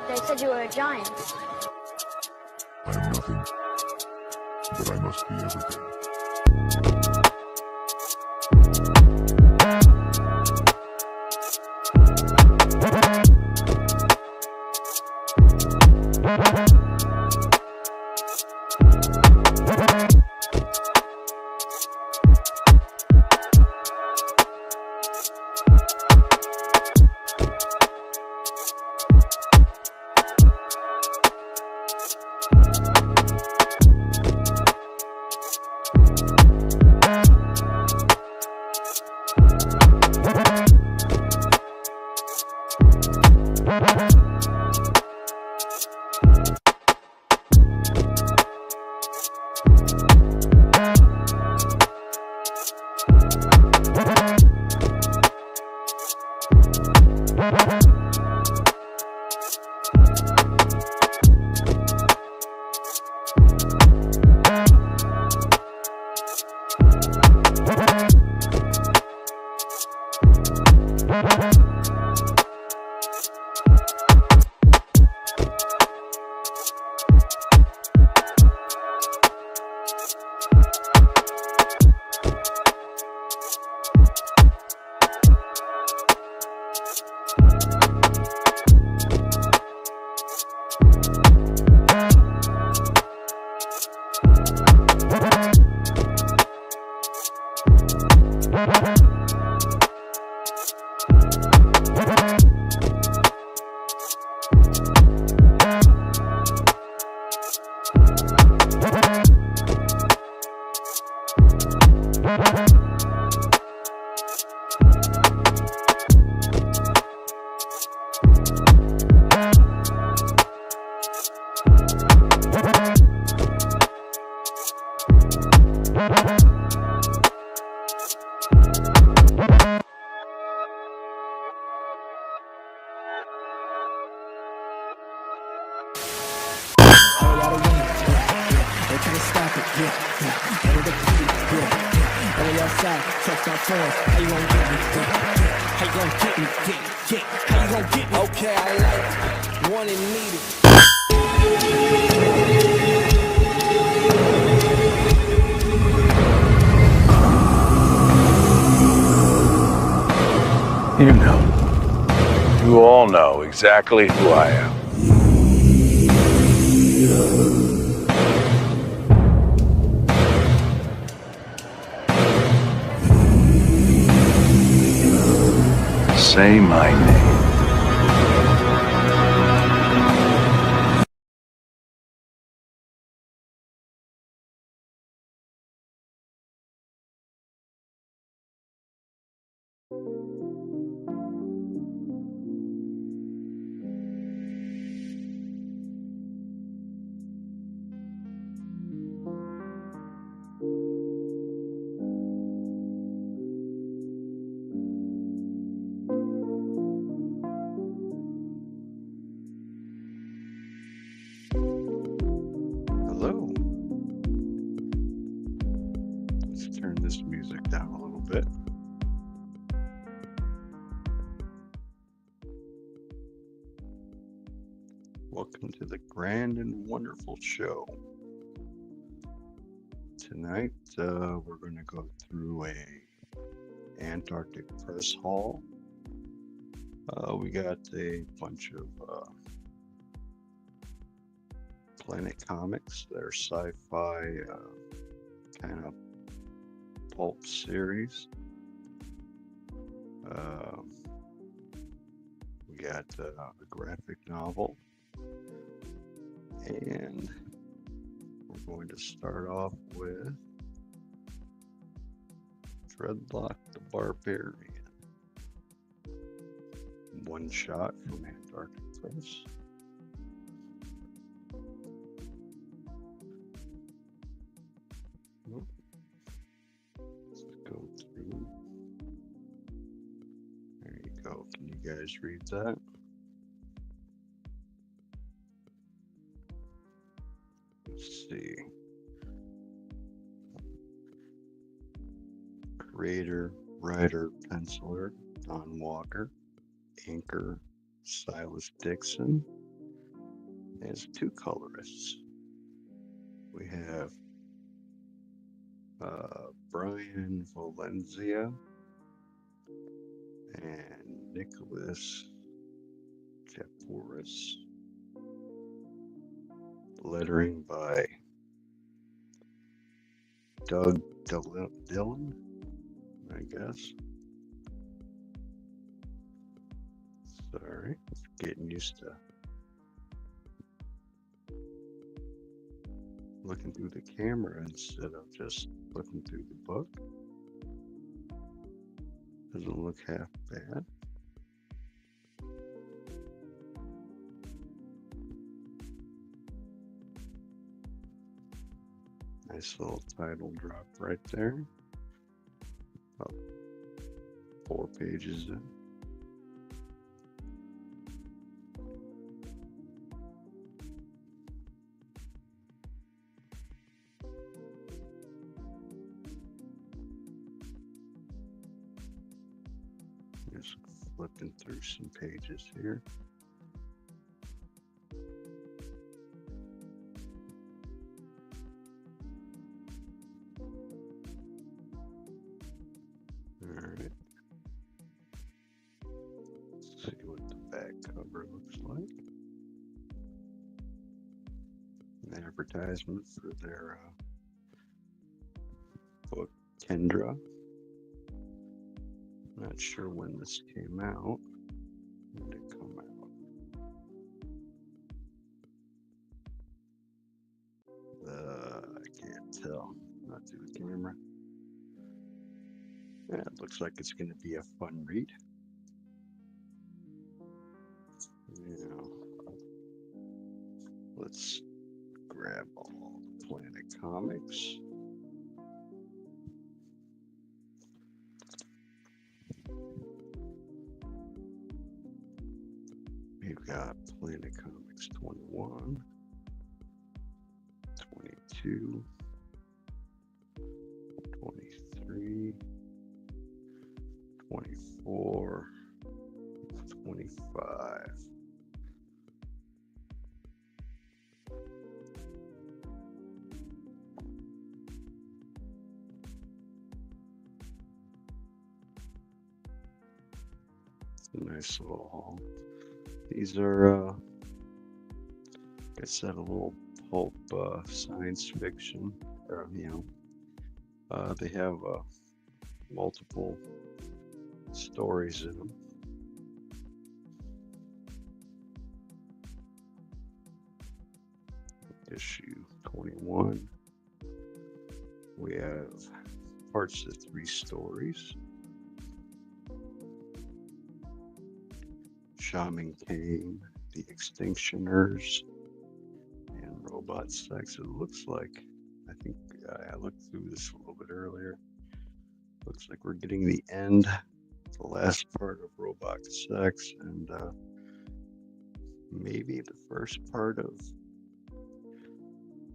They said you were a giant. I am nothing, but I must be everything. Okay, I like it. Want and need it. You know. You all know exactly who I am. Say my name. Hello. Let's turn this music down a little bit. Welcome to the Grand and Wonderful Show. Tonight, we're going to go through a Antarctic press haul. We got a bunch of Planet Comics, their sci-fi kind of pulp series. We got a graphic novel, and we're going to start off with Dreadlock the Barbarian. One shot from Antarctic Press. Let's go through. There you go. Can you guys read that? Let's see. Creator, writer, penciler, Don Walker. Inker, Silas Dixon. has two colorists. We have Brian Valencia and Nicholas Chapuris. Lettering by Doug Dillon, I guess. Sorry, getting used to looking through the camera instead of just looking through the book. Doesn't look half bad. Nice little title drop right there. About 4 pages in. Just flipping through some pages here. Alright. Let's see what the back cover looks like. An advertisement for their book, Kendra. Not sure when this came out. When did it come out? I can't tell. Not through the camera. Yeah, it looks like it's going to be a fun read. Let's grab all the Planet Comics. We've got Planet Comics 21, 22, 23, 24, 25. Nice little haul. These are, like I said, a little pulp science fiction. Or, they have multiple stories in them. Issue 21. We have parts of 3 stories. Shaman King, The Extinctioners, and Robot Sex. It looks like, I think I looked through this a little bit earlier. Looks like we're getting the end, the last part of Robot Sex, and maybe the first part of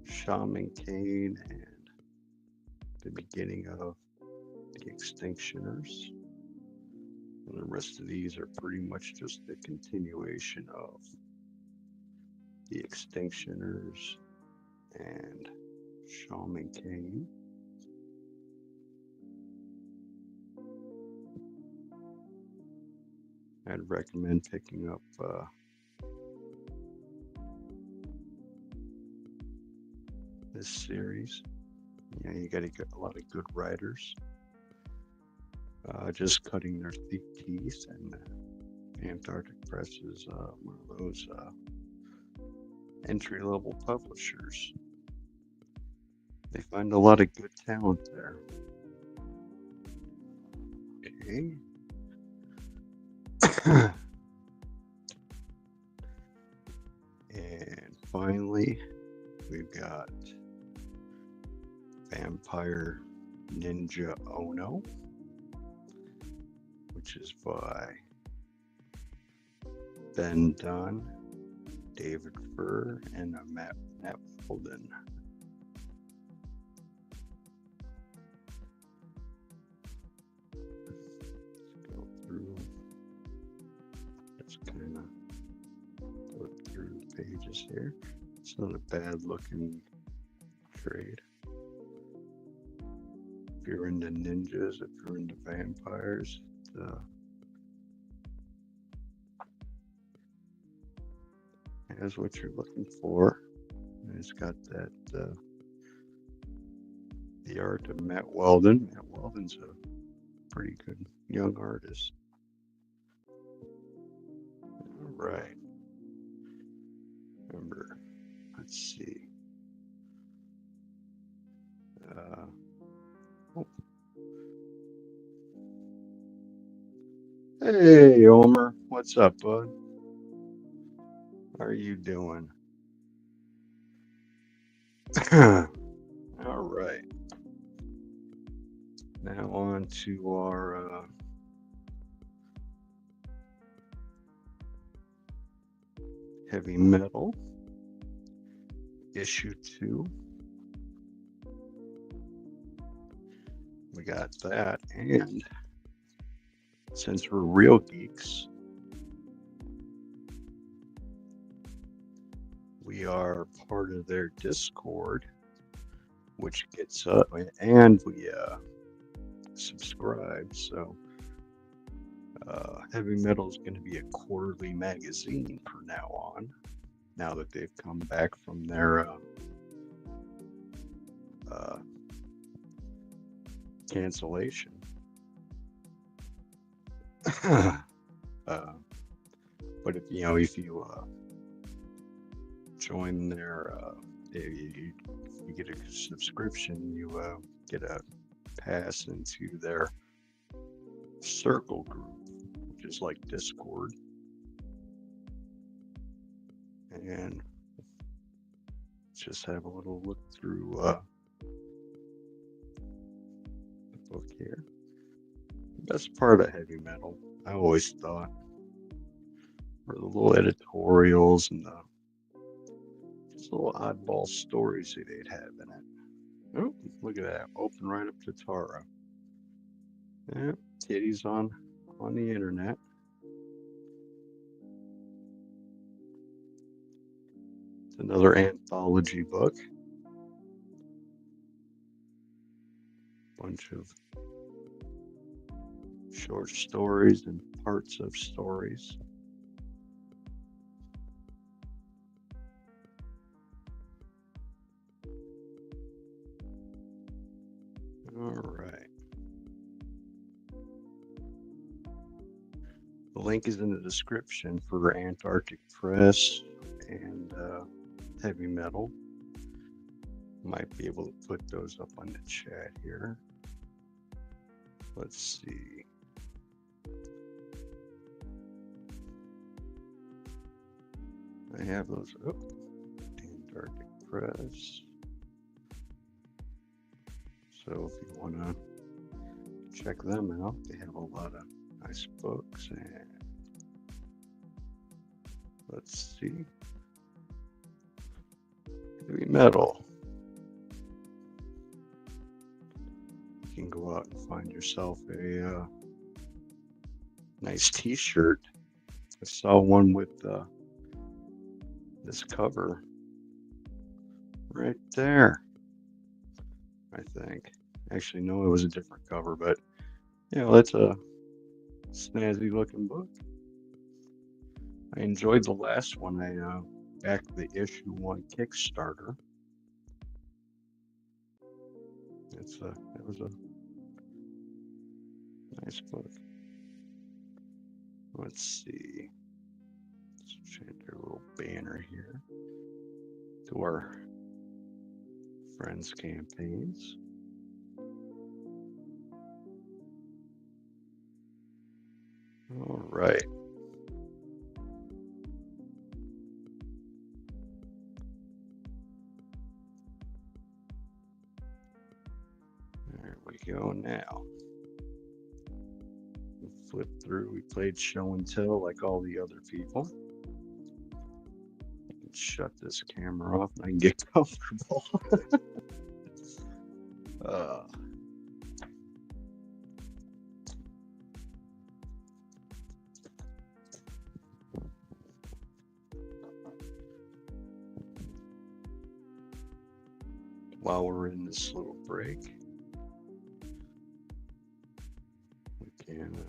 Shaman King and the beginning of The Extinctioners. And the rest of these are pretty much just a continuation of The Extinctioners and Shaman King. I'd recommend picking up this series. Yeah, you got a lot of good writers. Just cutting their teeth, and Antarctic Press is one of those entry-level publishers. They find a lot of good talent there. Okay. And finally, we've got Vampire Ninja Ono, which is by Ben Dunn, David Furr, and Matt Folden. Let's go through. Let's kind of look through pages here. It's not a bad looking trade. If you're into ninjas, if you're into vampires, has what you're looking for. And it's got that the art of Matt Weldon. Matt Weldon's a pretty good young artist. All right. Remember, let's see. Oh. Hey, Omer, what's up, bud? How are you doing? All right. Now on to our heavy metal issue 2. We got that, and since we're real geeks, we are part of their Discord, which gets up, and we subscribe. So heavy metal is going to be a quarterly magazine from now on. Now that they've come back from their cancellation. But if you join their, you get a subscription, you get a pass into their circle group, which is like Discord. And just have a little look through the book here. Best part of heavy metal, I always thought, were the little editorials and the just little oddball stories that they'd have in it. Oh, look at that! Open right up to Tara. Yeah, titties on the internet. It's another anthology book. Bunch of short stories and parts of stories. All right. The link is in the description for Antarctic Press and heavy metal. Might be able to put those up on the chat here. Let's see. I have those up. Antarctic Press. So if you want to check them out, they have a lot of nice books. And let's see. Heavy metal. You can go out and find yourself a nice t-shirt. I saw one with this cover right there. I think. Actually, no, it was a different cover, but that's a snazzy looking book. I enjoyed the last one. I backed the issue 1 Kickstarter. That was a nice book. Let's see. Let's change our little banner here to our friends' campaigns. All right. There we go now. We flipped through. We played show and tell like all the other people. Let's shut this camera off and I can get comfortable. while we're in this little break, we can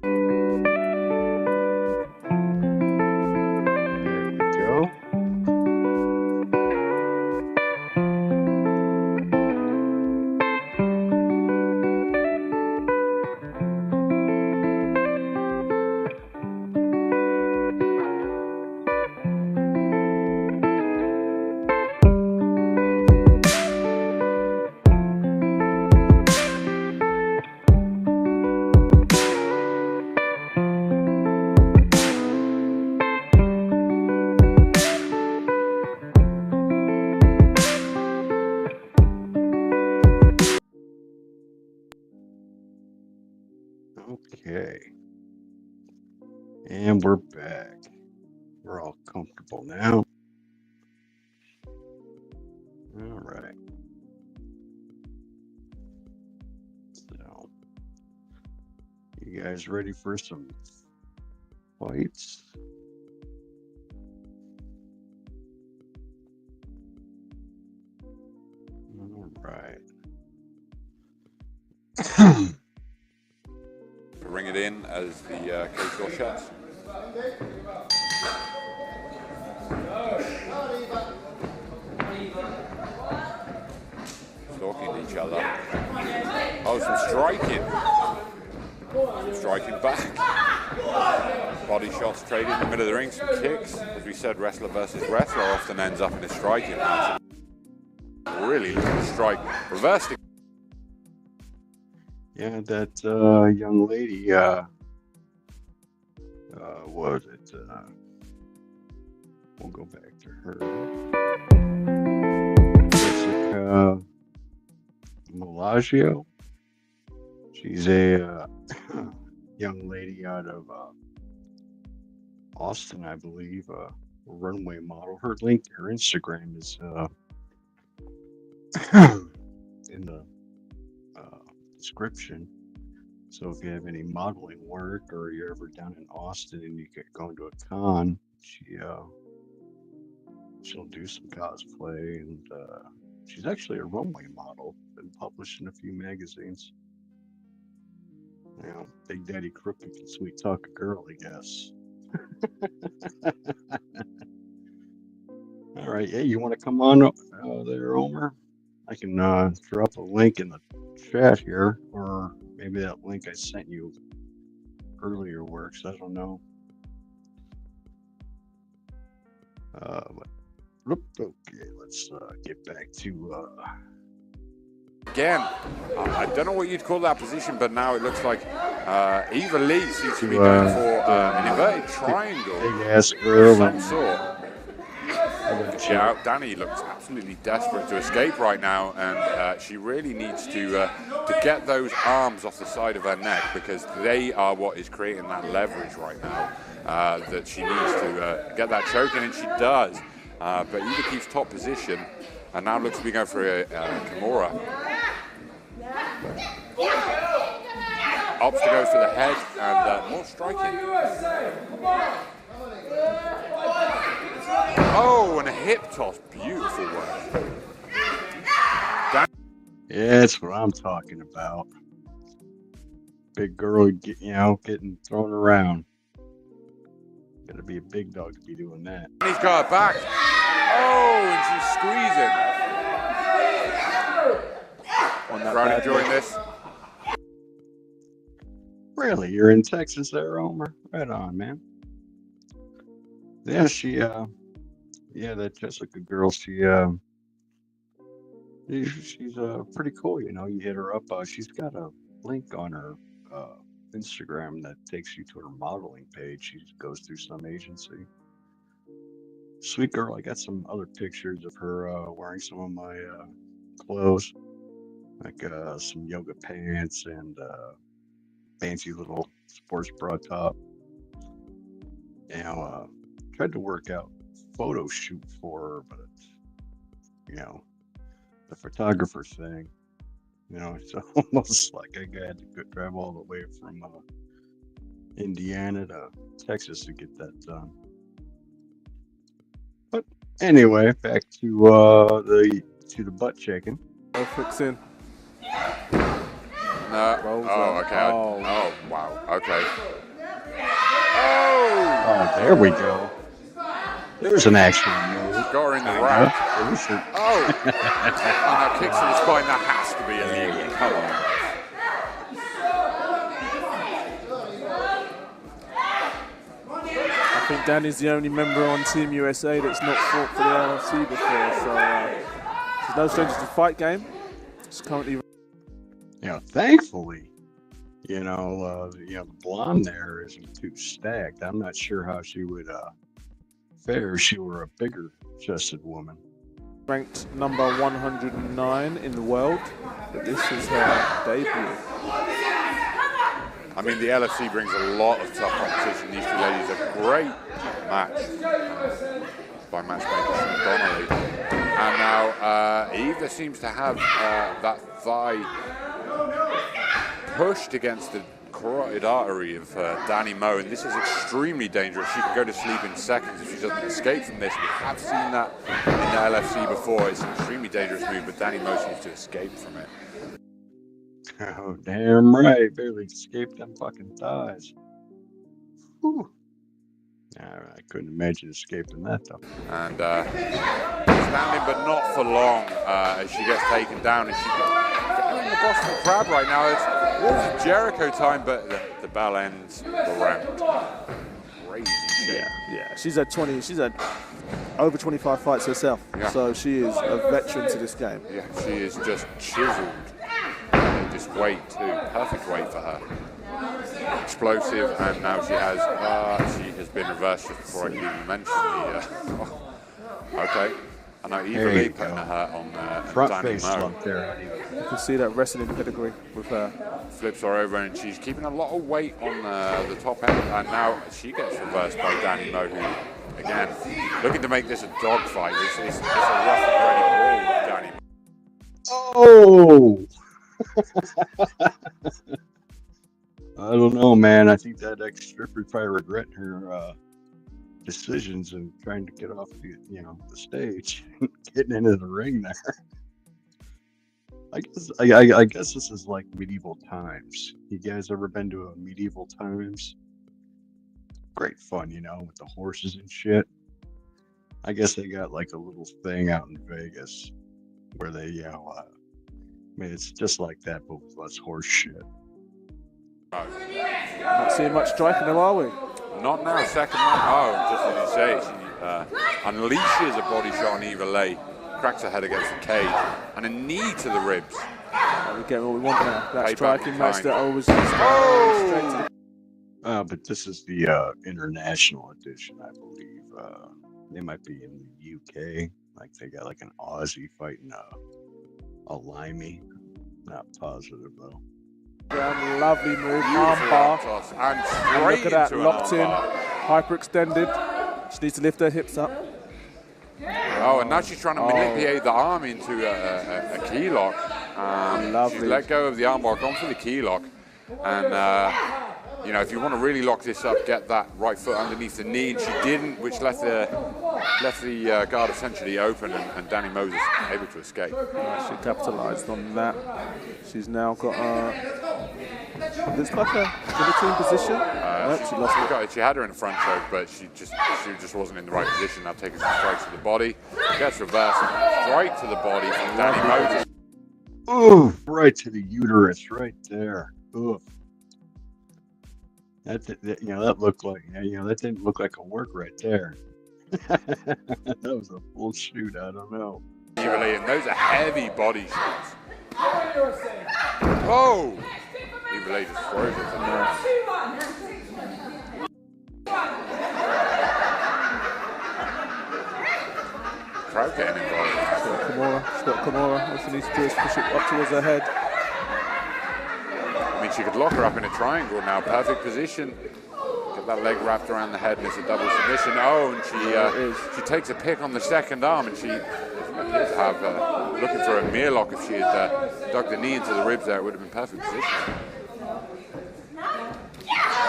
there we go. Okay. And we're back. We're all comfortable now. All right. So, you guys ready for some fights? All right. Ring it in as the cage door shuts. Talking to each other. Oh, some striking. Some striking back. Body shots traded in the middle of the ring, some kicks. As we said, wrestler versus wrestler often ends up in a striking match. Really looking to strike. Reversed. Yeah, that young lady, what was it? We'll go back to her. Jessica Malagio. She's a young lady out of Austin, I believe, a runway model. Her link, her Instagram is in the description. So if you have any modeling work or you're ever down in Austin and you get going to a con, she'll do some cosplay, and she's actually a runway model. Been published in a few magazines. You know, Big Daddy Crooked can sweet talk a girl, I guess. All right, yeah, you want to come on there, Omer? I can drop a link in the chat here, or maybe that link I sent you earlier works. I don't know. Okay, let's get back to. Again, I don't know what you'd call that position, but now it looks like Eva Lee seems to be going for an inverted triangle. Big ass girl. Of some sort. Yeah, Danny looks absolutely desperate to escape right now, and she really needs to get those arms off the side of her neck, because they are what is creating that leverage right now. That she needs to get that choke in, and she does. But Eva keeps top position, and now looks to be going for a Kimura. Opts to go for the head, and more striking. Oh, and a hip toss. Beautiful work. Yeah, that's what I'm talking about. Big girl, getting thrown around. Gotta be a big dog to be doing that. He's got her back. Oh, and she's squeezing. Crowd enjoying this. Really? You're in Texas there, Omer? Right on, man. Yeah, that Jessica girl, she's pretty cool, you know. You hit her up, she's got a link on her Instagram that takes you to her modeling page. She goes through some agency. Sweet girl. I got some other pictures of her wearing some of my clothes, like some yoga pants and fancy little sports bra top. Tried to work out photo shoot for her, but the photographer thing, You know, it's almost like I had to drive all the way from Indiana to Texas to get that done. But anyway, back to the butt shaking. Fix in. No. Rolls Oh, up. okay. Oh. Oh, wow. Okay. Oh, there we go. There's an actual move. Got her in the rack. There's Oh! And that kicks to the spine. That has to be illegal. Come on. I think Danny's the only member on Team USA that's not fought for the LFC before, so she's no stranger to the fight game. She's currently. You know, thankfully, the blonde there isn't too stacked. I'm not sure how she would fare if she were a bigger chested woman. Ranked number 109 in the world, but this is her debut. I mean, the LFC brings a lot of tough competition. These two ladies are great match by matchmaker Sean Donnelly. And now Eva seems to have that thigh pushed against the carotid artery of Danny Moe, and this is extremely dangerous. She can go to sleep in seconds if she doesn't escape from this. We have seen that in the LFC before. It's an extremely dangerous move, but Danny Moe seems to escape from it. Oh, damn right. Barely escaped them fucking thighs. Whew. I couldn't imagine escaping that, though. And standing, but not for long, as she gets taken down. And she's getting the Boston Crab right now. It's Jericho time, but the bell ends the round. Crazy shit. Yeah. She's had over 25 fights herself, so she is a veteran to this game. Yeah, she is just chiseled. This weight too, perfect weight for her. Explosive, and now she has been reversed just before I can even mention the. Okay, and now Eva Lee putting her on front Danny face Moe. slump there. You can see that wrestling pedigree with her. Flips her over, and she's keeping a lot of weight on the top end, and now she gets reversed by Danny Moe, who, again, looking to make this a dogfight. It's a rough and ready brawl with Danny Moe. Oh! I don't know, man. I think that ex-stripper probably regretting her decisions and trying to get off the stage, getting into the ring there. I guess this is like medieval times. You guys ever been to a medieval times? Great fun, with the horses and shit. I guess they got like a little thing out in Vegas where they, I mean, it's just like that, but with less horse shit. Not seeing much striking, though, are we? Not now, second round. Oh, just as you say, she unleashes a body shot on Eva Lee, cracks her head against the cage, and a knee to the ribs. We get what we want now. That Payback striking match time. that always straight to the But this is the international edition, I believe. They might be in the UK. Like they got like an Aussie fighting a Limey. Not positive though. lovely move, Beautiful arm bar. toss, and And straight look at that, into an locked in, arm bar. hyperextended. She needs to lift her hips up. Oh, and now she's trying to manipulate the arm into a key lock. Lovely. She's let go of the arm bar, gone for the key lock. And, if you want to really lock this up, get that right foot underneath the knee. And she didn't, which left the guard essentially open, and Danny Moe is able to escape. She capitalised on that. She's now got looks like a guillotine position. Nope, she lost it. She had her in the front choke, but she just wasn't in the right position. Now taking some strikes to the body, gets reversed, straight to the body from Danny Moe. Ooh, right to the uterus, right there. Oof. That looked like, that didn't look like a work right there. That was a full shoot. I don't know. And those are heavy body shots. Oh! Eva Lee just throws it to the ground. Crowd getting involved. She's got Kimura. All she needs to do is push it up towards her head. I mean, she could lock her up in a triangle now. Perfect position. Get that leg wrapped around the head, and it's a double submission. Oh, and she takes a pick on the second arm, and she appears to have looking for a mirror lock. If she had dug the knee into the ribs there, it would have been perfect position.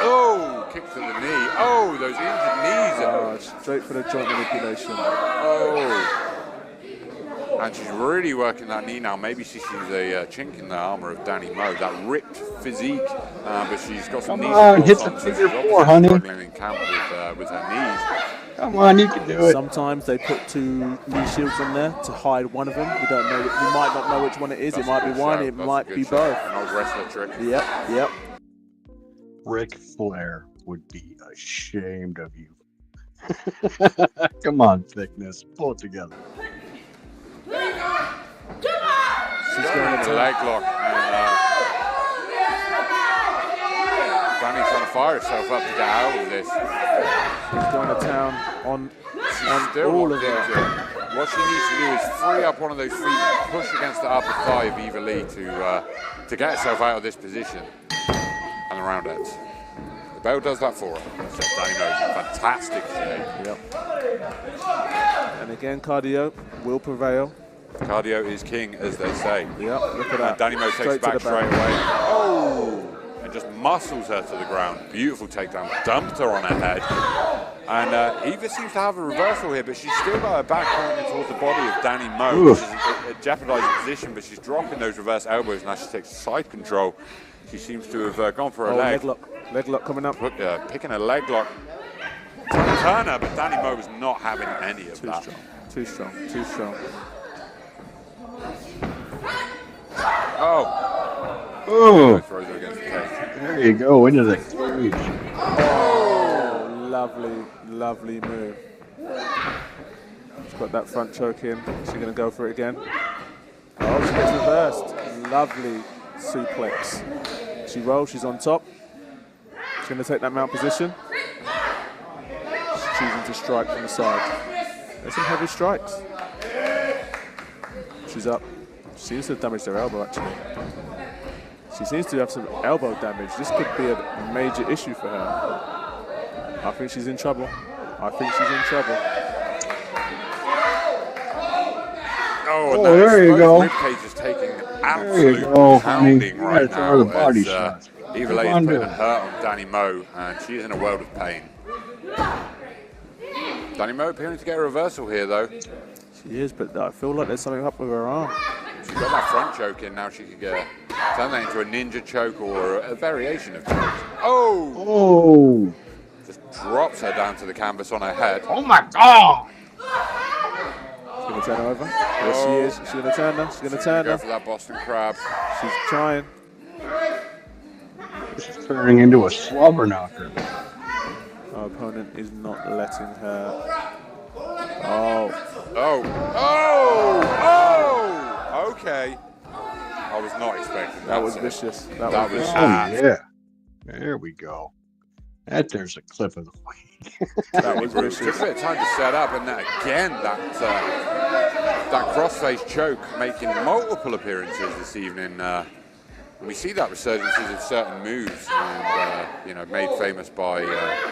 Oh, kick to the knee. Oh, those injured knees. Straight for the joint manipulation. Oh. And she's really working that knee now. Maybe she sees a chink in the armor of Danny Moe. That ripped physique, but she's got some Come knee on, hit supports the on, so figure she's four, obviously honey. struggling in camp with her knees. Come on, you can do it. Sometimes they put 2 knee shields on there to hide one of them. We don't know. We might not know which one it is. That's it might a be good one. shout. It That's a might good be shout. both. An old wrestler trick. Yep. Ric Flair would be ashamed of you. Come on, Thickness. Pull it together. She's Going going into to leg lock, and Danny trying to fire herself up to get out of this. She's going to town on Still all of locked into it. it. What she needs to do is free up one of those feet and push against the upper thigh of Eva Lee to get herself out of this position. And the round ends. The bell does that for her. So Danny Moe's in fantastic shape. Yep. And again, cardio will prevail. Cardio is king, as they say. Yep. Look at that. And Danny Moe takes Straight it to back the straight back. away. Oh! And just muscles her to the ground. Beautiful takedown. Dumped her on her head. And Eva seems to have a reversal here, but she's still got her back pointing towards the body of Danny Moe, which is a jeopardizing position, but she's dropping those reverse elbows. Now she takes side control. She seems to have gone for a leg. Leg lock coming up. Look, picking a leg lock. Turn her, but Danny Moe was not having any of that. Too strong. Oh. Oh, Throws her against the cage. there you go, into the cage. Oh, lovely move. She's got that front choke in. She's going to go for it again. Oh, she gets reversed. Lovely suplex. She rolls, she's on top. She's going to take that mount position. She's choosing to strike from the side. There's some heavy strikes. She's up. She seems to have damaged her elbow, actually. She seems to have some elbow damage. This could be a major issue for her. I think she's in trouble. Oh, there you go. Ribcage is taking There you absolute go, honey. pounding You right gotta throw the now. body as, shots. Eva Lee Keep is on putting doing a it. hurt on Danny Moe, and she's in a world of pain. Danny Moe appearing to get a reversal here, though. She is, but I feel like there's something up with her arm. She's got that front choke in. Now she could turn that into a ninja choke or a variation of chokes. Oh! Oh, Just drops her down to the canvas on her head. oh my God! She's going to turn her over. Yes, she is. She's going to turn her. She's going to turn Go her. for that Boston Crab. She's trying. This is turning into a slobber knocker. Our opponent is not letting her. Oh. Oh! Oh! Oh! Okay. I was not expecting that. That was sir. vicious. That was vicious. Oh yeah, there we go. There's a clip of the week. That was Took vicious. a bit of time to set up, and then again that crossface choke making multiple appearances this evening. We see that resurgences of certain moves, and made famous by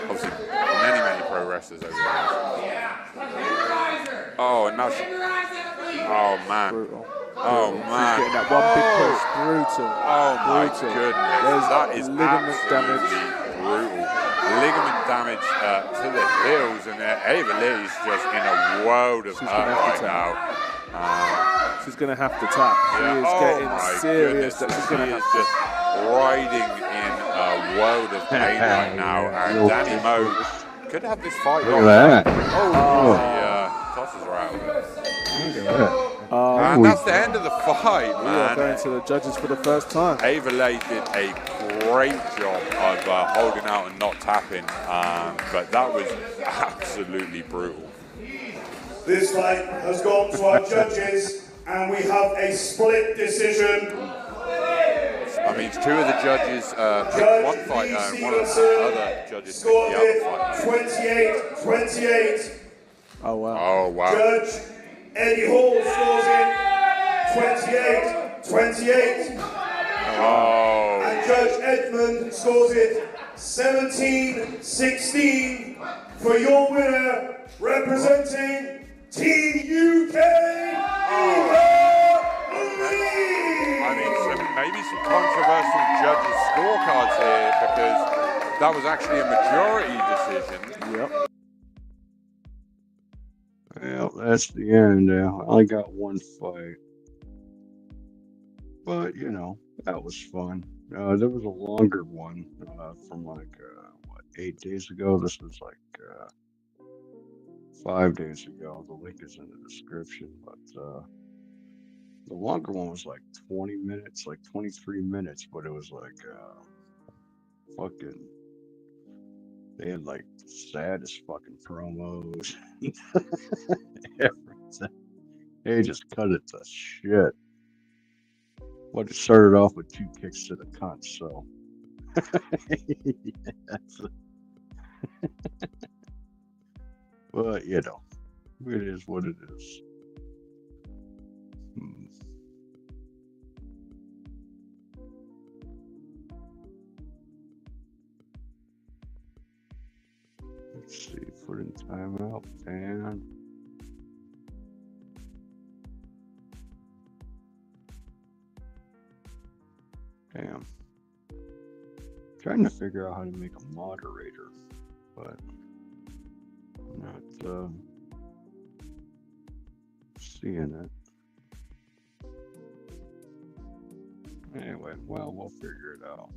obviously many pro wrestlers over the years. Oh, and now she. Oh man. Brutal. Oh She's man. getting that one big push. Brutal. Oh my Brutal. goodness, There's that is ligament absolutely damage. brutal. Ligament damage to the heels, and Ava Lee is just in a world of She's hurt gonna have right to now. She's going to have to tap. She Yeah, is oh getting my serious. goodness, That she's she going to is have just riding in a world of pain right now, and Danny Moe could have this fight. Look at that. Oh, he tosses her out of it. Look at that. And that's the end of the fight, We are man. going to the judges for the first time. Ava Lee did a great job of holding out and not tapping, but that was absolutely brutal. This fight has gone to our judges, and we have a split decision. I mean, two of the judges picked Judge one fight, Lee and one of the Stevenson other judges scored picked the other it fight. 28-28. Oh, wow. Oh, wow. Judge Eddie Hall scores it 28-28. Oh, And Judge Edmund scores it 17-16 for your winner, representing Team UK, Eva some controversial judges' scorecards here because that was actually a majority decision. Yep. Well, that's the end now. I only got one fight. But, you know, that was fun. There was a longer one from like, 8 days ago. This was like 5 days ago. The link is in the description. But the longer one was like 20 minutes, like 23 minutes. But it was like fucking, they had like saddest fucking promos. Everything. They just cut it to shit. But it started off with 2 kicks to the cunt, so. But, you know, it is what it is. Let's see, put in timeout, and. Damn. Trying to figure out how to make a moderator, but I'm not seeing it. Anyway, well, we'll figure it out.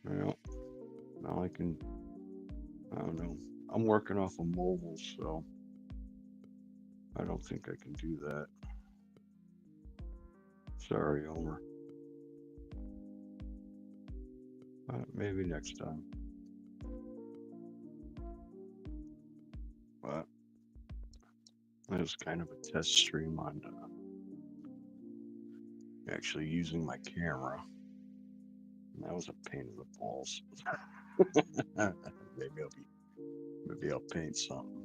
Well, now I don't know. I'm working off a mobile, so I don't think I can do that. Sorry, Homer. Maybe next time. But it was kind of a test stream on actually using my camera. That was a pain in the balls. Maybe I'll paint something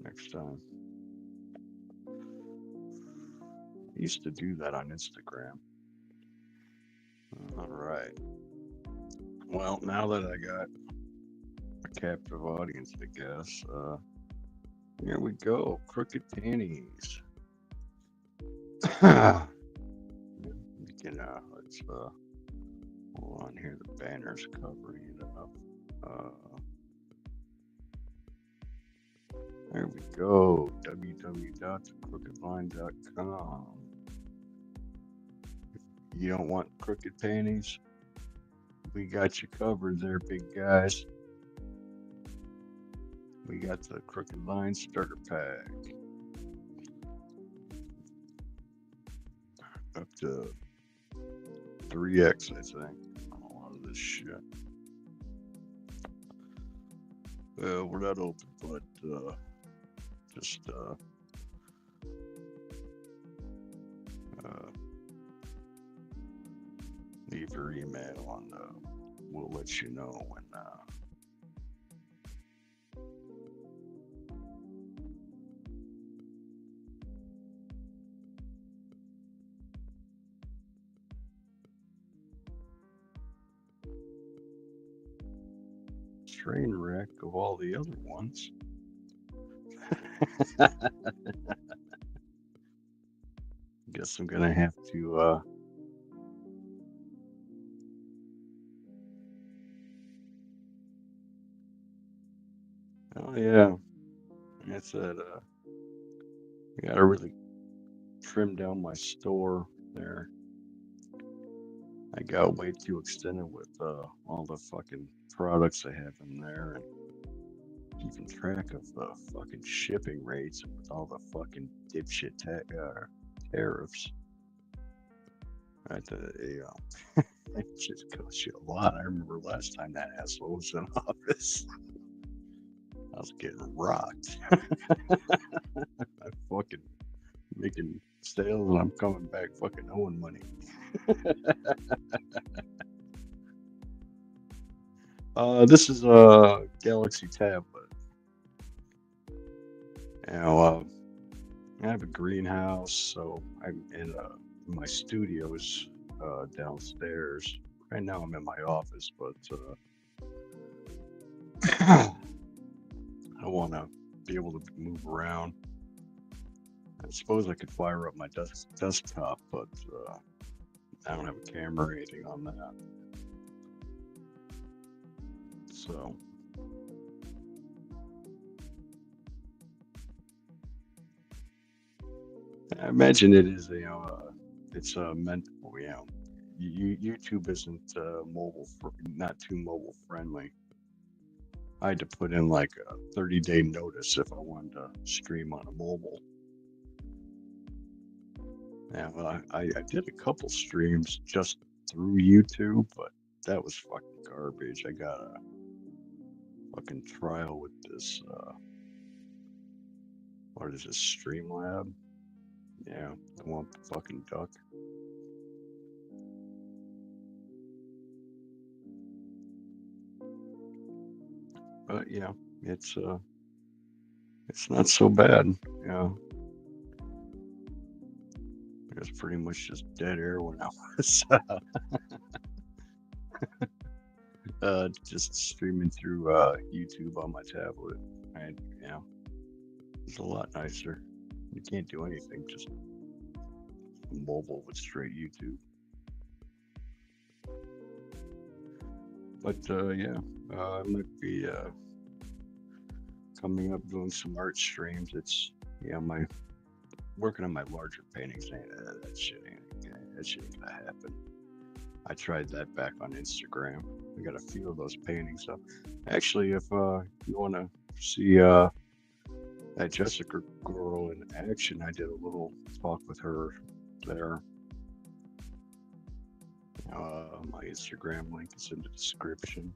next time. I used to do that on Instagram. All right. Well, now that I got a captive audience, I guess, here we go. Crooked Panties. We can, let's, hold on here. The banner's covering it up. There we go. www.crookedline.com. If you don't want crooked panties, we got you covered there, big guys. We got the Crooked Line starter pack. Up to 3X, I think, on a lot of this shit. Well, we're not open, but just leave your email and we'll let you know when train wreck of all the other ones. Guess I'm gonna have to oh yeah, I said I gotta really trim down my store there. I got way too extended with all the fucking products I have in there and keeping track of the fucking shipping rates with all the fucking dipshit tariffs. It just costs you a lot. I remember last time that asshole was in office. I was getting rocked. I'm fucking making sales and I'm coming back fucking owing money. This is a Galaxy tablet. Now, I have a greenhouse, so I'm in a my studios downstairs. Right now I'm in my office, but I want to be able to move around. I suppose I could fire up my desktop, but I don't have a camera or anything on that. So I imagine it is, it's meant, YouTube isn't not too mobile friendly. I had to put in like a 30-day notice if I wanted to stream on a mobile. Yeah, well, I did a couple streams just through YouTube, but that was fucking garbage. I got a fucking trial with this, what is this, Streamlab? Yeah, the one fucking duck. But yeah, it's not so bad. Yeah, it was pretty much just dead air when I was just streaming through YouTube on my tablet. And yeah, it's a lot nicer. You can't do anything, just mobile with straight YouTube. But yeah, I might be coming up doing some art streams. It's my working on my larger paintings. That shit ain't gonna happen. I tried that back on Instagram. I got a few of those paintings up. Actually, if you want to see that Jessica girl in action, I did a little talk with her there. My Instagram link is in the description.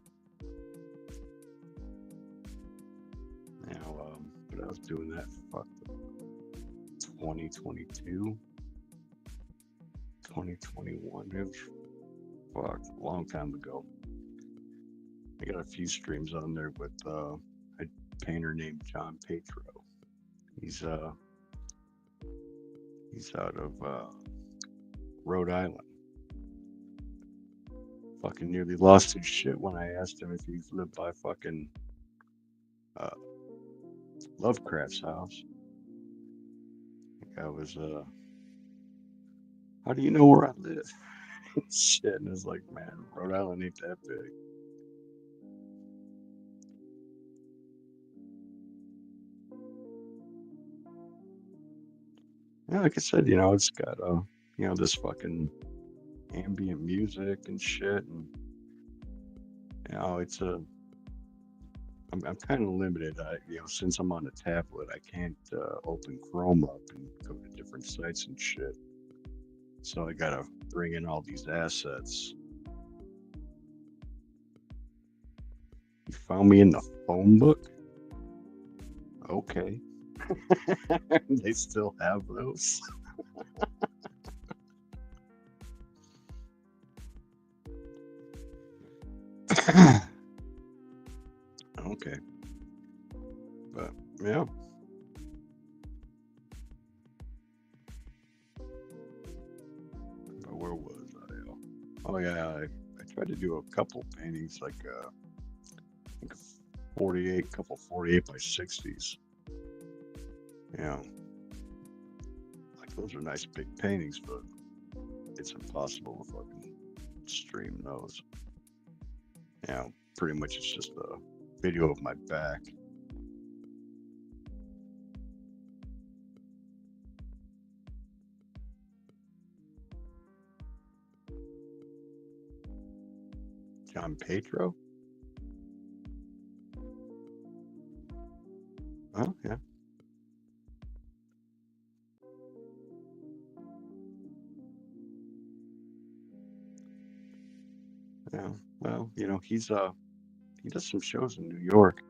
Now, but I was doing that for 2022, 2021. It was a long time ago. I got a few streams on there with a painter named John Petro. He's out of Rhode Island. Fucking nearly lost his shit when I asked him if he lived by fucking Lovecraft's house. I was how do you know where I live? Shit, and it's like, man, Rhode Island ain't that big. Yeah, like I said, it's got this fucking ambient music and shit, and it's I'm kind of limited. Since I'm on a tablet, I can't open Chrome up and go to different sites and shit. So I gotta bring in all these assets. You found me in the phone book? Okay. They still have those. Okay. But yeah. But where was I? Oh yeah, I tried to do a couple paintings, like I think 48 by 60s. Like those are nice big paintings, but it's impossible to fucking stream those. Pretty much it's just a video of my back. John Petro? Oh, yeah. Yeah, well, he does some shows in New York.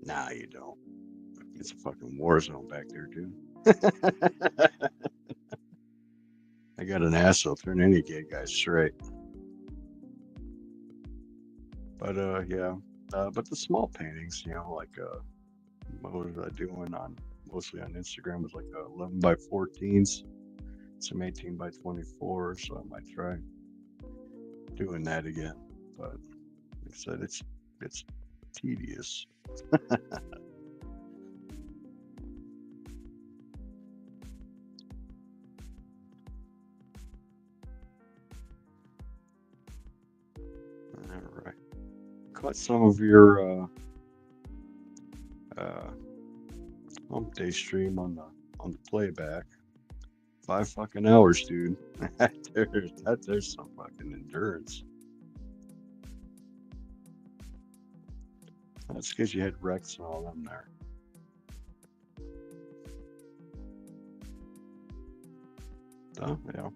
Nah, you don't. It's a fucking war zone back there, dude. I got an ass that'll turn any gay guy straight. But yeah, but the small paintings, like what was I doing on mostly on Instagram was like 11 by 14s, some 18 by 24, so I might try doing that again. But like I said, it's tedious. All right, caught some of your hump day stream on the playback. 5 fucking hours, dude. There's some fucking endurance. That's because you had Rex and all them there. Oh, yeah.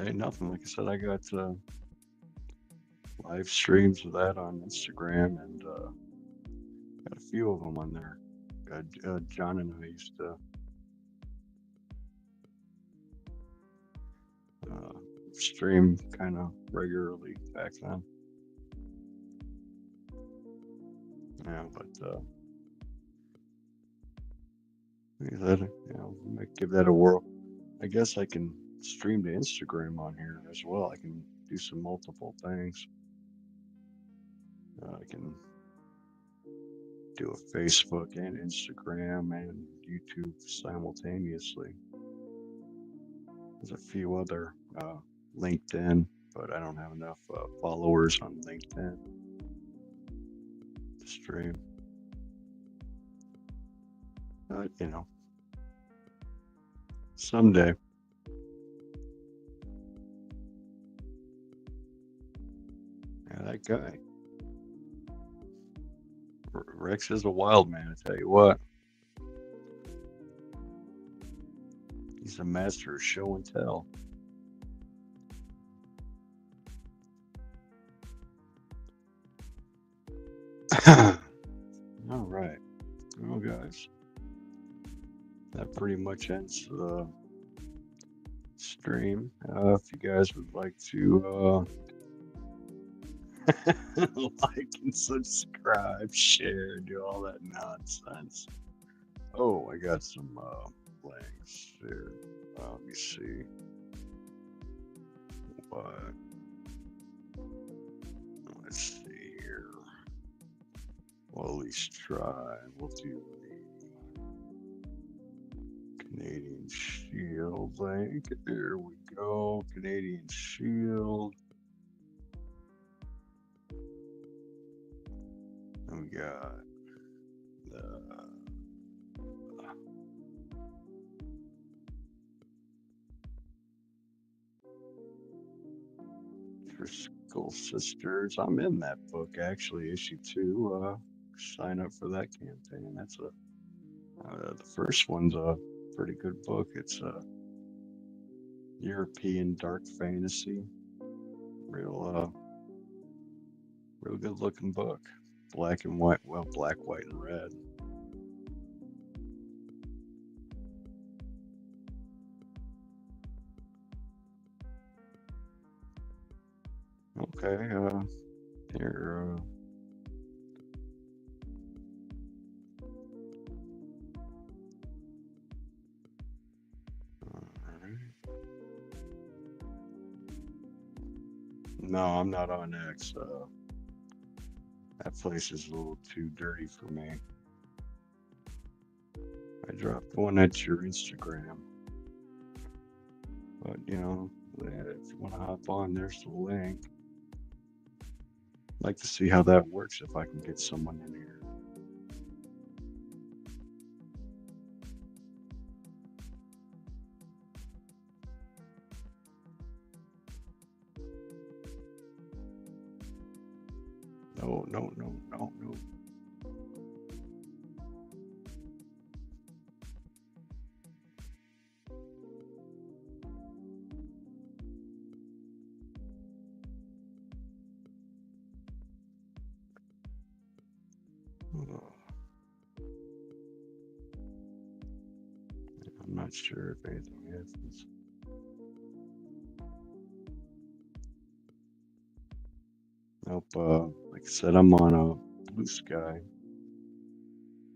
Ain't nothing. Like I said, I got live streams of that on Instagram and got a few of them on there. John and I used to stream kind of regularly back then. Yeah, but like I said, we might give that a whirl. I guess I can stream to Instagram on here as well. I can do some multiple things. I can do a Facebook and Instagram and YouTube simultaneously. There's a few other LinkedIn, but I don't have enough followers on LinkedIn to stream. Someday. Yeah, that guy. Rex is a wild man, I tell you what. He's a master of show and tell. All right. Well, guys, that pretty much ends the stream. If you guys would like to like and subscribe, share, do all that nonsense. Oh, I got some links here. Let me see. What? Let's see here. We'll at least try. We'll do the Canadian Shield link. There we go. Canadian Shield. And we got the Driscoll Sisters. I'm in that book actually, issue 2. Sign up for that campaign. That's the first one's a pretty good book. It's a European dark fantasy. Real good looking book. Black and white, well, black, white, and red. Okay, here, no, I'm not on X. That place is a little too dirty for me. I dropped one at your Instagram. But, if you want to hop on, there's the link. I'd like to see how that works if I can get someone in here. No. I'm not sure if anything happens. Nope, like I said, I'm on a Blue Sky.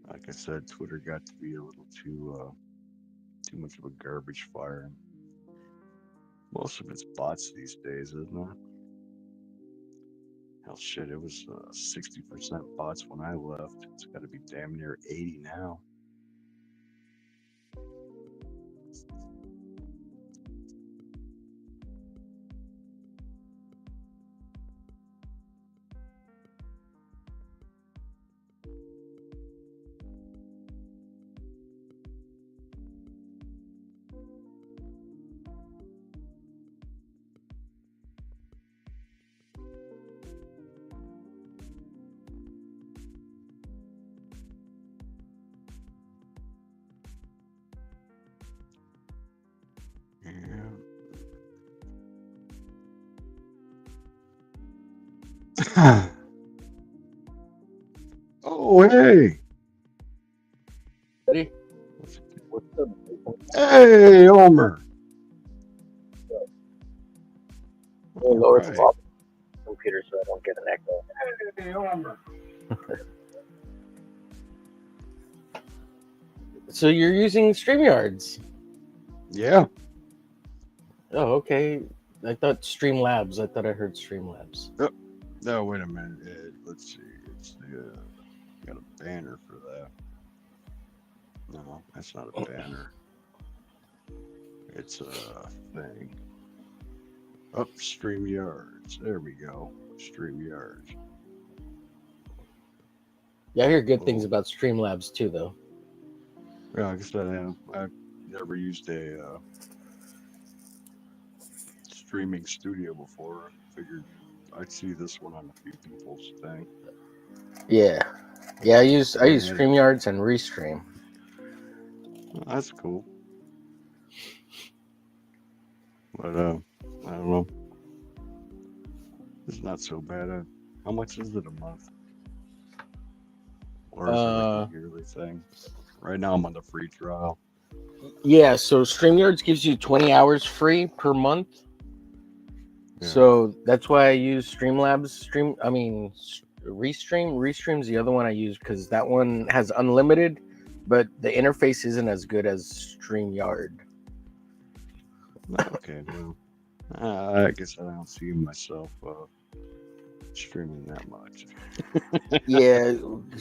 Like I said, Twitter got to be a little too much of a garbage fire. Most of it's bots these days, isn't it? Hell, shit, it was 60% bots when I left. It's got to be damn near 80 now. Yeah. Oh, hey. Buddy, what's up? Hey, Homer. We'll lower the Right. volume of the computer so I don't get an echo. Hey, Homer. So you're using StreamYards? Yeah. Oh, okay. I thought Streamlabs. I thought I heard Streamlabs. No, wait a minute. Let's see. It's the got a banner for that. No, that's not a banner. It's a thing. Up StreamYards. There we go. StreamYards. Yeah, I hear good things Oh. about Streamlabs too, though. Yeah, I guess I've never used a streaming studio before. I figured I'd see this one on a few people's thing. Yeah, I use Yeah. StreamYards and Restream. Oh, that's cool. But I don't know. It's not so bad. How much is it a month? Or is it like a yearly thing? Right now I'm on the free trial. Yeah, so StreamYards gives you 20 hours free per month. Yeah. So that's why I use Streamlabs. Restream. Restream's the other one I use because that one has unlimited, but the interface isn't as good as StreamYard. Okay, well, I guess I don't see myself streaming that much. Yeah,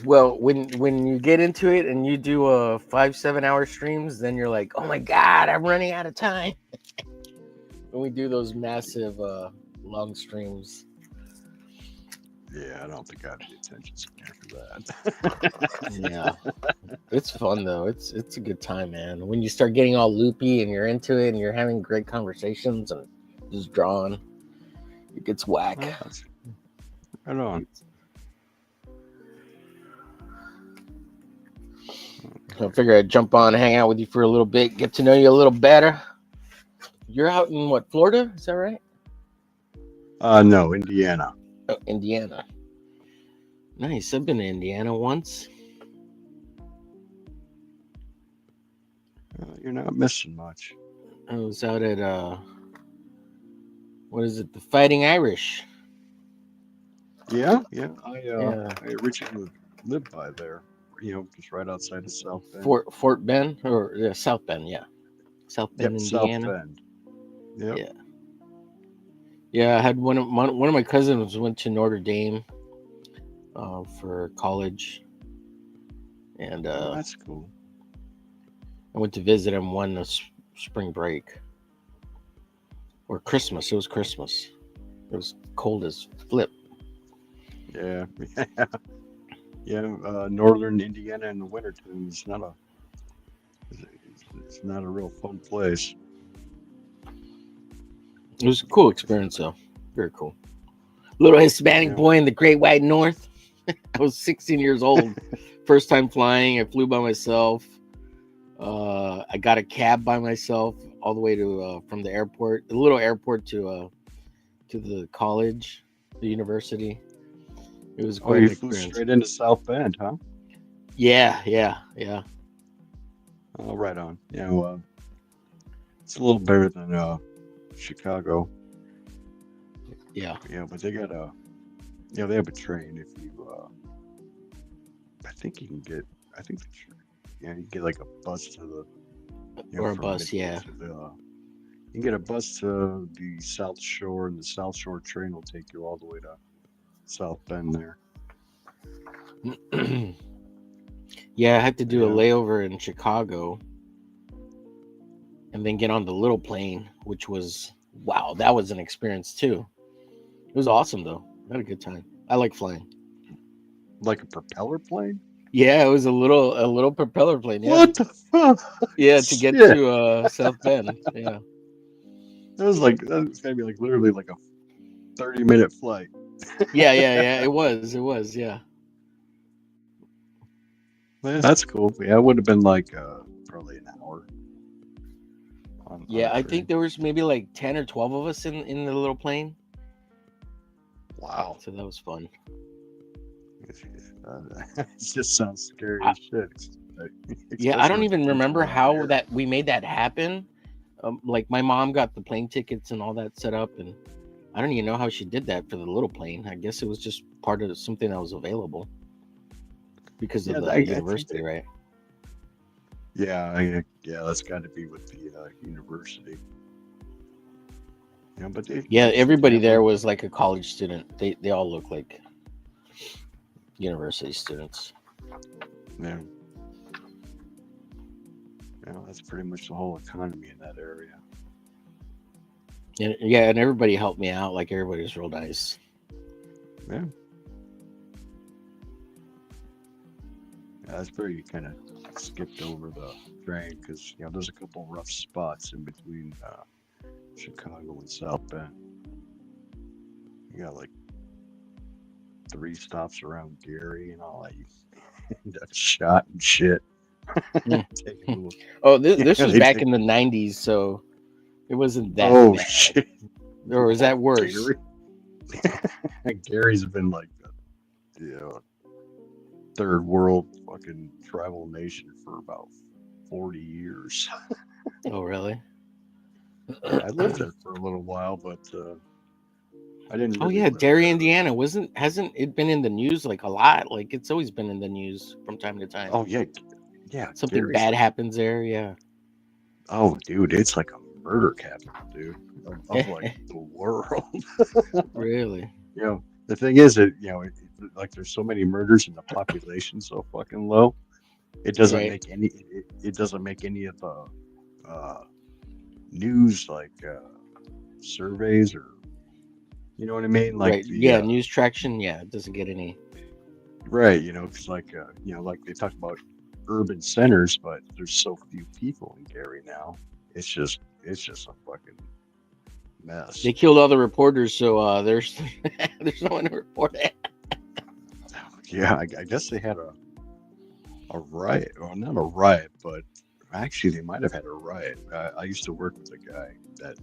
well, when you get into it and you do 5-7 hour streams, then you're like, oh my god, I'm running out of time. When we do those massive long streams. Yeah, I don't think I'd be attention span for that. Yeah, it's fun though. It's a good time, man. When you start getting all loopy and you're into it and you're having great conversations and just drawing, it gets whack. Right on. I figure I'd jump on, hang out with you for a little bit, get to know you a little better. You're out in what, Florida? Is that right? No, Indiana. Oh, Indiana. Nice. I've been to Indiana once. You're not missing much. I was out at what is it? The Fighting Irish. Yeah. Yeah. I originally lived by there. Just right outside of South Bend. Fort Bend or South Bend, yeah. South Bend, Yep, Indiana. South Bend. Yep. Yeah. Yeah, I had one of my cousins went to Notre Dame for college, and That's cool. I went to visit him one spring break or Christmas. It was Christmas. It was cold as flip. Yeah. Northern Indiana in the wintertime is it's not a real fun place. It was a cool experience, though. Very cool. Little Hispanic boy in the Great White North. I was 16 years old. First time flying. I flew by myself. I got a cab by myself all the way to from the airport, the little airport to the college, the university. It was quite you an flew experience. straight into South Bend, huh? Yeah. Oh, right on. Yeah, well, it's a little better than Chicago. Yeah. Yeah, but they got they have a train if you I think you can get I think they should. Yeah, you get like a bus to the. Or a from bus, Midway yeah. to the, you can get a bus to the South Shore, and the South Shore train will take you all the way to South Bend there. Yeah, I had to do a Yeah. layover in Chicago and then get on the little plane, which was wow, that was an experience too. It was awesome though. I had a good time. I like flying. Like a propeller plane? Yeah, it was a little propeller plane. Yeah, What the fuck? yeah, to get Shit. to South Bend. Yeah, That was gonna be like literally like a 30-minute flight. yeah. It was. Yeah, Man, that's cool. Yeah, it would have been like probably an hour. On yeah. a I train. think there was maybe like 10 or 12 of us in the little plane. Wow. So that was fun. It just sounds scary I- as shit. Yeah, I Especially don't with even kids remember around how there. that we made that happen. Like my mom got the plane tickets and all that set up, and I don't even know how she did that for the little plane. I guess it was just part of something that was available because Yeah, of the I think university, they- right? Yeah, that's got to be with the university. Yeah, but Yeah, everybody yeah, there was like a college student. They all look like university students. Yeah. Yeah, that's pretty much the whole economy in that area. And yeah, and everybody helped me out. Like everybody was real nice. Yeah. Yeah, that's where you kind of skipped over the train because there's a couple rough spots in between Chicago and South Bend. You got like 3 stops around Gary and all that. You end up shot and shit. Mm. Taking a little- Oh, this Yeah, was they back take- in the '90s, so it wasn't that Oh bad. shit! Or is that worse? Gary? Gary's been like, third world fucking tribal nation for about 40 years. Oh, really? I lived there for a little while, but I didn't. Oh really yeah, live Derry, there. Indiana. Hasn't it been in the news like a lot? Like it's always been in the news from time to time. Oh yeah, yeah. Something Gary's bad like- happens there. Yeah. Oh, dude, it's like a murder capital, dude, of like the world. Really? The thing is that like there's so many murders and the population so fucking low. It doesn't Right. make any. It doesn't make any of the news like surveys or you know what I mean. Like right. the, Yeah. News traction. Yeah. It doesn't get any. right. Because like like they talk about urban centers, but there's so few people in Gary now. It's just a fucking mess. They killed all the reporters, so there's there's no one to report it. Yeah, I guess they had a riot, or not a riot, but actually they might have had a riot. I used to work with a guy that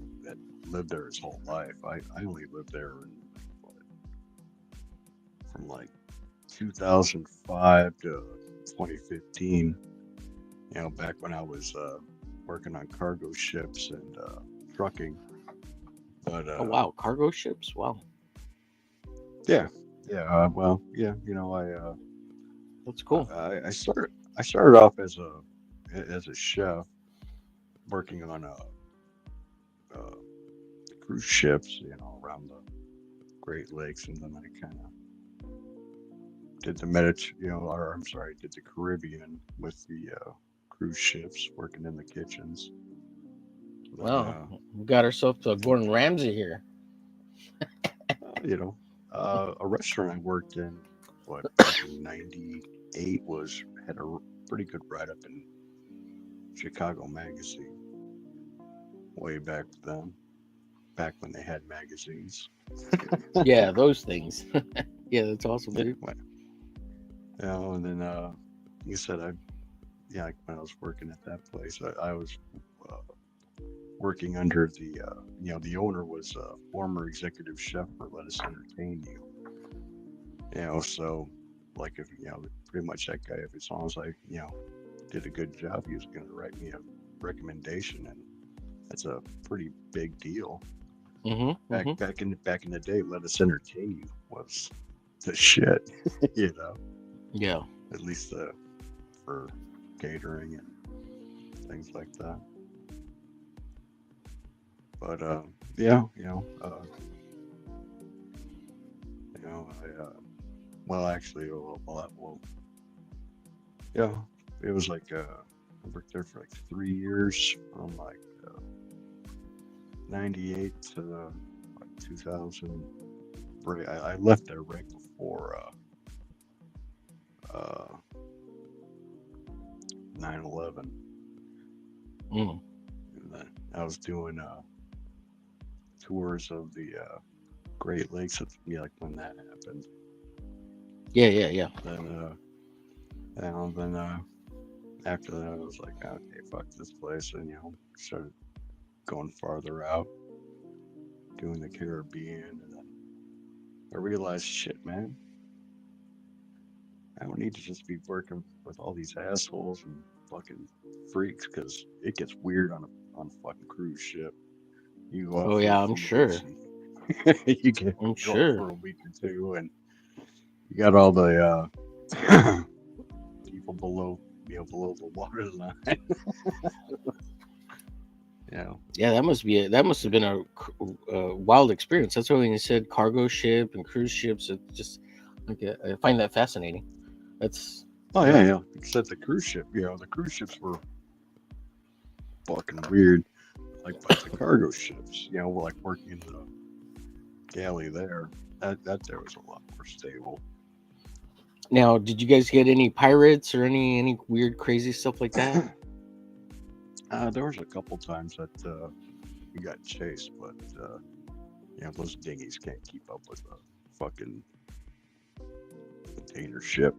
lived there his whole life. I only lived there from like 2005 to 2015. Back when I was working on cargo ships and trucking. But Oh wow, cargo ships. Wow, yeah, well, yeah, that's cool. I started off as a chef working on cruise ships, around the Great Lakes, and then I kind of did the did the Caribbean with the cruise ships, working in the kitchens. Then, Wow, we got ourselves a Gordon Ramsay here. a restaurant I worked in, back in '98 had a pretty good write up in Chicago Magazine. Way back then, back when they had magazines. Yeah, those things. Yeah, that's awesome, dude. And then like I said, when I was working at that place, I was working under the the owner was a former executive chef for Let Us Entertain You. So like if pretty much that guy, as long as I did a good job, he was going to write me a recommendation, and that's a pretty big deal. Mm-hmm. Back in the day, Let Us Entertain You was the shit. Yeah. At least for catering and things like that. But yeah, well, actually, yeah, it was like I worked there for like 3 years, from like 98 to like 2000. Right, I left there right before 9/11. Mm. And then I was doing tours of the Great Lakes at like when that happened. Yeah. Then after that, I was like, okay, fuck this place, and started going farther out, doing the Caribbean, and then I realized, shit, man, I don't need to just be working with all these assholes and fucking freaks, because it gets weird on a fucking cruise ship. You go out Oh for yeah, a I'm few sure. weeks and you get I'm go out sure. for a week or two, and you got all the people below the water line. Yeah, that must have been a wild experience. That's why when you said cargo ship and cruise ships, it just I find that fascinating. That's yeah. Except the cruise ship, the cruise ships were fucking weird. But the cargo ships, like working in the galley there, that there was a lot more stable. Now, did you guys get any pirates or any weird, crazy stuff like that? There was a couple times that we got chased, but those dinghies can't keep up with a fucking container ship.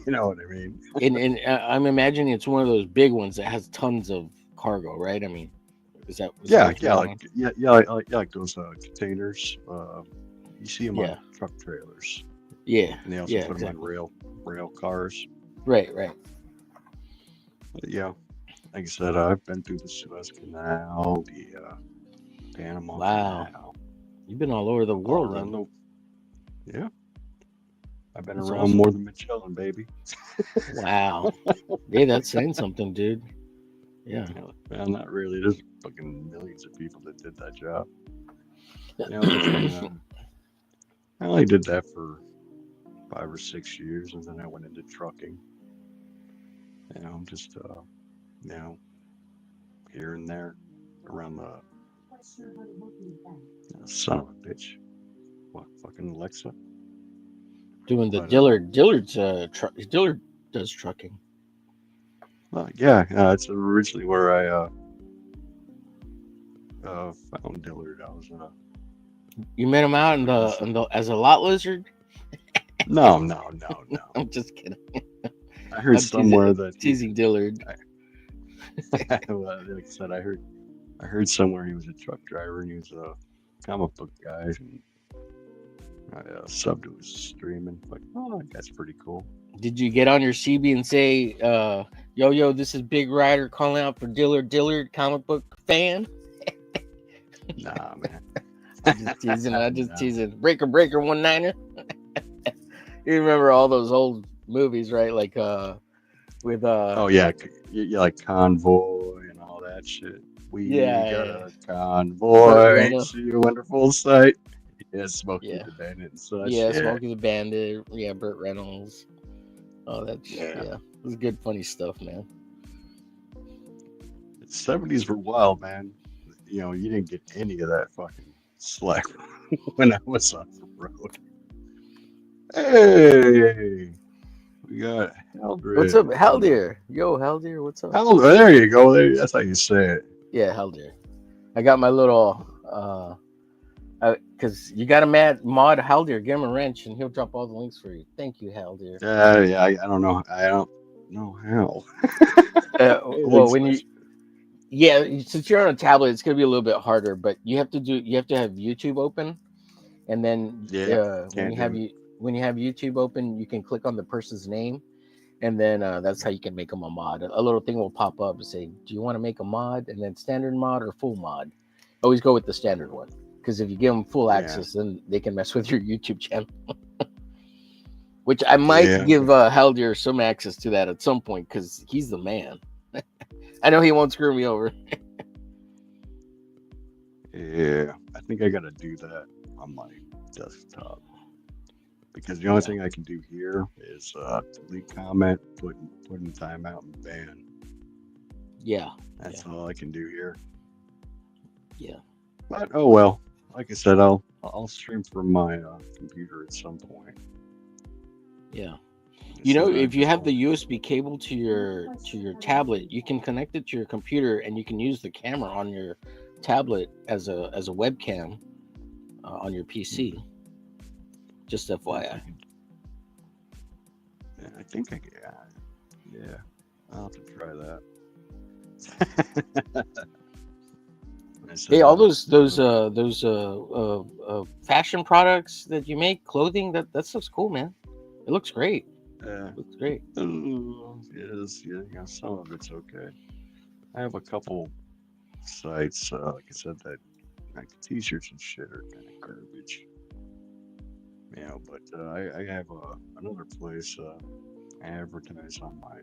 You know what I mean? And I'm imagining it's one of those big ones that has tons of cargo, right? I mean, is that what you're talking about? like those containers. You see them on truck trailers. Yeah, And they also put them on rail cars. Right. But yeah, like I said, I've been through the Suez Canal, the Panama Canal. You've been all over the world, then. Yeah. I've been That's around awesome. more than Magellan, baby. Wow. Yeah, that's saying something, dude. Yeah. Well, not really. There's fucking millions of people that did that job. I only did that for 5 or 6 years, and then I went into trucking. I'm just, here and there around the son of a bitch. What, fucking Alexa? Doing the Dillard's Dillard does trucking. Well, yeah, it's originally where I found Dillard. I was You met him out in the as a lot lizard? No. I'm just kidding. I heard somewhere that teasing Dillard. Well, like I said, I heard somewhere he was a truck driver and he was a comic book guy, and I subbed to his streaming. Like, oh, that's pretty cool. Did you get on your CB and say, yo, this is Big Rider calling out for Dillard comic book fan? Nah, man. I'm just teasing. Breaker 19er. You remember all those old movies, right? Like with oh yeah, like Convoy and all that shit. We got a convoy. See a wonderful sight. Yeah, Smokey the Bandit and such. Yeah, Smokey the Bandit. Yeah, Burt Reynolds. Oh, that's it was good, funny stuff, man. The 70s were wild, man. You didn't get any of that fucking slack when I was on the road. Hey, we got Haldir. What's up, Haldir? Yo, Haldir, what's up? Haldir, there you go. That's how you say it. Yeah, Haldir. I got my little because you got a mod Haldir, give him a wrench and he'll drop all the links for you. Thank you, Haldir. Yeah, I don't know how. Well, since you're on a tablet, it's gonna be a little bit harder, but you have to have YouTube open, and then when you have YouTube open, you can click on the person's name, and then that's how you can make them a mod. A little thing will pop up and say, do you want to make a mod? And then standard mod or full mod. Always go with the standard one, because if you give them full access, then they can mess with your YouTube channel. which I might Yeah. give Haldir some access to that at some point because he's the man. I know he won't screw me over. Yeah, I think I gotta do that on my desktop because the only thing I can do here is delete comment, put in timeout, and ban. Yeah, That's all I can do here. yeah. But oh well. Like I said, I'll stream from my computer at some point. Yeah. Just You know, that I if you just have the don't- USB cable to your tablet, you can connect it to your computer, and you can use the camera on your tablet as a webcam on your PC. Just FYI. Yeah, I think I can. Yeah, I'll have to try that. I said, Hey, all those fashion products that you make, clothing, that stuff's cool, man. It looks great. Looks great. It is, yeah, some of it's okay. I have a couple sites, like I said, that like t-shirts and shit are kind of garbage. You know, but I have another place I advertise on my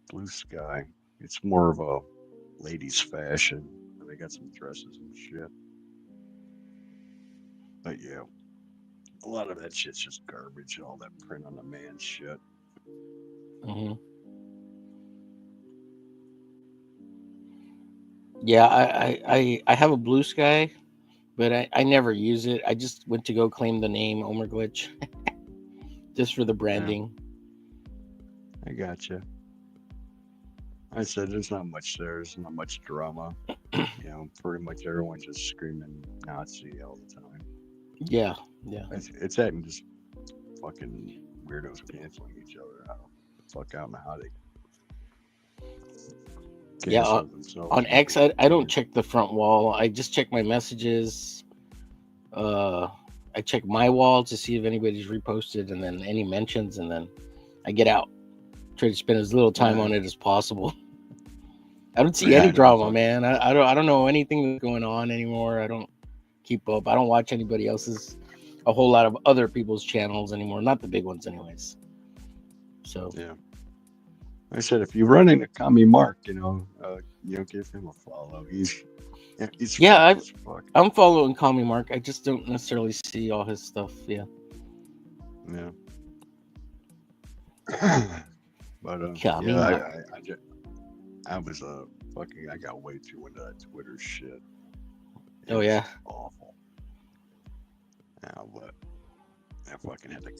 Blue Sky. It's more of a ladies' fashion. And they got some dresses and shit. But yeah, a lot of that shit's just garbage. All that print on the man shit. Hmm. Yeah, I have a Blue Sky, but I never use it. I just went to go claim the name Omer Glitch just for the branding. I gotcha. I said there's not much there. There's not much drama. You know, pretty much everyone's just screaming Nazi all the time. Yeah. It's that and just fucking weirdos canceling each other. I don't know how they Yeah, cancel themselves. On X, I don't check the front wall. I just check my messages. I check my wall to see if anybody's reposted, and then any mentions, and then I get out. Try to spend as little time on it as possible. I don't see any drama, man. I don't know anything that's going on anymore. I don't keep up. I don't watch anybody else's, a whole lot of other people's channels anymore. Not the big ones, anyways. So yeah. I said if you run into Kami Mark, give him a follow. He's yeah, funny as fuck. I'm following Kami Mark. I just don't necessarily see all his stuff. Yeah. Yeah. But Kami yeah, Mark. I was I got way too into that Twitter shit. Oh yeah. Awful. Yeah, but I fucking had to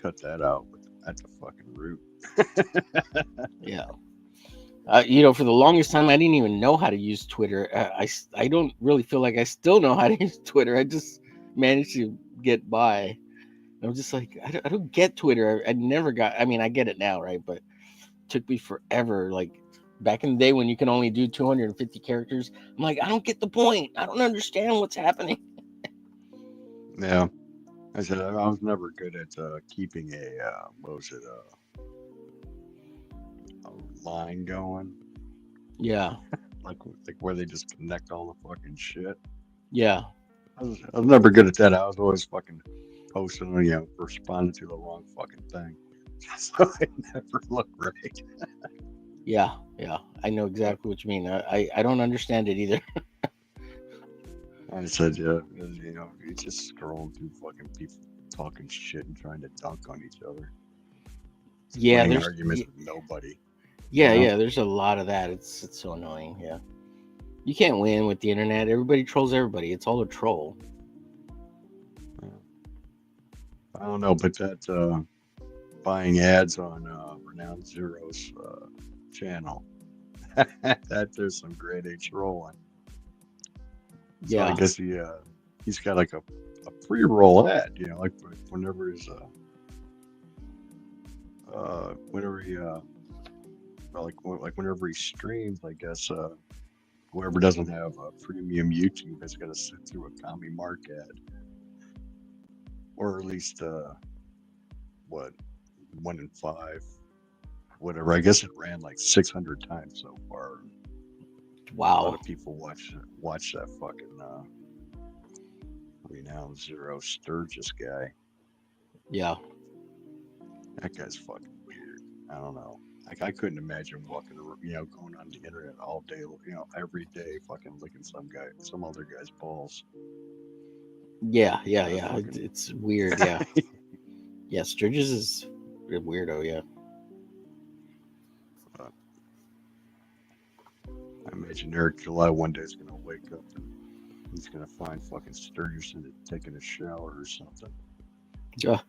cut that out at the fucking root. Yeah. For the longest time, I didn't even know how to use Twitter. I don't really feel like I still know how to use Twitter. I just managed to get by. I'm just like, I don't get Twitter. I never got, I mean, I get it now, right? But it took me forever. Like back in the day when you can only do 250 characters, I'm like, I don't get the point. I don't understand what's happening. Yeah. I said I was never good at keeping a line going. Yeah. like where they just connect all the fucking shit. Yeah. I was never good at that. I was always fucking posting, responding to the wrong fucking thing. So it never looked right. Yeah. I know exactly what you mean. I don't understand it either. I said, you just scrolling through fucking people talking shit and trying to dunk on each other. Yeah, Winning there's arguments with nobody. Yeah, there's a lot of that. It's so annoying. Yeah. You can't win with the internet. Everybody trolls everybody. It's all a troll. I don't know, but that buying ads on Renowned Zero's channel, that there's some grade A trolling. So Yeah. I guess he's got like a pre-roll ad, like whenever he's whenever he streams, I guess whoever doesn't have a premium YouTube has got to sit through a Kami Mark ad, or at least 1 in 5, whatever. I guess it ran like 600 times so far. Wow. A lot of people watch that fucking Renowned Zero Sturgis guy. Yeah. That guy's fucking weird. I don't know. Like I couldn't imagine walking, going on the internet all day, every day, fucking licking some other guy's balls. Yeah. Fucking- It's weird. Yeah. Yeah. Sturgis is a weirdo. Yeah. I imagine Eric July one day is gonna wake up and he's gonna find fucking Sturgis taking a shower or something. Yeah.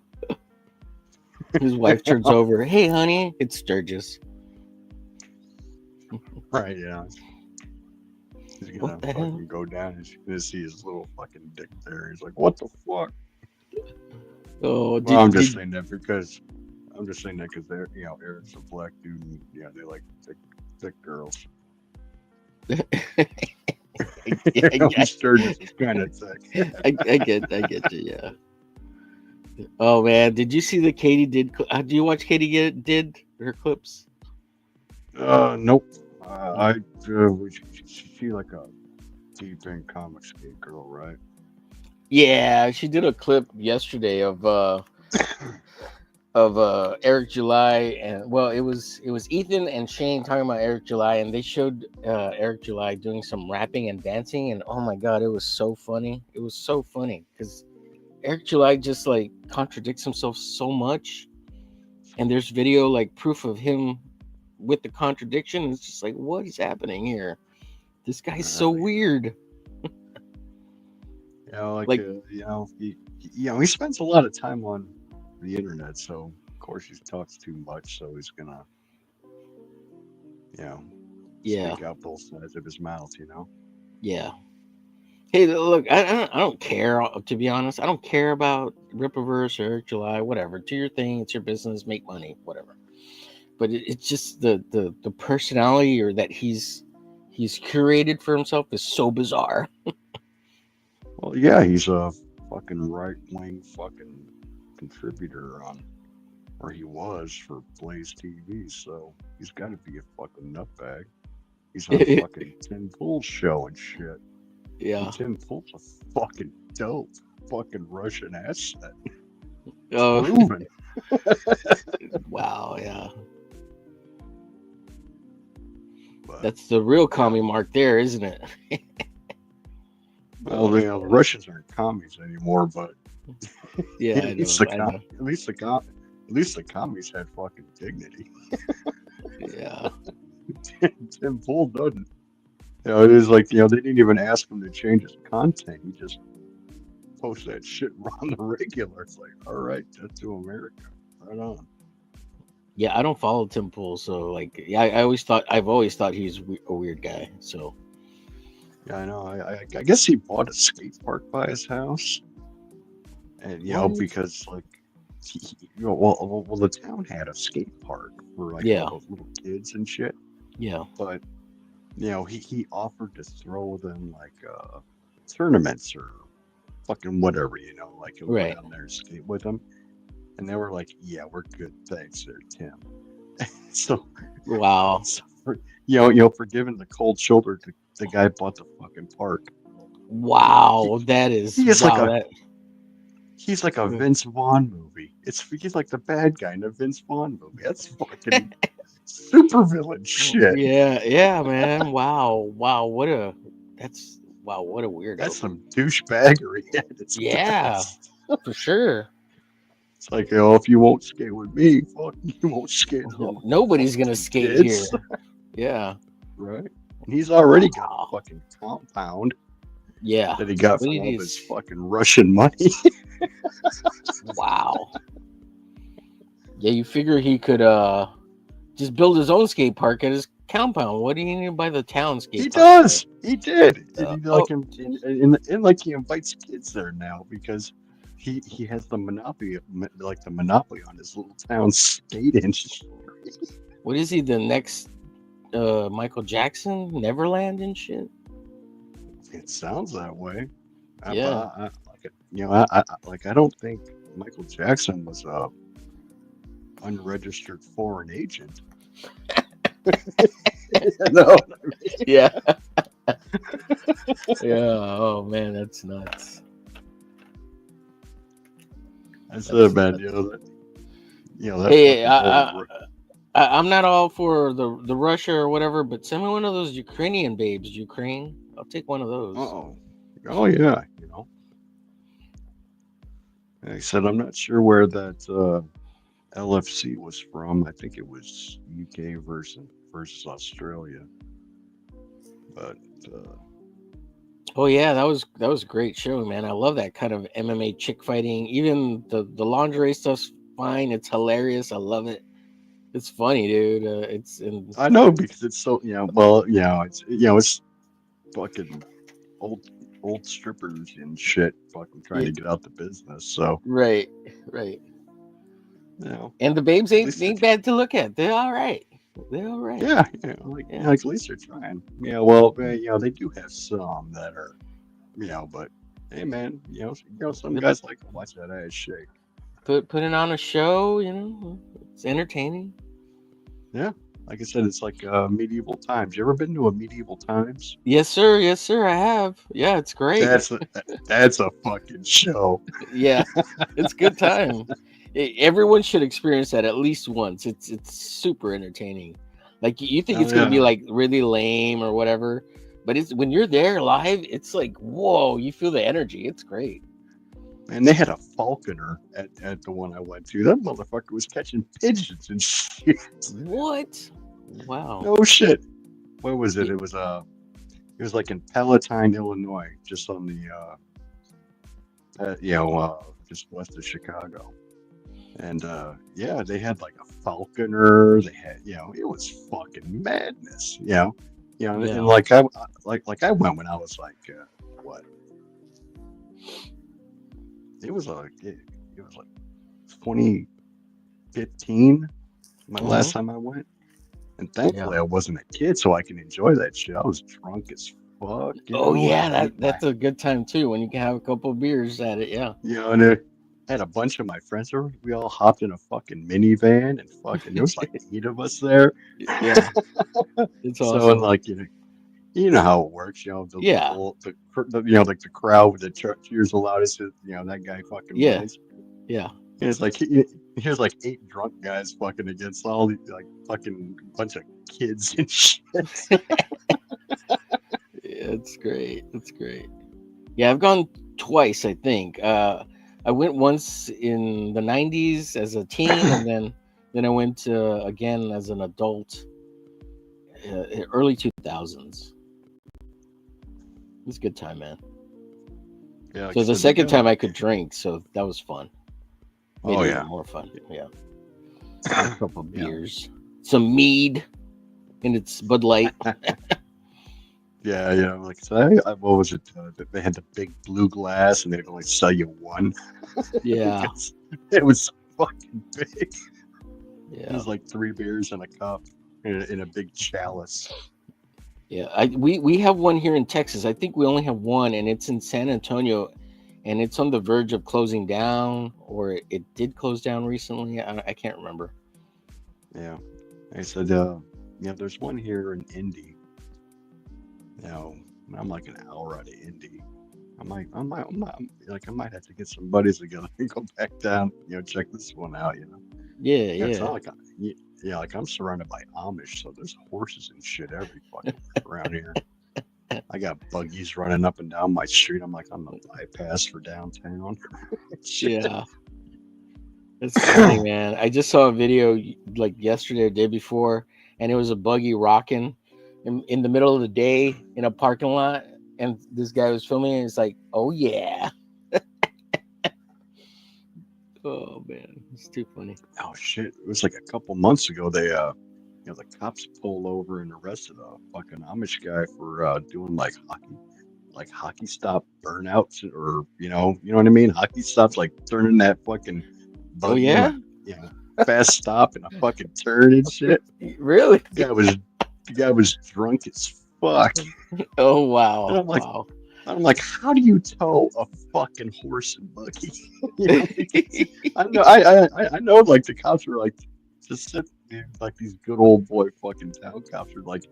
His wife turns over. Hey, honey, it's Sturgis. Right? Yeah. He's gonna What the hell? fucking go down and he's gonna see his little fucking dick there. He's like, "What the fuck?" Oh, Well, I'm just saying that because they're, Eric's a black dude and they like thick girls. Sturgis is kind of thick. I get you. Yeah. Oh man, did you see that Katie did? Do you watch Katie did her clips? Nope. She like a deep in comic skate girl, right? Yeah, she did a clip yesterday of Eric July, and well, it was Ethan and Shane talking about Eric July, and they showed Eric July doing some rapping and dancing, and oh my god, it was so funny. It was so funny because Eric July just like contradicts himself so much, and there's video like proof of him with the contradiction. It's just like, what is happening here? This guy's so weird. He spends a lot of time on the internet, so of course he talks too much, so he's gonna, speak out both sides of his mouth, Yeah. Hey, look, I don't care, to be honest. I don't care about Rippaverse or Eric July, whatever. Do your thing. It's your business. Make money, whatever. But it's just the personality or that he's curated for himself is so bizarre. Well, yeah, he's a fucking right-wing fucking contributor or he was for Blaze TV, so he's got to be a fucking nutbag. He's on a fucking Tim Pool show and shit. Yeah. And Tim Pool's a fucking dope fucking Russian asset. Oh, Proven. wow, yeah. But, That's the real commie mark there, isn't it? well, the Russians aren't commies anymore, but Yeah, at I least know. the commies had fucking dignity. Yeah. Tim Pool doesn't. It is like, they didn't even ask him to change his content. He just posts that shit on the regular. It's like, all right, that's to America. Right on. Yeah, I don't follow Tim Pool, so like, yeah, I've always thought he's a weird guy. So Yeah, I know. I guess he bought a skate park by his house, and because like, well, the town had a skate park for like all those little kids and shit. Yeah. But he offered to throw them like tournaments or fucking whatever, like he'll go down there and skate with them. And they were like, "Yeah, we're good, thanks, there, Tim." So, wow. So for giving the cold shoulder to the guy bought the fucking park. Wow, that is. He's wow, he's like a Vince Vaughn movie. He's like the bad guy in a Vince Vaughn movie. That's fucking super villain shit. Yeah, man. Wow, what a weirdo. That's some douchebaggery. Yeah, for sure. It's like, if you won't skate with me, fuck, you won't skate. Nobody's gonna skate here. Yeah. Right. And he's already got a fucking compound. Yeah. That he got from all this fucking Russian money. Wow. Yeah, you figure he could just build his own skate park at his compound. What do you need to buy the town skate He park? does. He did. And like he invites kids there now because he has the monopoly on his little town skate industry. What is he, the next Michael Jackson, Neverland and shit? It sounds that way. Yeah. I don't think Michael Jackson was a unregistered foreign agent. No. Yeah. Yeah. Oh man, that's nuts. That's it, man. That's Hey, fucking horrible. I'm not all for the Russia or whatever, but send me one of those Ukrainian babes. Ukraine, I'll take one of those. Oh yeah, Like I said, I'm not sure where that LFC was from. I think it was UK versus Australia. But Oh yeah, that was a great show, man. I love that kind of MMA chick fighting. Even the lingerie stuff's fine. It's hilarious. I love it. It's funny, dude. I know because it's so it's fucking old strippers and shit fucking trying to get out the business. So right. And the babes at least ain't bad to look at. They're all right. yeah, like at least they're trying. Yeah, well, they do have some that are, but hey, man, some guys like to watch that ass shake. Putting on a show, it's entertaining. Yeah, like I said, it's like medieval times. You ever been to a medieval times? Yes, sir. I have. Yeah, it's great. That's a fucking show. Yeah, it's good time. Everyone should experience that at least once. It's super entertaining. Like you think it's gonna be like really lame or whatever, but it's when you're there live, it's like whoa, you feel the energy. It's great. And they had a falconer at the one I went to. That motherfucker was catching pigeons and shit. What? Wow. No shit. Where was it? It was like in Palatine, Illinois, just on the just west of Chicago. And they had like a falconer. They had, it was fucking madness. And like I went when I was like what? It was like 2015, my last time I went, and thankfully I wasn't a kid, so I can enjoy that shit. I was drunk as fuck. That's a good time too when you can have a couple of beers at it. Yeah. And I had a bunch of my friends over. We all hopped in a fucking minivan and fucking there was like 8 of us there. Yeah. It's awesome. So and like you know how it works, the crowd with the cheers the loudest, that guy fucking wins. Yeah. And it's like here's like 8 drunk guys fucking against all these like fucking bunch of kids and shit. It's great. Yeah, I've gone twice, I think. I went once in the 90s as a teen, and then I went again as an adult, early 2000s. It was a good time, man. Yeah. So the second time I could drink, so that was fun. Made it more fun. Yeah. A couple of beers, some mead, and it's Bud Light. Like so what was it? They had the big blue glass, and they'd only sell you one. Yeah. It was fucking big. Yeah. It was like 3 beers in a cup in a big chalice. Yeah, we have one here in Texas. I think we only have one, and it's in San Antonio, and it's on the verge of closing down, or it did close down recently. I can't remember. Yeah, I said, there's one here in Indy. I'm like an hour out of Indy. I might have to get some buddies together and go back down. Check this one out. Yeah. It's not like like I'm surrounded by Amish, so there's horses and shit every fucking around here. I got buggies running up and down my street. I'm like on the bypass for downtown. Yeah. It's funny, man. I just saw a video like yesterday or day before, and it was a buggy rocking in the middle of the day in a parking lot, and this guy was filming it, and it's like, oh yeah. Oh man, it's too funny. Oh shit! It was like a couple months ago. They, the cops pulled over and arrested a fucking Amish guy for doing like hockey stop burnouts, or you know what I mean? Hockey stops, like turning that fucking buggy fast stop and a fucking turn and shit. Really? The guy was drunk as fuck. Oh wow! And Wow. I'm like, how do you tow a fucking horse and buggy? I know, like the cops are like, just sit there, like these good old boy fucking town cops are like,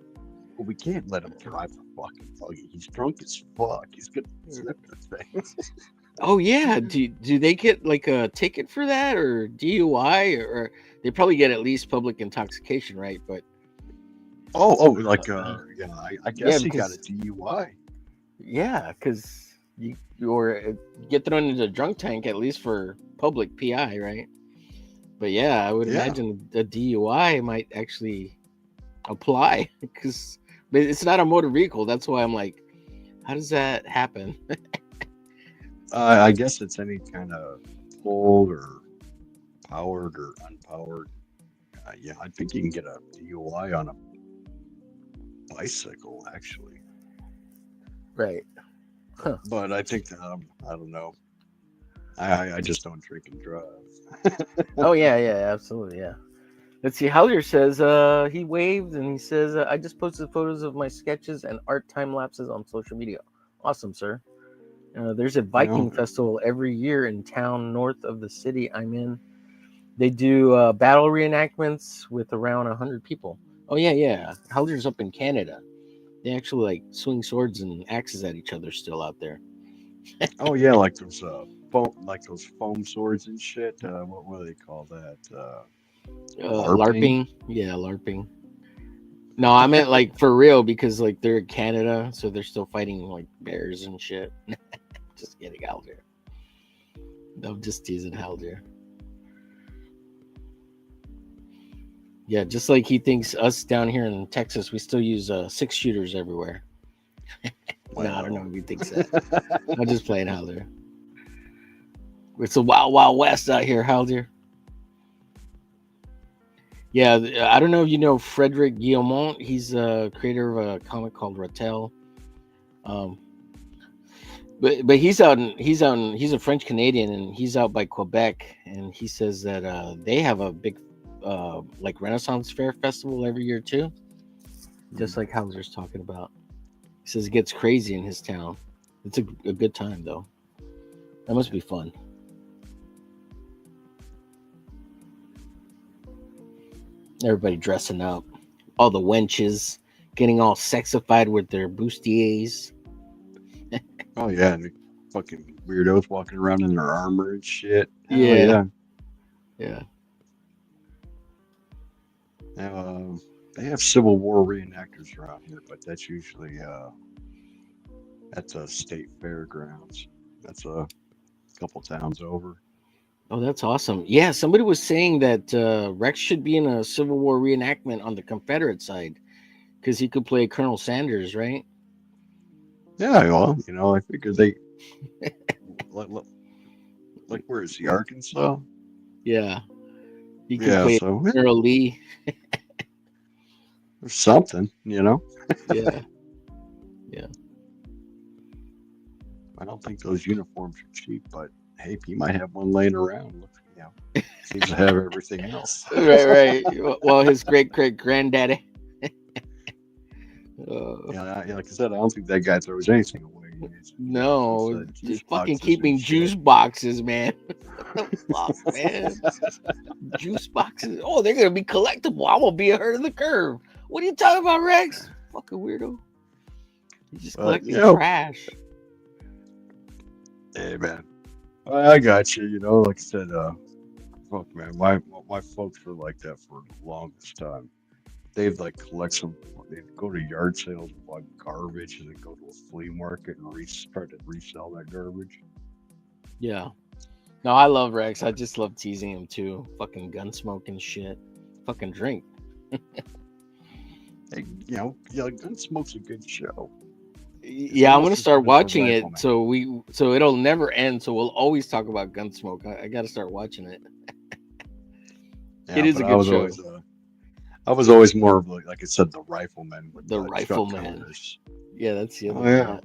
well, we can't let him drive the fucking buggy. He's drunk as fuck. He's gonna flip the thing. Oh yeah, do they get like a ticket for that or DUI or they probably get at least public intoxication, right? But Like yeah, I yeah, guess he got a because DUI. yeah, because you or get thrown into the drunk tank at least for public PI, right? But yeah, I would Yeah. imagine a DUI might actually apply because it's not a motor vehicle. That's why I'm like, how does that happen? I guess it's any kind of pulled or powered or unpowered. Yeah, I think you can get a DUI on a bicycle, actually. Right. But I think I don't know. I just don't drink and drive. Oh yeah, absolutely, yeah. Let's see. Howler says he waved and he says I just posted photos of my sketches and art time lapses on social media. Awesome, sir. There's a Viking festival every year in town north of the city I'm in. They do battle reenactments with around 100 people. Oh yeah. Howler's up in Canada. They actually like swing swords and axes at each other still out there. Oh yeah, like those foam swords and shit. What do they call that? LARPing. Yeah, LARPing. No, I meant like for real because like they're in Canada, so they're still fighting like bears and shit. Just kidding, Haldir. I'm just teasing Haldir. Yeah, just like he thinks us down here in Texas, we still use 6-shooters everywhere. No, I don't know if he thinks that. I'm just playing Haldir. It's the wild, wild west out here, Haldir. Yeah, I don't know if you know Frederick Guillemont. He's a creator of a comic called Rattel. But he's a French Canadian and he's out by Quebec, and he says that they have a big like Renaissance Fair festival every year too, just like Hauser's talking about. He says it gets crazy in his town. It's a good time though. That must be fun. Everybody dressing up, all the wenches getting all sexified with their bustiers. Oh yeah, and the fucking weirdos walking around in their armor and shit. Yeah. They have Civil War reenactors around here, but that's usually at the state fairgrounds. That's a couple towns over. Oh, that's awesome. Yeah, somebody was saying that Rex should be in a Civil War reenactment on the Confederate side because he could play Colonel Sanders, right? Yeah, well, I figured they like where is he, Arkansas? Yeah, he could play so General Lee. or something, Yeah. I don't think those uniforms are cheap, but hey, he might have one laying around. Look, seems to have everything else. Right. Well, his great granddaddy. Yeah, like I said, I don't think that guy throws anything away. No, Juice just fucking boxes keeping and juice shit. boxes, man. What the fuck, man? Juice boxes. Oh, they're gonna be collectible. I'm gonna be ahead of the curve. What are you talking about, Rex? Fucking weirdo. He's just collecting trash. Hey man, I got you. Like I said, fuck man, my folks were like that for the longest time. They'd like collect they'd go to yard sales and buy garbage, and then go to a flea market and try to resell that garbage. Yeah. No, I love Rex. I just love teasing him too. Fucking gun smoke and shit. Fucking drink. Hey, Gunsmoke's a good show. Yeah, I'm gonna start watching it Rifleman. so it'll never end. So we'll always talk about Gunsmoke. I gotta start watching it. Yeah, It is a but good show. I was always more of like I said, the Rifleman. With The Chuck Rifleman. Connors. Yeah, that's the other Oh, one. yeah.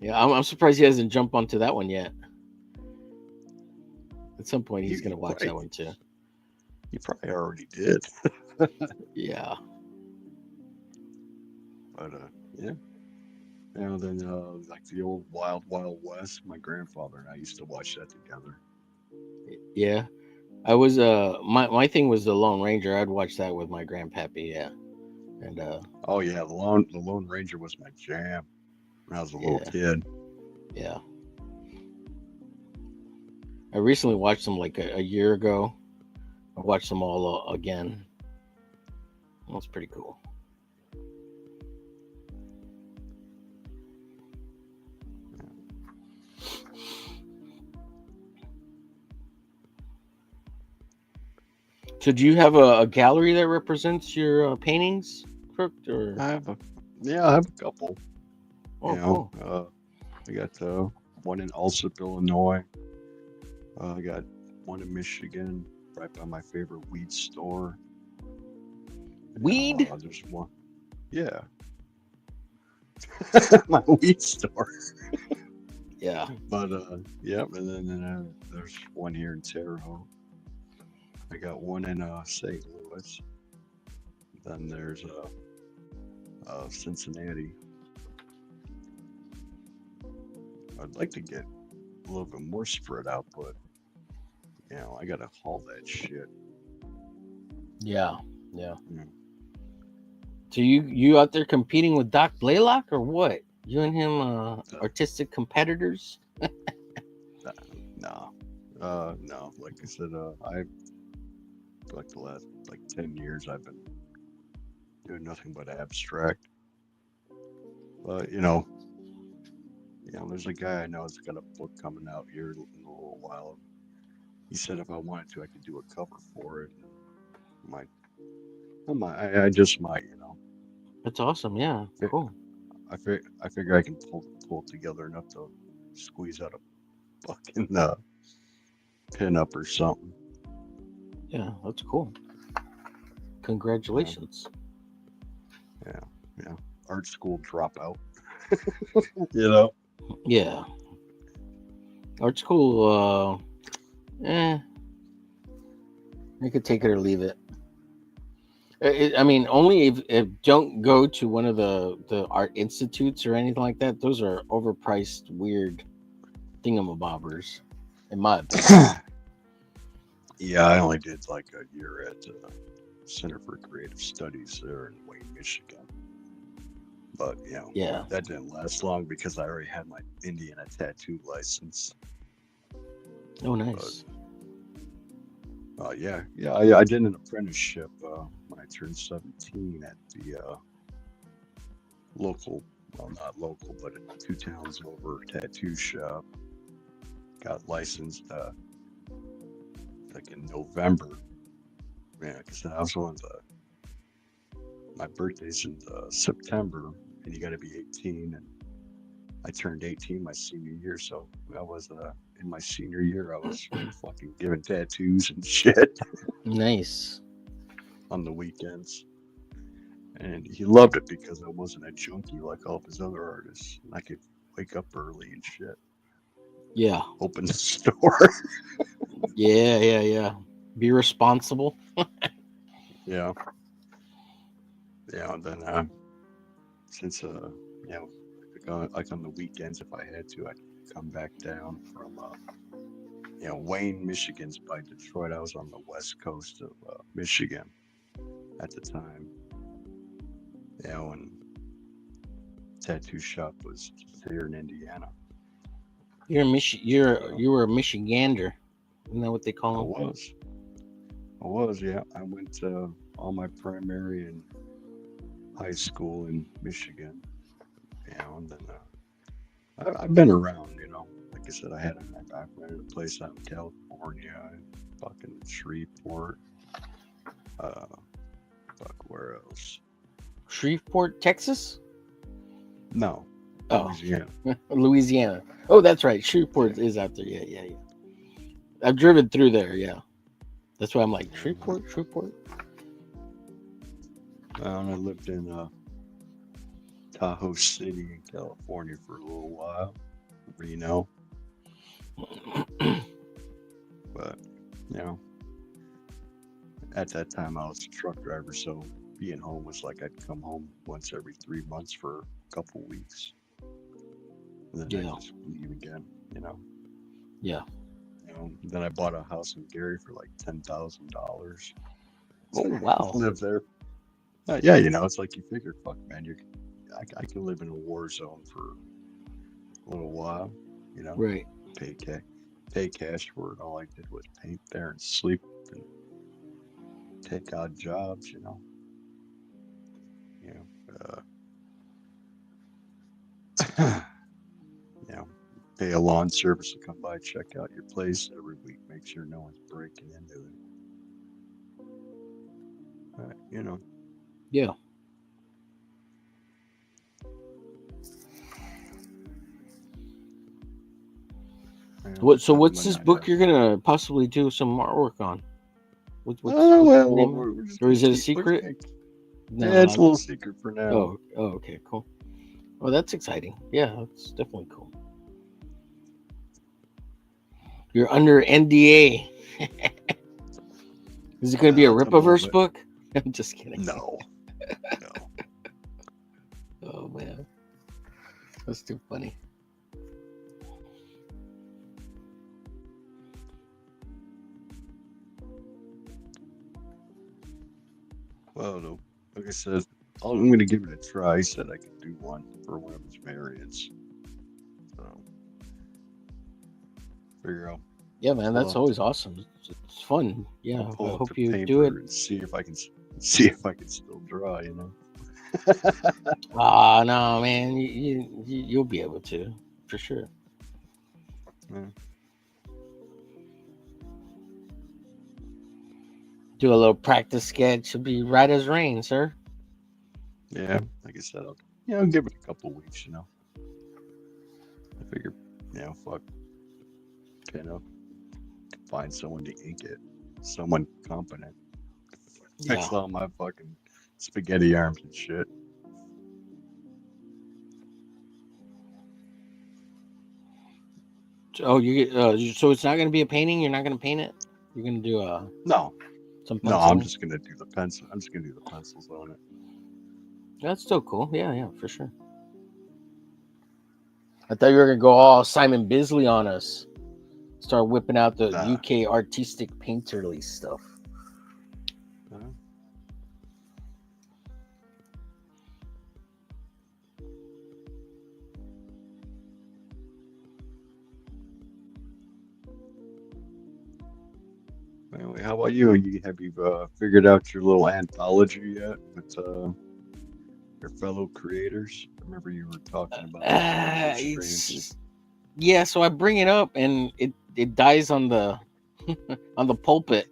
Yeah, I'm surprised he hasn't jumped onto that one yet. At some point, he's He gonna watch probably- that one too. You probably already did. Yeah. But yeah. Then like the old Wild Wild West, my grandfather and I used to watch that together. Yeah. I was my thing was the Lone Ranger. I'd watch that with my grandpappy, yeah. And Oh yeah, the Lone Ranger was my jam when I was a little kid. yeah. I recently watched them like a year ago. I watched them all again. That's pretty cool. So, do you have a gallery that represents your paintings, Crook? Or I have a couple. oh, You know, cool. I got one in Alsip, Illinois. I got one in Michigan, right by my favorite weed store. Weed? There's one. Yeah. My weed store. Yeah. But yep, and then there's one here in Terre Haute. I got one in St. Louis. Then there's Cincinnati. I'd like to get a little bit more spread out, but you know, I gotta haul that shit. Yeah. Yeah. Yeah. So you out there competing with Doc Blaylock or what? You and him artistic competitors? No. No. Like I said, I like the last 10 years I've been doing nothing but abstract. But there's a guy I know that's got a book coming out here in a little while. He said if I wanted to, I could do a cover for it. I just might, That's awesome. Yeah. Yeah. Cool. I figure I can pull it together enough to squeeze out a fucking pin up or something. Yeah, that's cool. Congratulations. Yeah. Art school dropout. Yeah. Art school, you could take it or leave it. I mean, only if don't go to one of the art institutes or anything like that. Those are overpriced, weird thingamabobbers, in my opinion. Yeah, I only did like a year at Center for Creative Studies there in Wayne, Michigan. But Yeah. that didn't last long because I already had my Indiana tattoo license. Oh, nice. Yeah, I did an apprenticeship when I turned 17 at the local, well, not local, but 2 towns over tattoo shop. Got licensed like in November. Man, like I said, I was one of my birthday's in September, and you got to be 18, and I turned 18 my senior year, so I was in my senior year, I was fucking giving tattoos and shit Nice. on the weekends. And he loved it because I wasn't a junkie like all of his other artists. I could wake up early and shit, Yeah. open the store. Yeah. Be responsible. Yeah. And then since like on the weekends, if I had to, I'd come back down from Wayne, Michigan's by Detroit. I was on the west coast of Michigan at the time. When tattoo shop was here in Indiana. You're you were a Michigander. Isn't that what they call them? I was, yeah. I went to all my primary and high school in Michigan. And then I've been around, Like I said, I rented a place out in California, fucking Shreveport. Where else? Shreveport, Texas? No. Oh, Louisiana. Louisiana. Oh, that's right. Shreveport is out there. Yeah. I've driven through there. Yeah, that's why I'm like Shreveport. I lived in Tahoe City in California for a little while. Reno. But at that time I was a truck driver, so being home was like I'd come home once every 3 months for a couple weeks, and then I'd just leave again. Yeah. Then I bought a house in Gary for like $10,000. Oh wow. Live there. Yeah, it's like you figure, fuck, man, I can live in a war zone for a little while, Right. pay pay cash for it. All I did was paint there and sleep and take odd jobs, you know. You you know, pay a lawn service to come by, check out your place every week, make sure no one's breaking into it. You know, Yeah. you know, What? So nothing what's but this not book that. you're gonna possibly do some artwork on? What's Oh what's well, the name? we're just Or gonna is it a keep secret? looking. No. Yeah, it's a little secret for now. Oh, okay, cool. Well, that's exciting. Yeah, that's definitely cool. You're under NDA. Is it going to be a I'm a little Ripaverse bit. book? I'm just kidding. No, no. Oh man, that's too funny. Well, no. Like I said, I'm going to give it a try. He said I could do one for one of his variants. So, figure out. Yeah, man, that's Well, always awesome. It's fun. Yeah, I'll I pull up hope the you paper do it. and see if I can still draw. You know. Ah, no, man, you'll be able to for sure. Yeah. Do a little practice sketch. It'll be right as rain, sir. Yeah, like I said, I'll give it a couple weeks. You know. I figure, fuck, find someone to ink it, someone competent. Fix all my fucking spaghetti arms and shit. Oh, you get so it's not going to be a painting. You're not going to paint it. You're going to do No, some no, penciling? I'm just gonna do the pencil. I'm just gonna do the pencils on it. That's still cool. Yeah, for sure. I thought you were going to go all Simon Bisley on us. Start whipping out the Nah. UK artistic painterly stuff. Anyway, how about you? Have you figured out your little anthology yet with your fellow creators? I remember you were talking about it on your streams. Yeah, so I bring it up and it dies on the on the pulpit.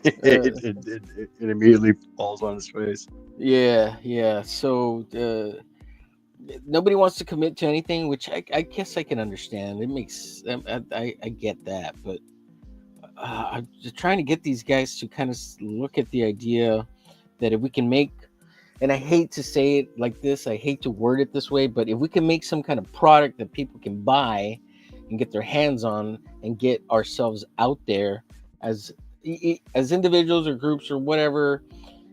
It immediately falls on his face. Yeah. So nobody wants to commit to anything, which I guess I can understand. It makes I get that, but I'm just trying to get these guys to kind of look at the idea that if we can make, and I hate to say it like this, I hate to word it this way, but if we can make some kind of product that people can buy and get their hands on and get ourselves out there as individuals or groups or whatever,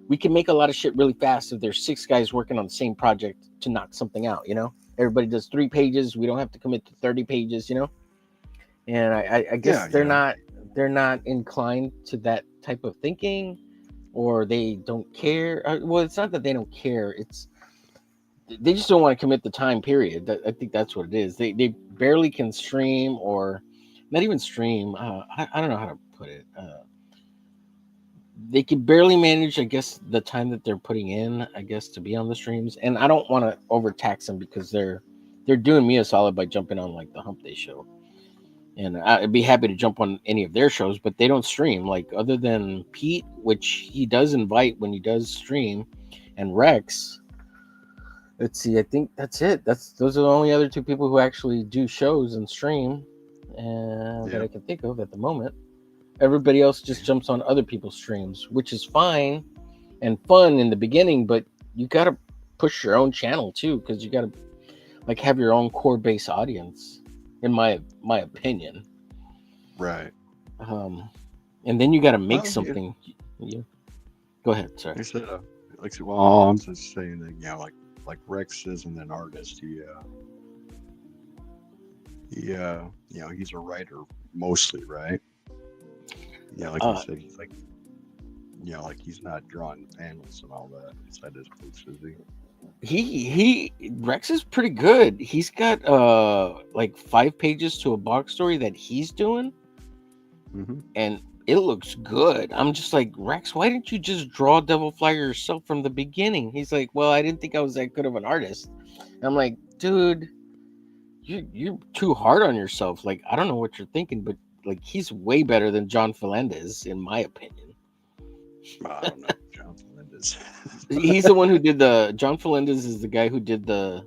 we can make a lot of shit really fast if there's 6 guys working on the same project to knock something out, everybody does 3 pages. We don't have to commit to 30 pages, and I guess they're not inclined to that type of thinking, or they don't care. Well, it's not that they don't care. It's they just don't want to commit the time period. I think that's what it is. They barely can stream, or not even stream. I don't know how to put it. They can barely manage, I guess, the time that they're putting in, I guess, to be on the streams. And I don't want to overtax them because they're doing me a solid by jumping on like the Hump Day show. And I'd be happy to jump on any of their shows, but they don't stream. Like, other than Pete, which he does invite when he does stream, and Rex. Let's see, I think that's it. Those are the only other 2 people who actually do shows and stream, that I can think of at the moment. Everybody else just jumps on other people's streams, which is fine and fun in the beginning, but you got to push your own channel too, because you got to like have your own core base audience, in my opinion. Right. And then you got to make something. Yeah. Go ahead. Sorry. I said, I'm just saying that, like Rex isn't an artist. He's a writer mostly, right? Yeah, like I said, he's like he's not drawing the panels and all that inside his books, is he? he Rex is pretty good. He's got like 5 pages to a box story that he's doing, Mm-hmm. and it looks good. I'm just like, Rex, why didn't you just draw Devil Flyer yourself from the beginning? He's like, well, I didn't think I was that good of an artist. And I'm like, dude, you're too hard on yourself. Like, I don't know what you're thinking, but like, he's way better than John Felendez, in my opinion. I don't know, John Felendez. He's the one who did the. John Felendez is the guy who did the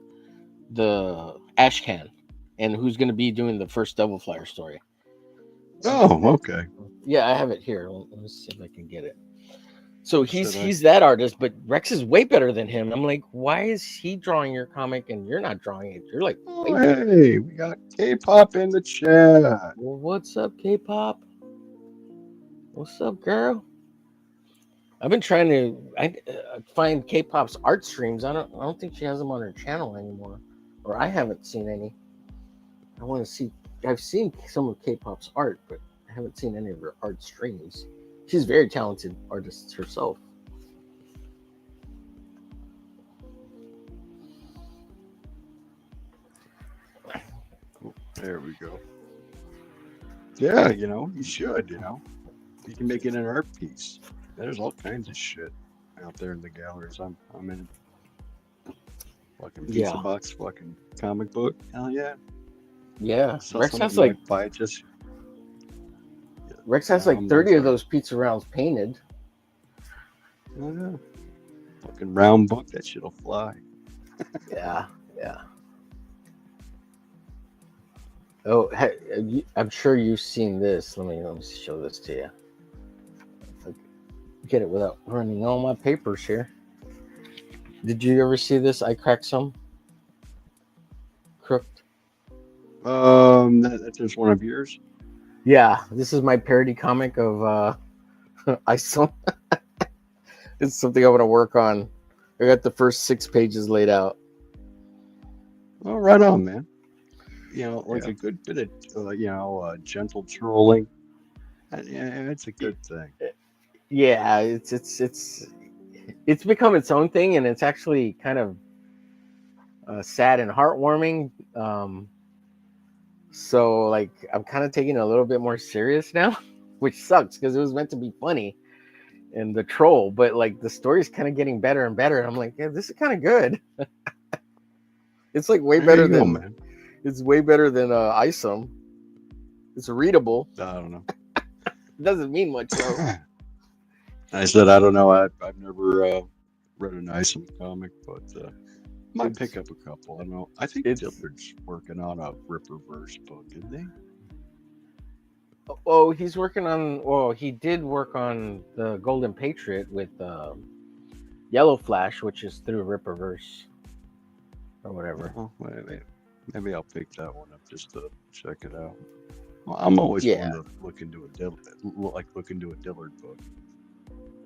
Ashcan, and who's going to be doing the first Devil Flyer story. Oh, okay. Yeah, I have it here. Let me see if I can get it. So Should I? he's that artist, but Rex is way better than him. I'm like, why is he drawing your comic and you're not drawing it? You're like, Oh, hey, we got K-pop in the chat. well, what's up, K-pop? What's up, girl? I've been trying to find K-pop's art streams. I don't think she has them on her channel anymore, or I haven't seen any. I want to see. I've seen some of K-pop's art, but I haven't seen any of her art streams. She's a very talented artist herself. There we go. Yeah, you should, You can make it an art piece. There's all kinds of shit out there in the galleries. I'm in. Fucking pizza Yeah. box, fucking comic book. Hell yeah. Yeah, Saw Rex something has like might buy it just. Rex has like I'm 30 of sorry. those pizza rounds painted. Oh, yeah. Fucking round book, that shit'll fly. Yeah, yeah. Oh, I'm sure you've seen this. Let me show this to you. If I can get it without running all my papers here. Did you ever see this? I cracked some. Crooked. That's just one of yours. Yeah, this is my parody comic of ISO. It's something I want to work on. I got the first 6 pages laid out. Oh, right on, man. Like a good bit of, gentle trolling. Yeah, it's a good thing. Yeah, it's become its own thing, and it's actually kind of sad and heartwarming. So like I'm kind of taking it a little bit more serious now, which sucks because it was meant to be funny and the troll, but like the story's kind of getting better and better. And I'm like, yeah, this is kind of good. It's like way There better you go, than man. it's way better than Isom. It's readable. I don't know. It doesn't mean much though. I said I don't know. I've never read an Isom comic, but might pick up a couple. I don't know. I think Dillard's working on a Ripperverse book, isn't he? Oh, he's working on. Well, he did work on the Golden Patriot with Yellow Flash, which is through Ripperverse or whatever. Oh, maybe I'll pick that one up just to check it out. Well, I'm always one to look into a Dillard book.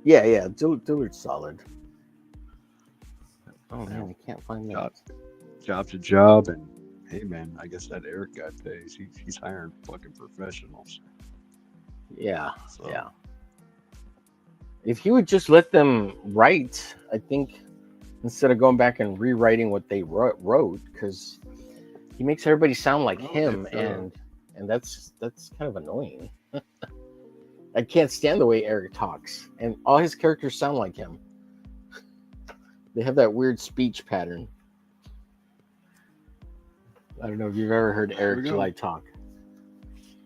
Yeah, Dillard's solid. Oh man, I can't find that. Job to job, and hey man, I guess that Eric guy pays. He's hiring fucking professionals. Yeah, So. yeah. If he would just let them write, I think, instead of going back and rewriting what they wrote, because he makes everybody sound like him, and that's kind of annoying. I can't stand the way Eric talks, and all his characters sound like him. They have that weird speech pattern. I don't know if you've ever heard Eric July talk.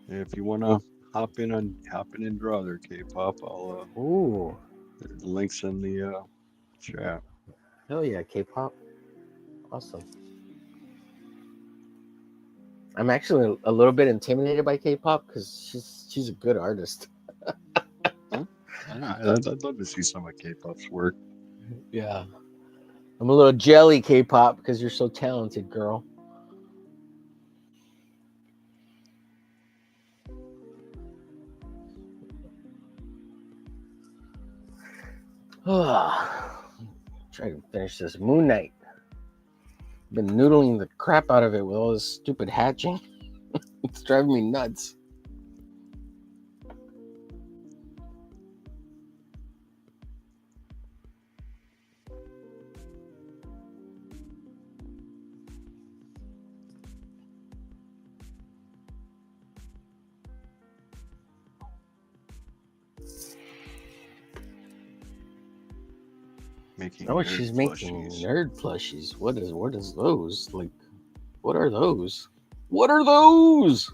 If you want to hop in and draw their K-pop, I'll Ooh, the links in the chat. Hell yeah, K-pop. Awesome. I'm actually a little bit intimidated by K-pop because she's a good artist. I'd love to see some of K-pop's work. Yeah. I'm a little jelly, K-pop, because you're so talented, girl. Try to finish this Moon Knight. Been noodling the crap out of it with all this stupid hatching. It's driving me nuts. making Oh, nerd she's making plushies. nerd plushies. What is those? Like, what are those? What are those?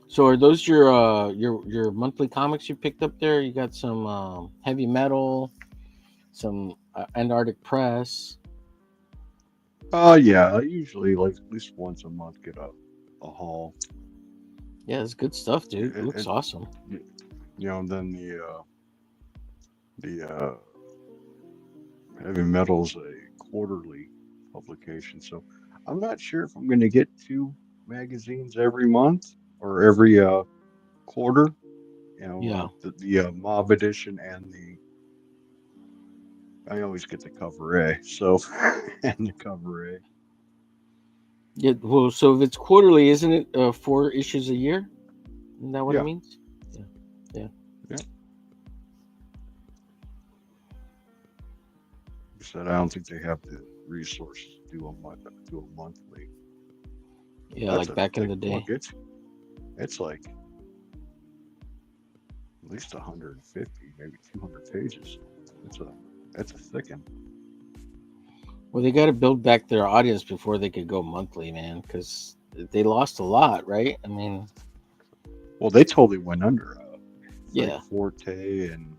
So are those your monthly comics you picked up there? You got some heavy metal, some Antarctic Press. Yeah, I usually like at least once a month get a haul. Yeah, it's good stuff, dude. It looks It awesome. you know, and then the heavy metal's a quarterly publication, so I'm not sure if I'm going to get 2 magazines every month or every quarter. You know, Yeah. the Mob edition and I always get the cover A, so and the cover A. Yeah. Well, so if it's quarterly, isn't it 4 issues a year? Isn't that what it Yeah, means? Yeah. Yeah. yeah. I said I don't think they have the resources to do a monthly. Yeah, That's like a back in thick the book. day. It's like at least 150, maybe 200 pages. That's a thick one. Well, they got to build back their audience before they could go monthly, man, because they lost a lot, right? I mean, Well, they totally went under. Frank yeah. Forte and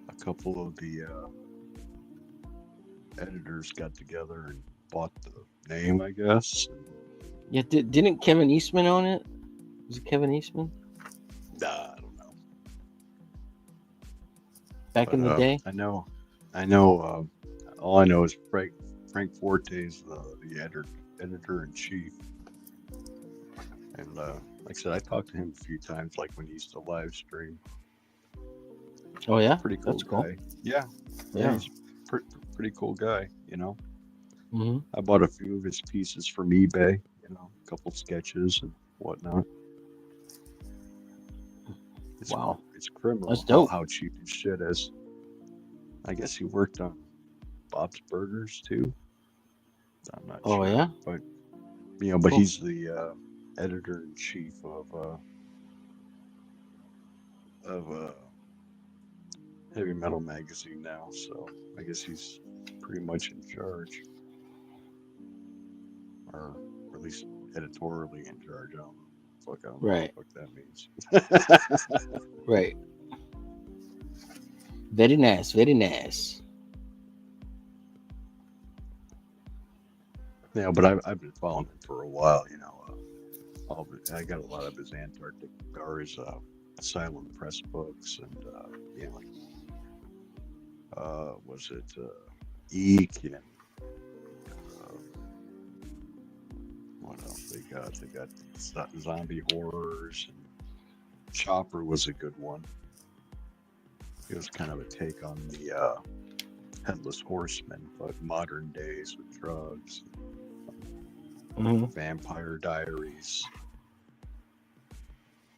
a couple of the editors got together and bought the name, I guess. Yeah. Didn't Kevin Eastman own it? Was it Kevin Eastman Nah, I don't know. back in the But day? I know. All I know is Frank Forte's the editor in chief, and like I said, I talked to him a few times, like when he used to live stream. Oh yeah, Pretty cool that's cool. guy. Yeah, Yeah. he's pretty cool guy. You know, Hmm. I bought a few of his pieces from eBay. You know, a couple sketches and whatnot. It's Wow, it's criminal that's dope. how cheap his shit is. I guess he worked on Bob's Burgers too. I'm not Oh sure, yeah, but you know, but cool. he's the editor in chief of Heavy Metal magazine now, so I guess he's pretty much in charge, or at least editorially in charge. I don't know Right, what the fuck that means. right. Very nice, very nice. Yeah, but I've been following him for a while. You know, I got a lot of his Antarctic or his Asylum Press books, and you know, like was it Eek and what else they got? They got zombie horrors, and Chopper was a good one. It was kind of a take on the Headless Horseman, but modern days with drugs, Hmm. Vampire Diaries.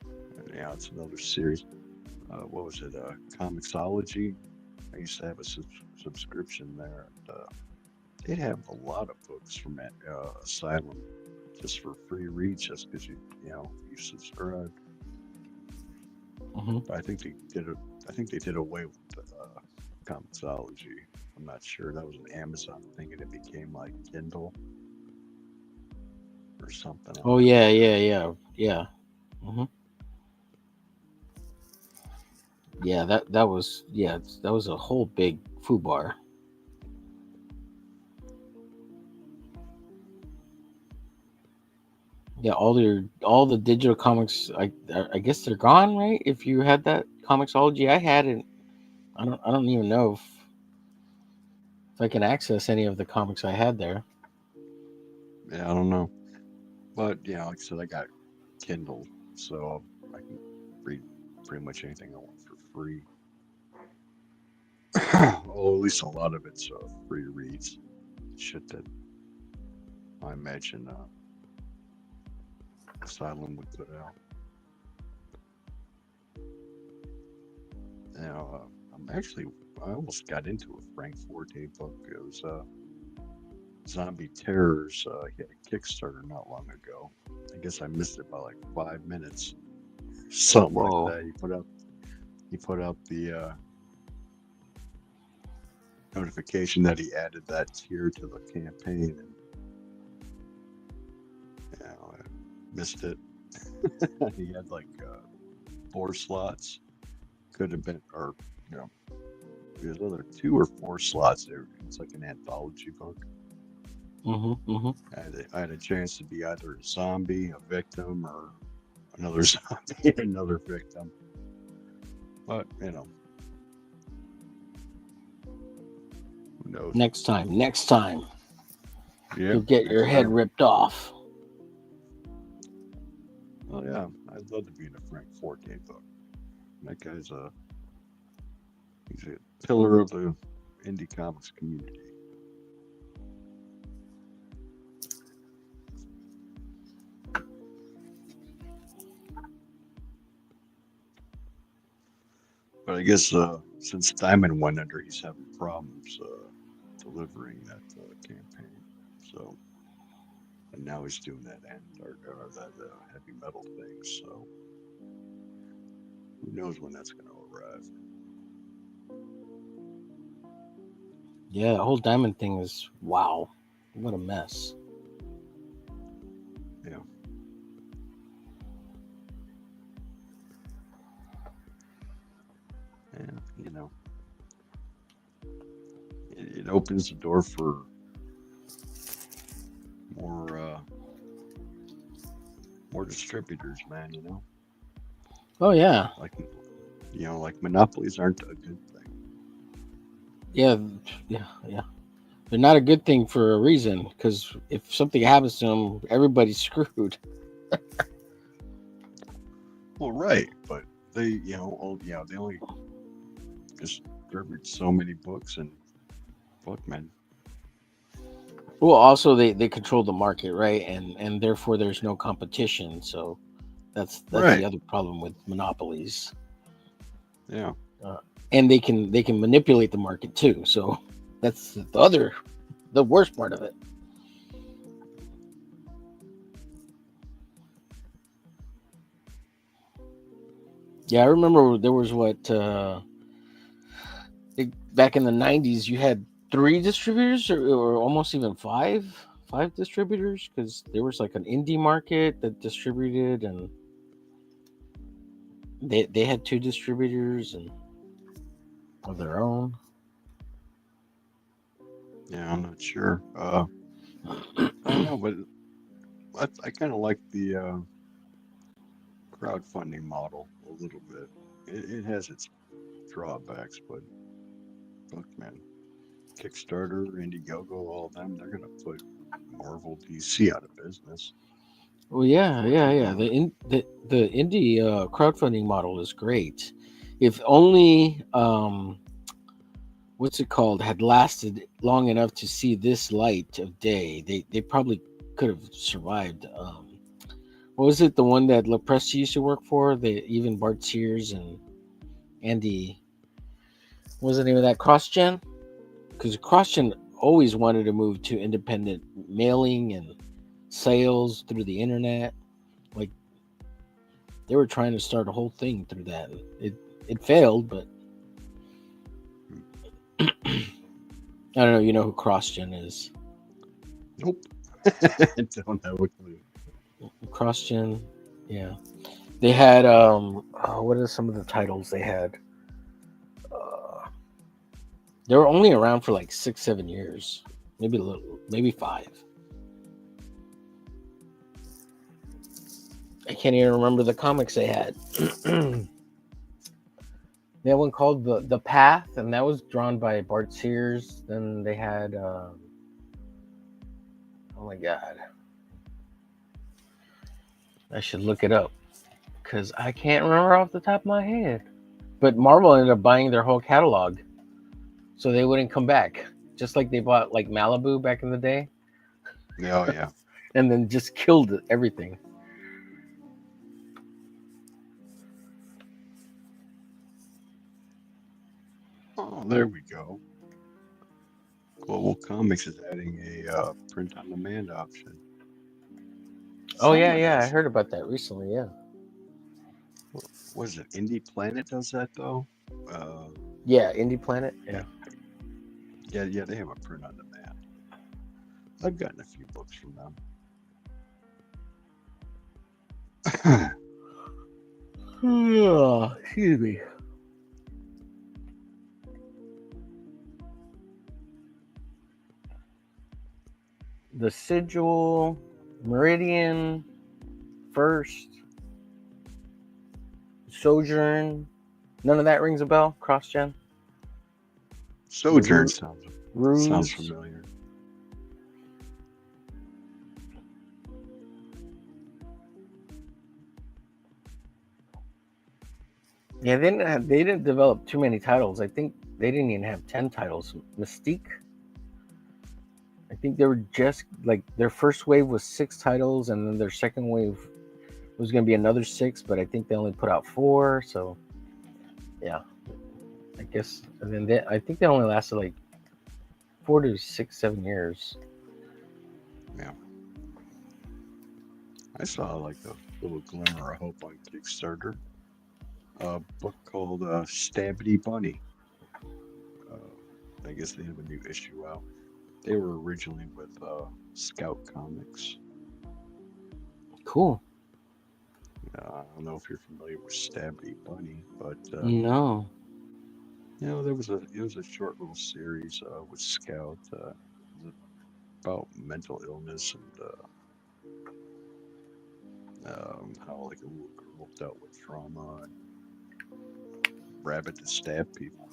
And, yeah, it's another series. What was it? Comixology. I used to have a subscription there. And, they'd have a lot of books from Asylum just for free reads, just because you subscribed. Hmm. But I think they did away with Comixology. I'm not sure. That was an Amazon thing, and it became like Kindle or something. I'm Oh not yeah, sure. yeah. Hmm. Yeah, that was that was a whole big foobar. Yeah, all the digital comics, I guess they're gone, right? If you had that Comixology, I had it. I don't even know if I can access any of the comics I had there. Yeah, I don't know. But yeah, like I said, I got Kindle, so I can read pretty much anything I want for free. Well, at least a lot of it's free reads. Shit that I imagine Asylum would put out. Now, I almost got into a Frank Forte book. It was Zombie Terrors. He had a Kickstarter not long ago. I guess I missed it by like 5 minutes, something Whoa. like that. He put up the notification that he added that tier to the campaign, and I missed it. He had like 4 slots. Could have been, or there's other 2 or 4 slots there. It's like an anthology book. I had a chance to be either a zombie, a victim, or another zombie, another victim. But who knows? Next time, Yeah, you'll get your head ripped off. Oh yeah, I'd love to be in a Frank Forte book. That guy's he's a pillar of the indie comics community. But I guess since Diamond went under, he's having problems delivering that campaign. So, and now he's doing that that heavy metal thing. So, who knows when that's going to arrive? Yeah, the whole Diamond thing is wow. What a mess. Yeah. And it opens the door for more distributors, man. Oh yeah. Like monopolies aren't a good thing. Yeah. They're not a good thing for a reason, because if something happens to them, everybody's screwed. Well, right, but they only distribute so many books, and fuck, man. Well, also they control the market, right? And therefore there's no competition. So that's Right. the other problem with monopolies. Yeah. And they can manipulate the market too. So that's the worst part of it. Yeah, I remember there was back in the 90s, you had 3 distributors or almost even 5 distributors, because there was like an indie market that distributed, and they had 2 distributors and of their own. Yeah, I'm not sure. I don't know, but I kind of like the crowdfunding model a little bit. It has its drawbacks, but look, man, Kickstarter, Indiegogo, all of them, they're gonna put Marvel, DC out of business. Well, yeah. The indie crowdfunding model is great. If only what's it called had lasted long enough to see this light of day, they probably could have survived. What was it? The one that Lepresti used to work for? Even Bart Sears and Andy. What was the name of that? CrossGen? Because CrossGen always wanted to move to independent mailing and sales through the internet. Like, they were trying to start a whole thing through that. It failed, but I don't know. You know who CrossGen is? Nope. I don't have a clue. CrossGen, yeah. They had what are some of the titles they had? They were only around for like 6-7 years, maybe 5. I can't even remember the comics they had. They had one called the Path, and that was drawn by Bart Sears. Then they had oh my god, I should look it up because I can't remember off the top of my head. But Marvel ended up buying their whole catalog, so they wouldn't come back. Just like they bought like Malibu back in the day. Oh yeah. And then just killed everything. Oh, there we go. Global Comics is adding a print on demand option. Oh yeah, Someone yeah. I does. heard about that recently. Yeah. What is it? Indie Planet does that though. Yeah, Indie Planet. Yeah. Yeah. They have a print on demand. I've gotten a few books from them. Oh, excuse me. The Sigil, Meridian, First, Sojourn. None of that rings a bell. Cross-gen. Sojourn sounds Ruse. familiar. Yeah, they didn't develop too many titles. I think they didn't even have 10 titles. Mystique. I think they were just like their first wave was 6 titles, and then their second wave was going to be another 6, but I think they only put out 4. So, yeah, I guess. And then I think they only lasted like 4 to 6, 7 years. Yeah. I saw like a little glimmer of hope on Kickstarter. A book called Stabbity Bunny. I guess they have a new issue out. They were originally with Scout Comics. Cool. I don't know if you're familiar with Stabbity Bunny, but No. you know, it was a short little series with Scout about mental illness and how like a little girl dealt with trauma and rabbit to stab people.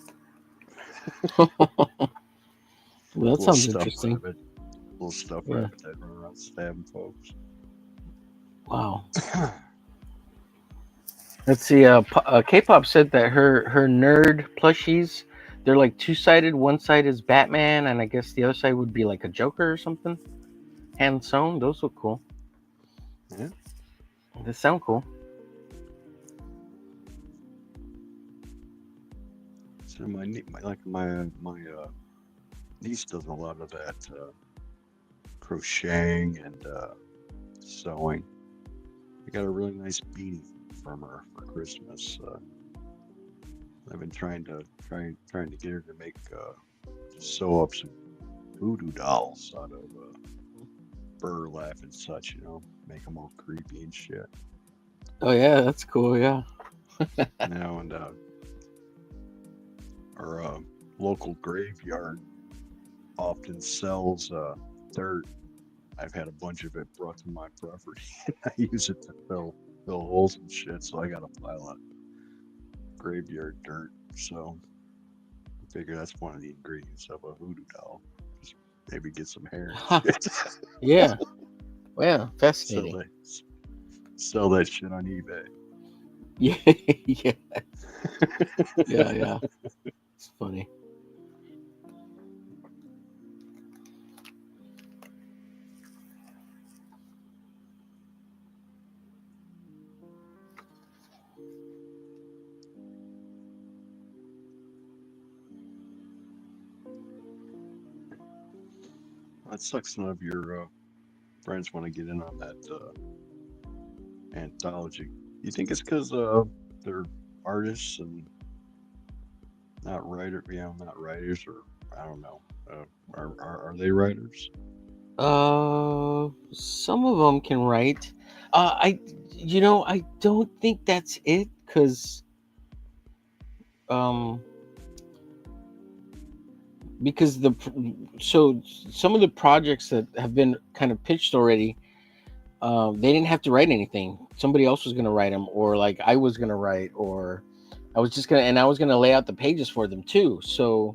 Well, that Little sounds stuffed interesting. rabbit, little stuffed Yeah. rabbit that run around stabbing folks. Wow. Let's see. K-pop said that her nerd plushies, they're like 2-sided. One side is Batman, and I guess the other side would be like a Joker or something. Hand sewn. Those look cool. Yeah. They sound cool. So my niece does a lot of that crocheting and sewing. I got a really nice beanie from her for Christmas. I've been trying to get her to make sew up some voodoo dolls out of burlap and such, you know, make them all creepy and shit. Oh yeah, that's cool. Yeah. You know, and our local graveyard often sells dirt. I've had a bunch of it brought to my property. I use it to fill holes and shit, so I got a pile of graveyard dirt. So I figure that's one of the ingredients of a voodoo doll. Just maybe get some hair and shit. Yeah. Wow. Fascinating. Sell that shit on eBay. Yeah. Yeah. Yeah. It's funny. That sucks. None of your friends want to get in on that anthology. You think it's because they're artists and not writers, or I don't know. Are they writers? Some of them can write. I don't think that's it, because some of the projects that have been kind of pitched already, they didn't have to write anything. Somebody else was going to write them, or like I was going to write, or I was going to lay out the pages for them too. So,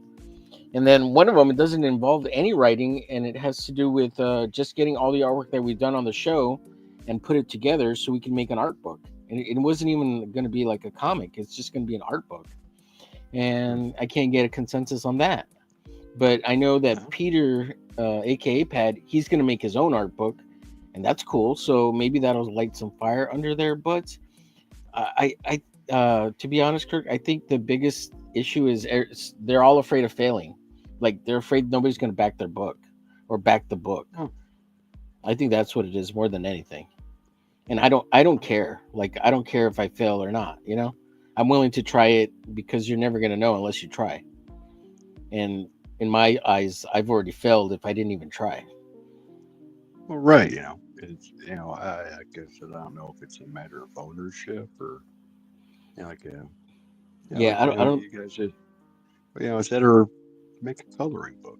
and then one of them, it doesn't involve any writing, and it has to do with just getting all the artwork that we've done on the show and put it together so we can make an art book. And it wasn't even going to be like a comic. It's just going to be an art book. And I can't get a consensus on that. But I know that Peter, aka Pad, he's going to make his own art book, and that's cool. So maybe that'll light some fire under their butts. To be honest, Kirk, I think the biggest issue is they're all afraid of failing. Like they're afraid nobody's going to back their book or back the book. Oh. I think that's what it is more than anything. And I don't care. Like I don't care if I fail or not, you know? I'm willing to try it because you're never going to know unless you try. And in my eyes, I've already failed if I didn't even try. Well, right, you know, it's I guess I don't know if it's a matter of ownership or like Yeah, I don't you guys should, it's better make a coloring book,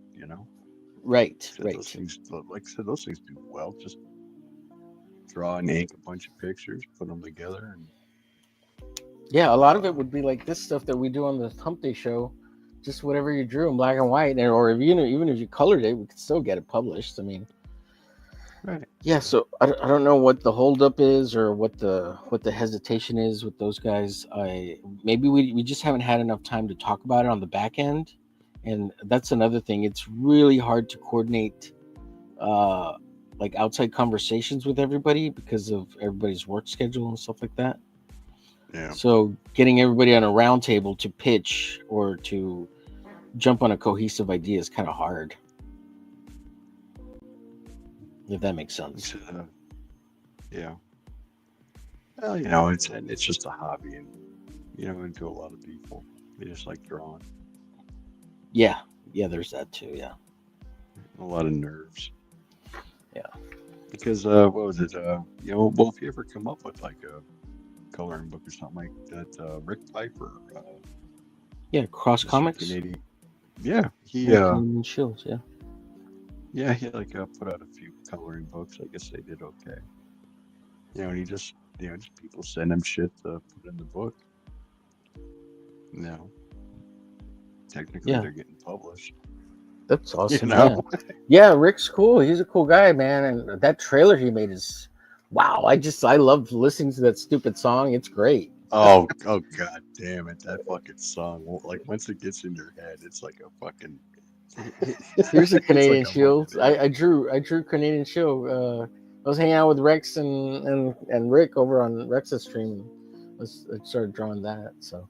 right. Those things, like I said, those things do well. Just draw and ink a bunch of pictures, put them together, and Yeah, a lot of it would be like this stuff that we do on the Hump Day show, just whatever you drew in black and white, or if even if you colored it, we could still get it published. I mean, right. Yeah, so I don't know what the holdup is or what the hesitation is with those guys. Maybe we just haven't had enough time to talk about it on the back end, and that's another thing. It's really hard to coordinate like outside conversations with everybody because of everybody's work schedule and stuff like that. Yeah. So getting everybody on a round table to pitch or to jump on a cohesive idea is kind of hard. If that makes sense. Yeah. Well, it's just a hobby, and into a lot of people, they just like drawing. Yeah, there's that too. Yeah, a lot of nerves. Yeah, because what was it? Well, if you ever come up with like a coloring book or something like that, Rick Piper. Cross Comics. Canadian. Yeah, he Canadian Shields. Yeah. Yeah, he put out a few coloring books. I guess they did okay. And he just people send him shit to put in the book. Technically they're getting published. That's awesome. Yeah, Rick's cool. He's a cool guy, man. And that trailer he made is wow. I love listening to that stupid song. It's great. Oh god damn it. That fucking song. Like once it gets in your head, it's like a fucking Here's a Canadian Shield. I drew Canadian Shield. I was hanging out with Rex and Rick over on Rex's stream. I started drawing that. So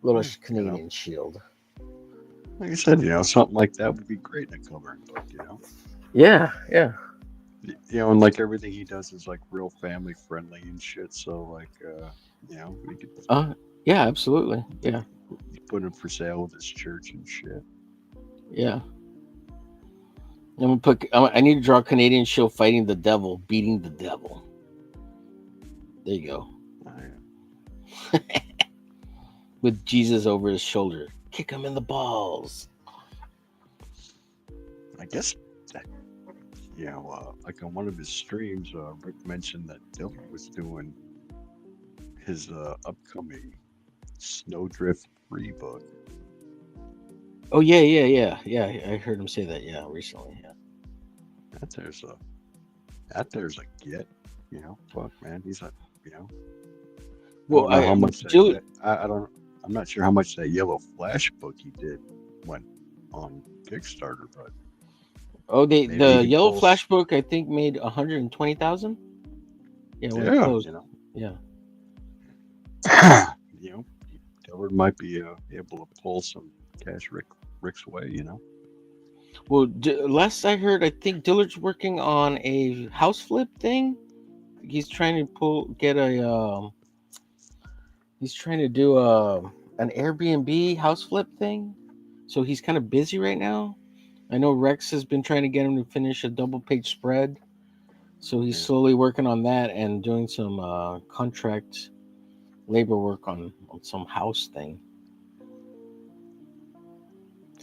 little Canadian Shield. Like I said, something like that would be great in a coloring book. Yeah. And like everything he does is like real family friendly and shit. So like, we could. Yeah, absolutely. Yeah. Put him for sale with his church and shit. Yeah. I need to draw Canadian Shield fighting the devil, beating the devil. There you go. Oh, yeah. With Jesus over his shoulder. Kick him in the balls. I guess that, like on one of his streams, Rick mentioned that Dylan was doing his upcoming Snowdrift 3 book. Oh yeah. I heard him say that. Yeah, recently. Yeah. There's a get. Fuck man, he's like, Well, how much I'm not sure how much that Yellow Flash book he did went on Kickstarter, but the Yellow Flash book I think made 120,000. Yeah. Yeah. Dillard might be able to pull some cash Rick's way, Well, last I heard, I think Dillard's working on a house flip thing. He's trying to he's trying to do an Airbnb house flip thing. So he's kind of busy right now. I know Rex has been trying to get him to finish a double page spread. So he's slowly working on that and doing some contract labor work on some house thing.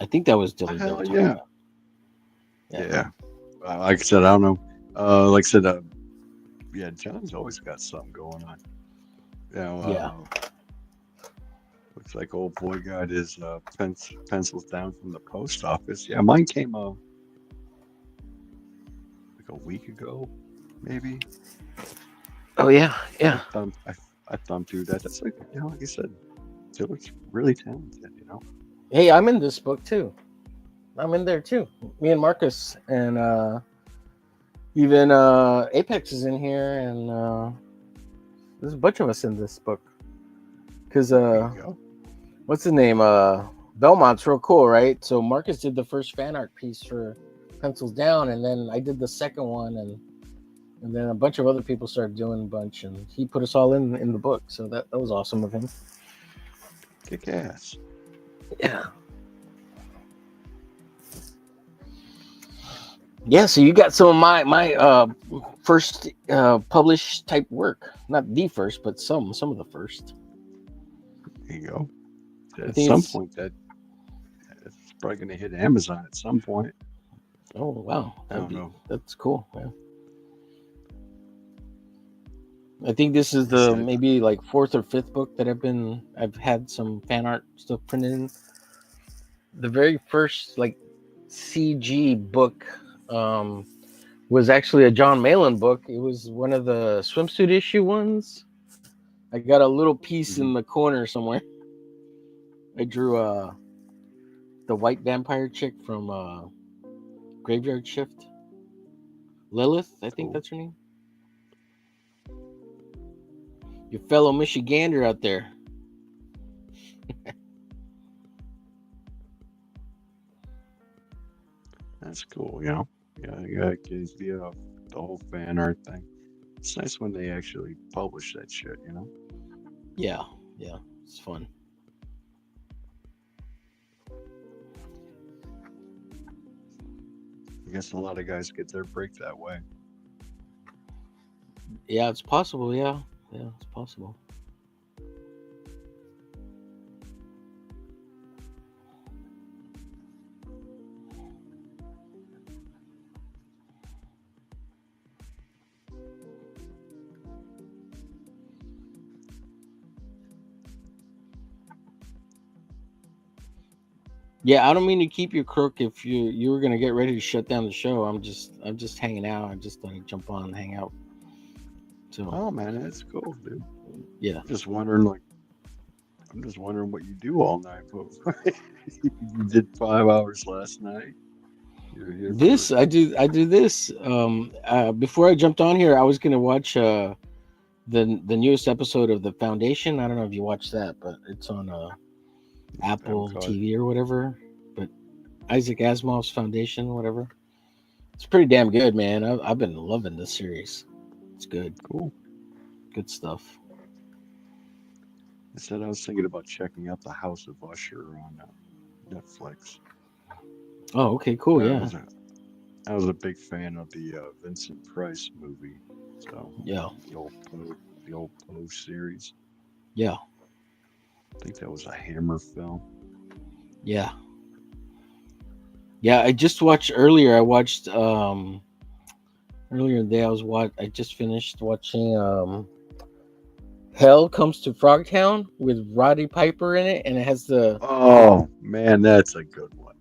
I think that was Dillard. Yeah. Like I said, I don't know. Like I said, John's always got something going on. Looks like old boy got his pencils down from the post office. Yeah, mine came like a week ago, maybe. Oh yeah. I thumbed through that. That's like, like I said, Dillard's really talented, Hey, I'm in this book too. I'm in there too. Me and Marcus and even Apex is in here, and there's a bunch of us in this book because what's his name? Belmont's real cool, right? So Marcus did the first fan art piece for Pencils Down, and then I did the second one, and then a bunch of other people started doing a bunch, and he put us all in the book. So that was awesome of him. Kick ass. Yeah. Yeah, so you got some of my first published type work. Not the first, but some of the first. There you go. I At think some it's- point, it's probably going to hit Amazon at some point. Oh wow, I don't know. That's cool, man. I think this is Yes, the I- maybe like fourth or fifth book that I've had some fan art stuff printed in. The very first like CG book was actually a John Malin book. It was one of the swimsuit issue ones. I got a little piece in the corner somewhere. I drew the white vampire chick from Graveyard Shift. Lilith, I think Cool. that's her name. Your fellow Michigander out there. That's cool, you know. Yeah, you got the whole fan art thing. It's nice when they actually publish that shit, you know. Yeah, it's fun. I guess a lot of guys get their break that way. Yeah, it's possible. Yeah, it's possible. Yeah, I don't mean to keep you, Crook. If you were gonna get ready to shut down the show, I'm just hanging out. I just thought I'd jump on and hang out. So Oh man, that's cool, dude. yeah, I'm just wondering what you do all night. You did 5 hours last night. You're here this for- I do this. Before I jumped on here, I was gonna watch the newest episode of The Foundation. I don't know if you watched that, but it's on Apple caught TV or whatever. But Isaac Asimov's Foundation, whatever. It's pretty damn good, man. I've been loving this series. It's good. Cool. Good stuff. I said I was thinking about checking out The House of Usher on Netflix. Oh, okay, cool. I was a big fan of the Vincent Price movie. So Yeah. the old Poe series. Yeah. I think that was a Hammer film. Yeah. Yeah, I just watched earlier. I watched earlier today. I just finished watching Hell Comes to Frogtown with Roddy Piper in it, and it has the Oh man, that's a good one.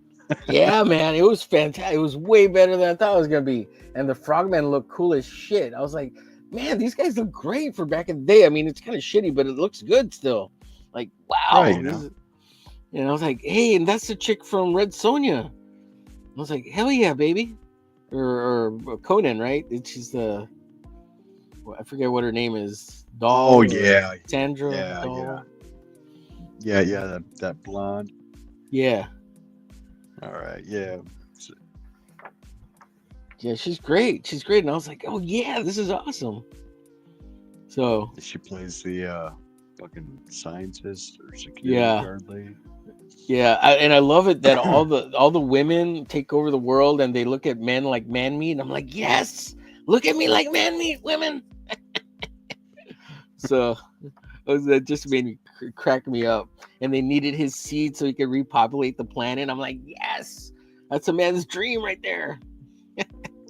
yeah, man, it was fantastic. It was way better than I thought it was gonna be, and the Frogmen look cool as shit. I was like, man, these guys look great for back in the day. I mean, it's kind of shitty, but it looks good still. Like, wow. Right, And I was like, hey, and that's the chick from Red Sonja. I was like, hell yeah, baby. Or Conan, right? She's the, I forget what her name is. Doll. Oh or yeah, Sandra. yeah, Doll. yeah. That blonde. Yeah. All right, yeah. Yeah, she's great. She's great. And I was like, oh yeah, this is awesome. So She plays the fucking scientist or security Yeah. guard lady. yeah, and I love it that all the women take over the world and they look at men like man meat. And I'm like, yes, look at me like man meat, women. So that just made me crack me up. And they needed his seed so he could repopulate the planet. I'm like, yes, that's a man's dream right there.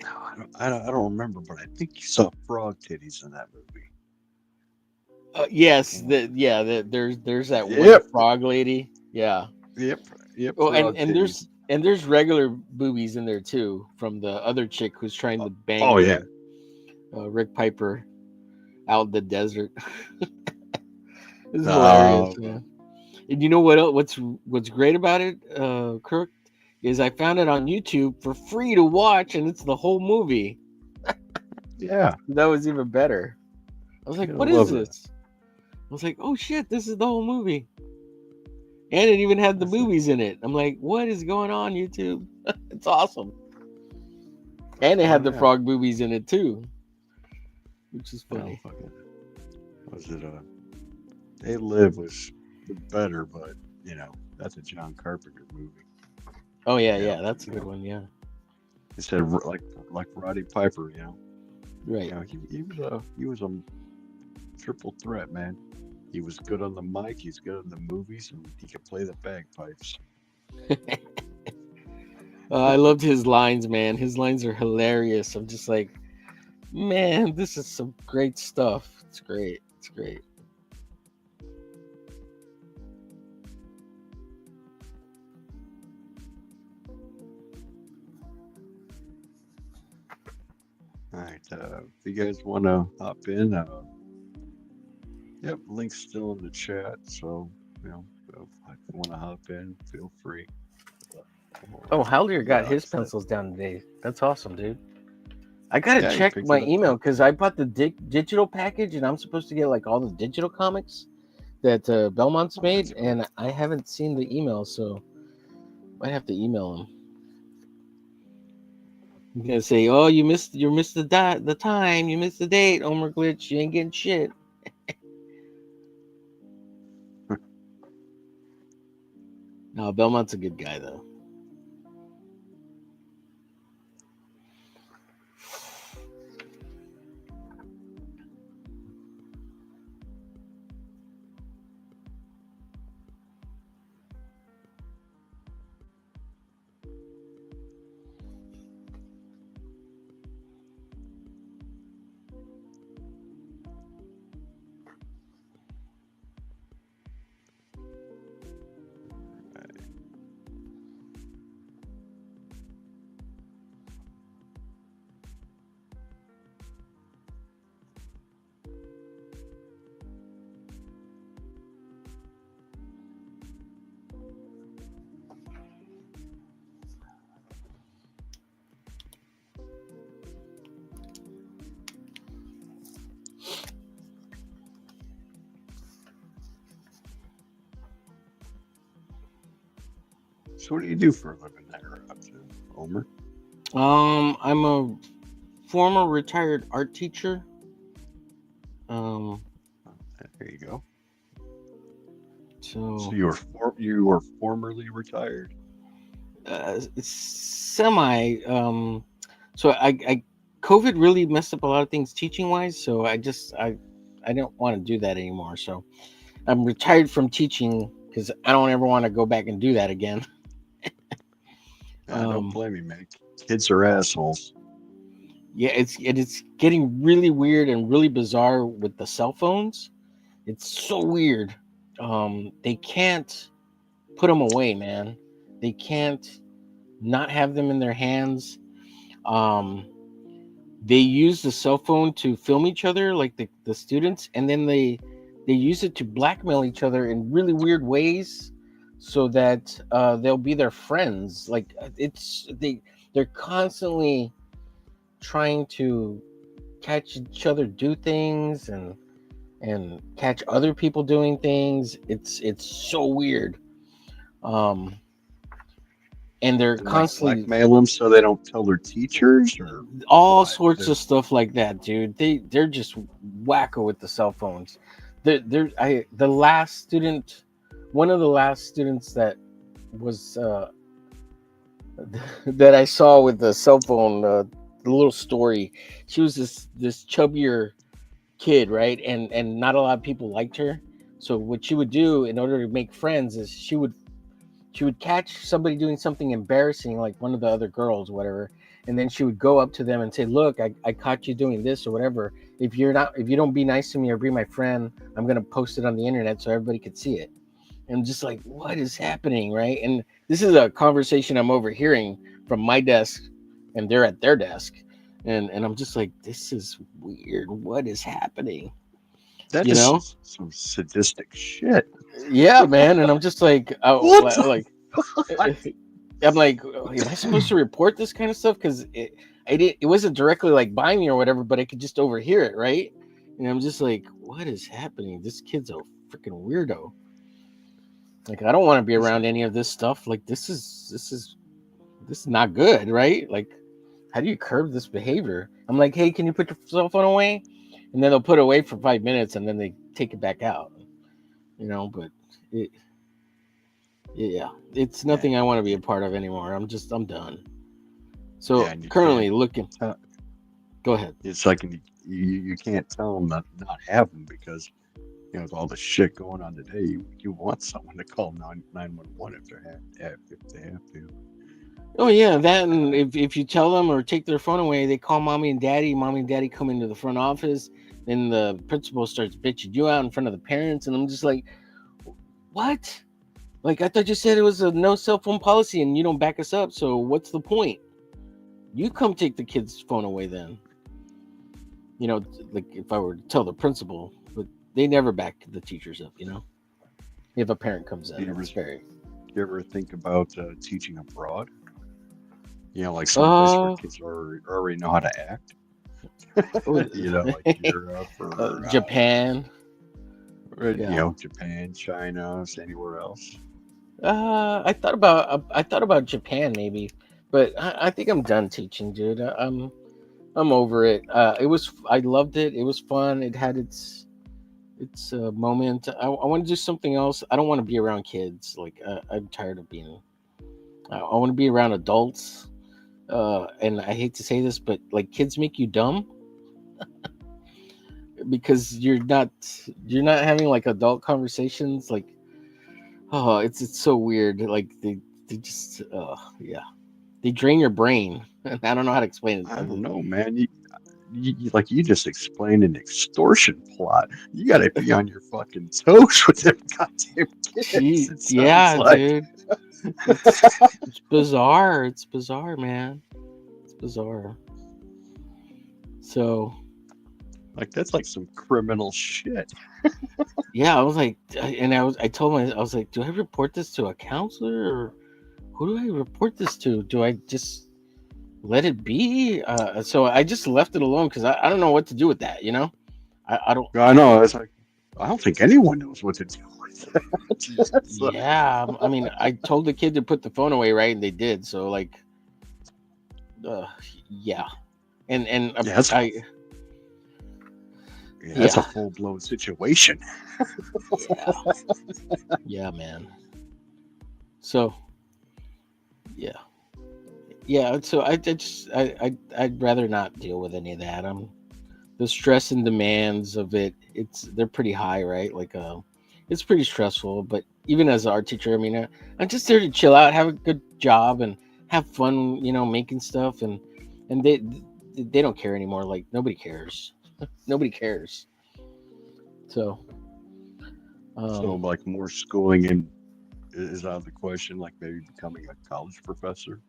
No, I don't remember, but I think you saw frog titties in that movie. Yes, there's that one Yep. frog lady. Yeah. Yep. Oh, frog and there's regular boobies in there too from the other chick who's trying to bang. Oh, yeah. Rick Piper out in the desert. It's No. hilarious, man. And you know what? What's great about it, Kirk, is I found it on YouTube for free to watch, and it's the whole movie. Yeah. That was even better. I was like, Gotta "What is love it. this?" I was like, "Oh shit, this is the whole movie." And it even had the That's it. movies in it. I'm like, what is going on, YouTube? It's awesome. And it had the yeah. frog movies in it too, which is Well, funny. fucking, was it They Live was better, but you know that's a John Carpenter movie. Oh yeah, Yeah, yeah, that's a you good know. one. Yeah, Instead of like Roddy Piper, you know. right. You know, he was a triple threat, man. He was good on the mic, he's good on the movies, and he could play the bagpipes. I loved his lines, man. His lines are hilarious. I'm just like, man, this is some great stuff. It's great. It's great. All right, if you guys want to hop in, yep, link's still in the chat. So, you know, if you want to hop in, feel free. Oh, Howlier got Yeah, his it's that- pencils down today. That's awesome, dude. I gotta Yeah, he check picked my it up. email because I bought the digital package and I'm supposed to get like all the digital comics that Belmont's made, that's cool. and I haven't seen the email, so might have to email him. I'm gonna say, "Oh, you missed the time, you missed the date, Omer Glitch. You ain't getting shit." No, Belmont's a good guy though. So, what do you do for a living there, Omer? I'm a former retired art teacher. There you go. So So you were formerly retired. semi. So I COVID really messed up a lot of things teaching wise. So I don't want to do that anymore. So I'm retired from teaching because I don't ever want to go back and do that again. I don't blame you, man. Kids are assholes. Yeah, it's getting really weird and really bizarre with the cell phones. It's so weird. They can't put them away, man. They can't not have them in their hands. They use the cell phone to film each other, like the students, and then they use it to blackmail each other in really weird ways, so that they'll be their friends. Like they're constantly trying to catch each other do things and catch other people doing things. It's so weird. And they're And like constantly blackmail them so they don't tell their teachers, or all what? sorts of stuff like that, dude. They're just wacko with the cell phones. The last student, one of the last students that was that I saw with the cell phone, the little story. She was this chubbier kid, right? And not a lot of people liked her. So what she would do in order to make friends is she would catch somebody doing something embarrassing, like one of the other girls, whatever, and then she would go up to them and say, "Look, I caught you doing this or whatever. If you don't be nice to me or be my friend, I'm gonna post it on the internet so everybody could see it." And I'm just like, what is happening, right? And this is a conversation I'm overhearing from my desk, and they're at their desk, and I'm just like, this is weird. What is happening? That You is know? some sadistic shit. Yeah, man. And I'm just like, What the like, I'm like, am I supposed to report this kind of stuff? Because it wasn't directly like by me or whatever, but I could just overhear it, right? And I'm just like, what is happening? This kid's a freaking weirdo. Like, I don't want to be around any of this stuff. Like, this is not good, right? Like, how do you curb this behavior? I'm like, hey, can you put your cell phone away? And then they'll put it away for 5 minutes, and then they take it back out. But yeah, it's nothing I want to be a part of anymore. I'm done. So Yeah, and you currently can't looking. Go ahead. It's like you can't tell them not have them because with all the shit going on today, you want someone to call 911 if they have to. Oh yeah, that, and if you tell them or take their phone away, they call mommy and daddy. Mommy and daddy come into the front office. Then the principal starts bitching you out in front of the parents, and I'm just like, what? Like, I thought you said it was a no cell phone policy, and you don't back us up. So what's the point? You come take the kid's phone away then. Like if I were to tell the principal, but they never back the teachers up. If a parent comes in, it's very. You ever think about teaching abroad? Like some place where kids already know how to act. Like Europe or Japan. Japan, China, anywhere else. I thought about Japan maybe, but I think I'm done teaching, dude. I'm over it. I loved it. It was fun. It had its moment. I want to do something else. I don't want to be around kids. Like I'm tired of being. I want to be around adults. And I hate to say this, but like kids make you dumb because you're not having like adult conversations. Like, oh, it's so weird. Like they just they drain your brain. I don't know how to explain it. I don't know, man. You just explained an extortion plot. You got to be on your fucking toes with them goddamn kids. Dude. It's bizarre. It's bizarre, man. It's bizarre. So, like, that's like some criminal shit. Yeah, I was like, I told I was like, do I report this to a counselor or who do I report this to? Do I just let it be? So I just left it alone because I don't know what to do with that. I don't. I know. It's like I don't think anyone knows what to do with that. Yeah, I mean, I told the kid to put the phone away, right, and they did. So like, yeah, and that's a full blown situation. Yeah, man. So, yeah. So I'd rather not deal with any of that. The stress and demands of it. They're pretty high, right? Like, it's pretty stressful. But even as an art teacher, I mean, I'm just there to chill out, have a good job, and have fun. Making stuff, and they don't care anymore. Like nobody cares. Nobody cares. So like more schooling is out of the question. Like maybe becoming a college professor.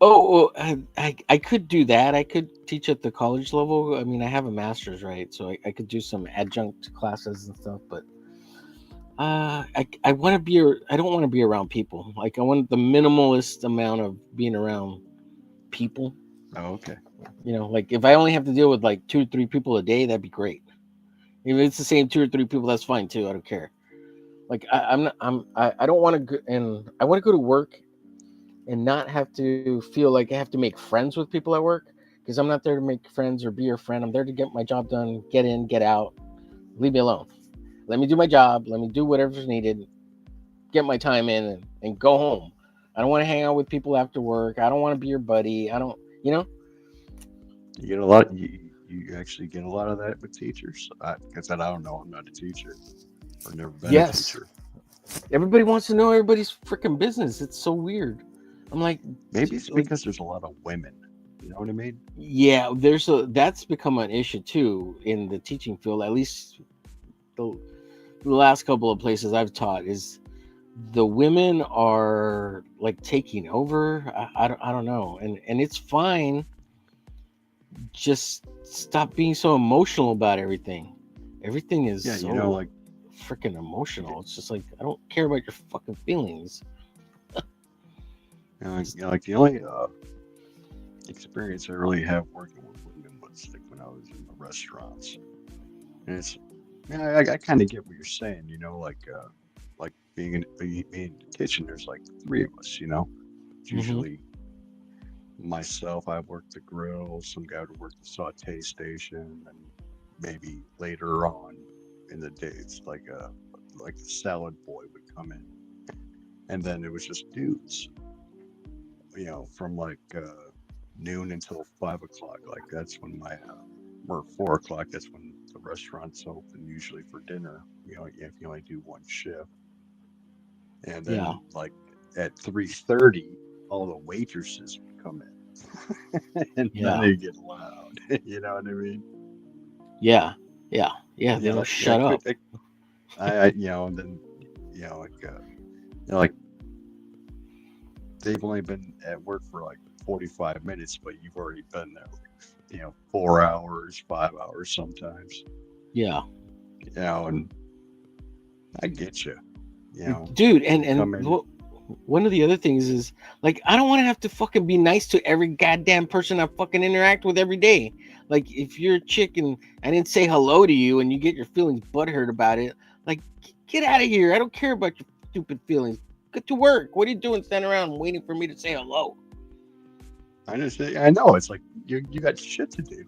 Oh, I could do that. I could teach at the college level. I mean, I have a master's, right? So I could do some adjunct classes and stuff. But I want to be. I don't want to be around people. Like I want the minimalist amount of being around people. Oh, okay. Like if I only have to deal with like 2 or 3 people a day, that'd be great. If it's the same 2 or 3 people, that's fine too. I don't care. Like I don't want to go, and I want to go to work and not have to feel like I have to make friends with people at work, because I'm not there to make friends or be your friend. I'm there to get my job done, get in, get out, leave me alone. Let me do my job. Let me do whatever's needed, get my time in and go home. I don't want to hang out with people after work. I don't want to be your buddy. I don't, You get a lot. You actually get a lot of that with teachers. Like I said, I don't know. I'm not a teacher. I've never been a teacher. Everybody wants to know everybody's freaking business. It's so weird. I'm like, maybe it's because there's a lot of women. You know what I mean? Yeah, that's become an issue too in the teaching field. At least the last couple of places I've taught is the women are like taking over. I don't know, and it's fine. Just stop being so emotional about everything. Everything is so freaking emotional. It's just like I don't care about your fucking feelings. Like the only experience I really have working with women was like when I was in the restaurants, and it's I kind of get what you're saying. Like being in the kitchen, there's like three of us, you know. It's usually myself, I work the grill, some guy would work the saute station, and maybe later on in the day, it's like the salad boy would come in, and then it was just dudes, you know, from like noon until 5 o'clock. Like that's when or 4 o'clock. That's when the restaurant's open, usually for dinner. You know, if you only do one shift, and then Yeah. like at 3:30, all the waitresses would come in, and then Yeah. they get loud. You know what I mean? Yeah. Yeah. Yeah. They Yeah, don't like, shut up. you know, and then you know, like like they've only been at work for like 45 minutes, but you've already been there, you know, 4 hours, 5 hours sometimes. Yeah. You know, and I get you. You know, Dude, come in. one of the other things is like I don't want to have to fucking be nice to every goddamn person I fucking interact with every day. Like if you're a chick and I didn't say hello to you and you get your feelings butthurt about it, like get out of here. I don't care about your stupid feelings. Get to work. What are you doing standing around waiting for me to say hello? I know it's like you got shit to do.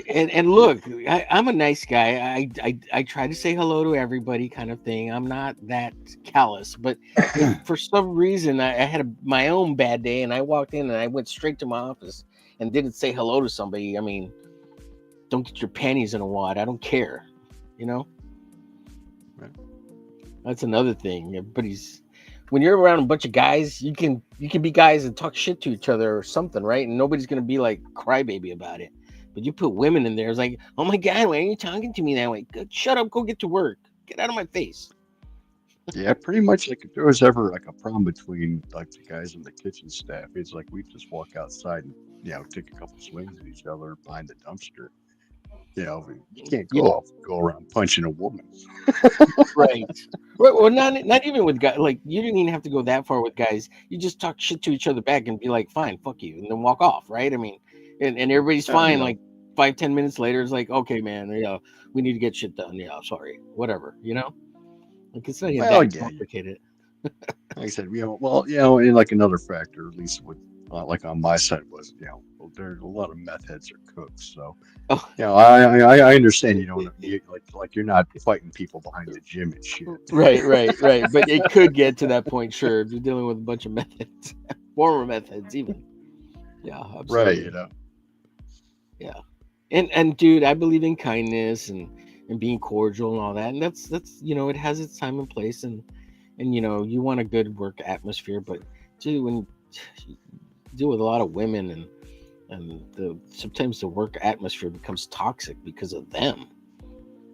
And look, I'm a nice guy. I try to say hello to everybody, kind of thing. I'm not that callous, but if for some reason I had my own bad day and I walked in and I went straight to my office and didn't say hello to somebody, I mean, don't get your panties in a wad. I don't care, you know. Right. That's another thing. Everybody's when you're around a bunch of guys, you can be guys and talk shit to each other or something, right? And nobody's gonna be like crybaby about it. But you put women in there, it's like, oh my god, why are you talking to me that way? Shut up, go get to work. Get out of my face. Yeah, pretty much. Like if there was ever like a problem between like the guys and the kitchen staff, it's like we just walk outside and you know take a couple swings at each other behind the dumpster. You know, you can't go around punching a woman. Right. Well, not even with guys. Like you didn't even have to go that far with guys. You just talk shit to each other back and be like, fine, fuck you, and then walk off, right? I mean, and everybody's fine. Yeah. Like 5-10 minutes later, it's like, okay, man, yeah, we need to get shit done. Yeah, sorry, whatever, you know. Like it's not even that complicated. Like I said, you know, well, you know, and like another factor, at least with like on my side was, you know, well, there's a lot of meth heads are cooks, so you know, I understand you don't like you're not fighting people behind the gym and shit. Right. But it could get to that point, sure. If you're dealing with a bunch of meth heads, former meth heads, even. Yeah, absolutely. Right, you know. Yeah, and dude, I believe in kindness and being cordial and all that, and that's you know, it has its time and place, and you know, you want a good work atmosphere, but dude, when you deal with a lot of women and sometimes the work atmosphere becomes toxic because of them,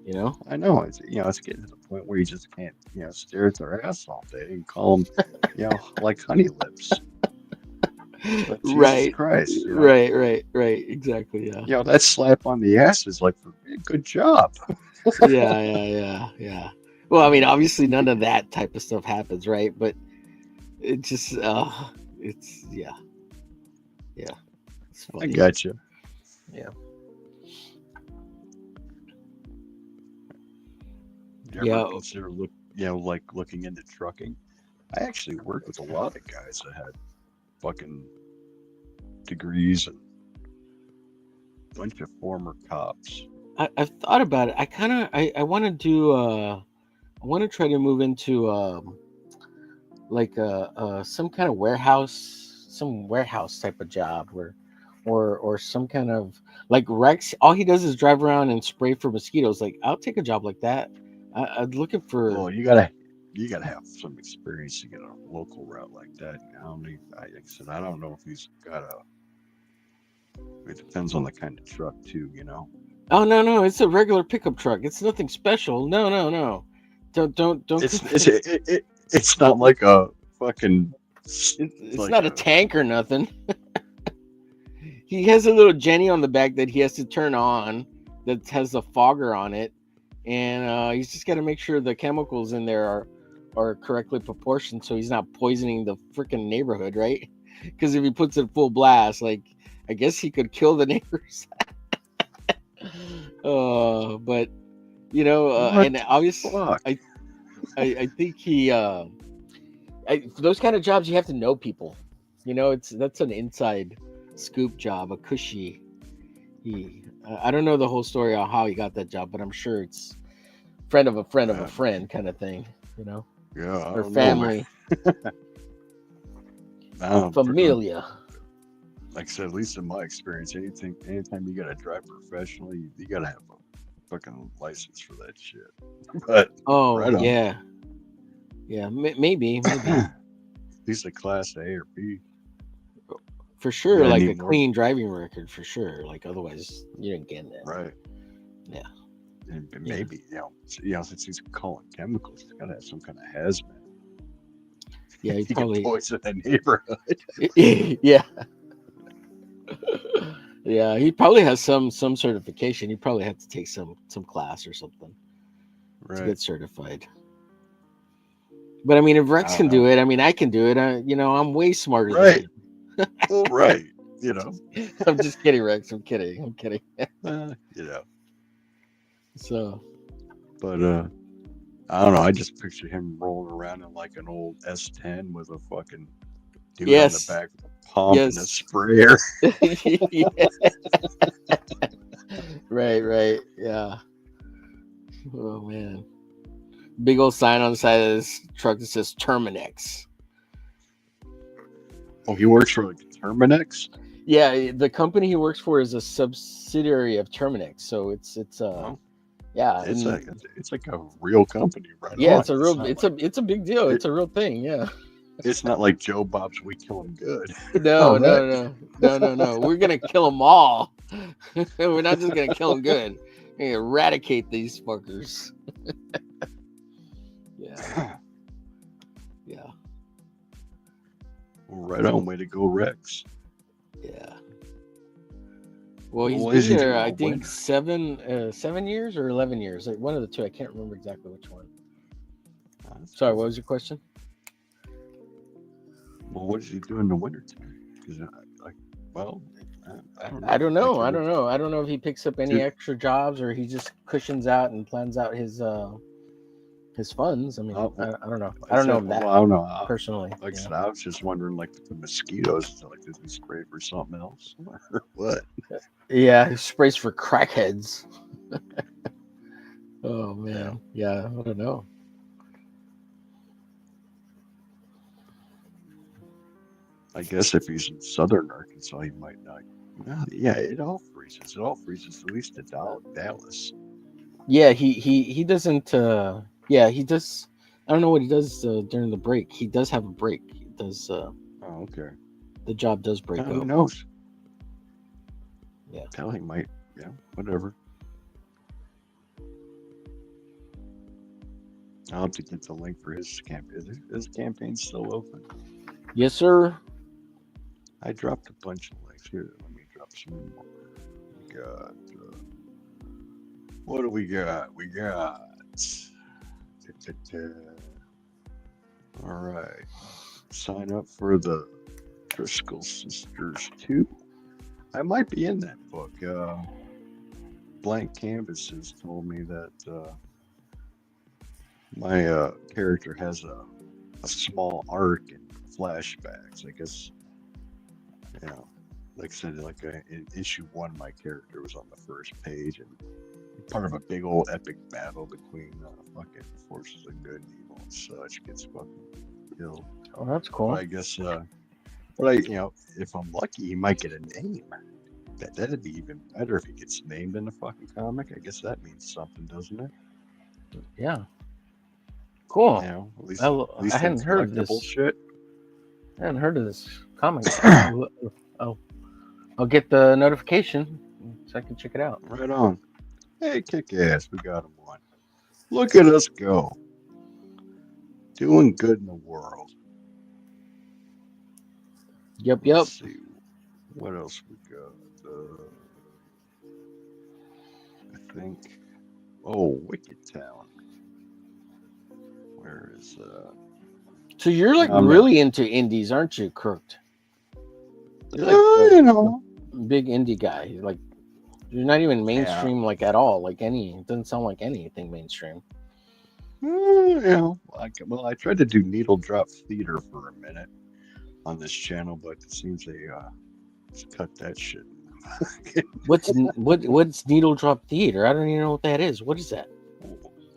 you know. I know it's you know it's getting to the point where you just can't you know stare at their ass all day and call them you know like honey lips. But Jesus Right. Christ, you know? Right. Exactly. Yeah. You know that slap on the ass is like, good job. Yeah. Well, I mean, obviously, none of that type of stuff happens, right? But it just, it's yeah. It's I funny. got you. Yeah. You Yeah. ever consider looking into trucking? I actually worked with a lot of guys that had fucking degrees and a bunch of former cops. I've thought about it. I want to do I want to try to move into like some kind of warehouse type of job or some kind of like Rex. All he does is drive around and spray for mosquitoes. Like I'll take a job like that. I'm looking for. Well, you gotta have some experience to get a local route like that. I don't know if he's got a. It depends on the kind of truck too, you know. Oh no! It's a regular pickup truck. It's nothing special. No. Don't. It's not like a fucking. It's like not a tank or nothing. He has a little Jenny on the back that he has to turn on that has a fogger on it, and he's just got to make sure the chemicals in there are correctly proportioned so he's not poisoning the freaking neighborhood, right? Because if he puts it full blast, like I guess he could kill the neighbors. But you know, and obviously, I think he for those kind of jobs you have to know people. You know, that's an inside scoop job, a cushy. I don't know the whole story on how he got that job, but I'm sure it's friend of a friend of a friend kind of thing, you know, Yeah, I or don't know, man. family, familia. Like I said, at least in my experience, anytime you gotta drive professionally, you gotta have a fucking license for that shit. But Oh right on. yeah, maybe At least a class A or B. for sure, Yeah, I like a need more. clean driving record for sure. Like otherwise, you didn't get it. Right. Yeah. And maybe since he's calling chemicals, he's gotta have some kind of hazmat. Yeah, he You can probably. poison the neighborhood. Yeah. Yeah, he probably has some certification. He probably had to take some class or something to Right. get certified. But I mean, if Rex I can don't do know. it, I mean, I can do it. I'm way smarter Right. than Well, right. You know. him. I'm just kidding, Rex. I'm kidding. You know. So But I don't know. I just picture him rolling around in like an old S10 with a fucking dude Yes. on the back with a pump and a Yes. sprayer. Yeah. Right. Yeah. Oh man. Big old sign on the side of this truck that says Terminex. Oh, he works for like Terminex? Yeah, the company he works for is a subsidiary of Terminex, so it's Oh, yeah, it's and- like a real company, right? yeah, on. it's a real not it's like, a big deal. It's a real thing, yeah. it's not like Joe Bob's We Kill 'Em Good. No, All right. no. We're gonna kill them all. We're not just gonna kill them good. We're gonna eradicate these fuckers. Yeah. Well, right on. Way to go, Rex. Yeah. Well, he's What been is he there, doing I all think, winter? 7 years or 11 years. Like one of the two. I can't remember exactly which one. That's Sorry, cool. what was your question? Well, what does he do in the wintertime? Because, I don't know. I don't know. Like, I don't know. I don't know if he picks up any Dude. extra jobs or he just cushions out and plans out his funds. I mean, Oh, I don't know. I don't know that Well, I don't know. personally. Like I yeah. said, I was just wondering, like, the mosquitoes, like, did he spray for something else? Or what? Yeah, he sprays for crackheads. Oh man, yeah, I don't know. I guess if he's in southern Arkansas, he might not. Well, yeah, it all freezes. It all freezes at least to Dallas. Yeah, he doesn't. Yeah, he does. I don't know what he does during the break. He does have a break. He does. Oh, okay. The job does break Who up. knows? Yeah. Hell, he might. Yeah, whatever. I'll have to get the link for his campaign. His campaign's still open. Yes, sir. I dropped a bunch of links here. Let me drop some more. We got. What do we got? We got. All right. Sign up for the Driscoll Sisters 2. I might be in that book. Blank Canvases told me that my character has a small arc and flashbacks. I guess, like I said, like in issue 1, my character was on the first page and part of a big old epic battle between fucking forces of good and evil and such. Gets fucking killed. Oh, that's cool. But I guess, if I'm lucky, he might get a name. That'd be even better if he gets named in the fucking comic. I guess that means something, doesn't it? Yeah. Cool. At least, I in hadn't heard of this. collectible shit. I hadn't heard of this comic. I'll get the notification so I can check it out. Right on. Hey, kick ass, we got him one. Look at us go. Doing good in the world. Yep. Let's see. What else we got? I think. Oh, Wicked Town. Where is So you're like I'm really into indies, aren't you, Crooked? You're like big indie guy. Like you're not even mainstream like at all. Like it doesn't sound like anything mainstream. I tried to do needle drop theater for a minute on this channel, but it seems they just cut that shit. What's needle drop theater? I don't even know what that is. What is that?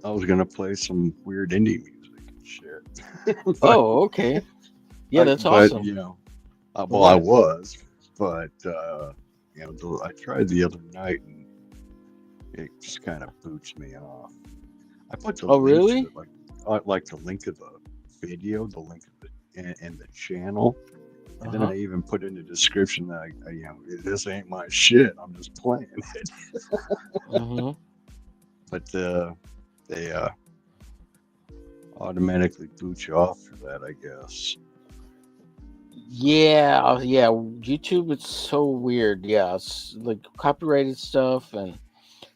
I was gonna play some weird indie music and shit. Oh, okay. Yeah, that's but, awesome. you know, well, I was, but I tried the other night and it just kind of boots me off. I put the Oh, link really? to it, like the link of the video, the link of and the channel, and then Uh-huh. I even put in the description that this ain't my shit. I'm just playing it. Mhm. But they automatically boot you off for that, I guess. Yeah, yeah. YouTube, it's so weird. Yeah, it's like copyrighted stuff, and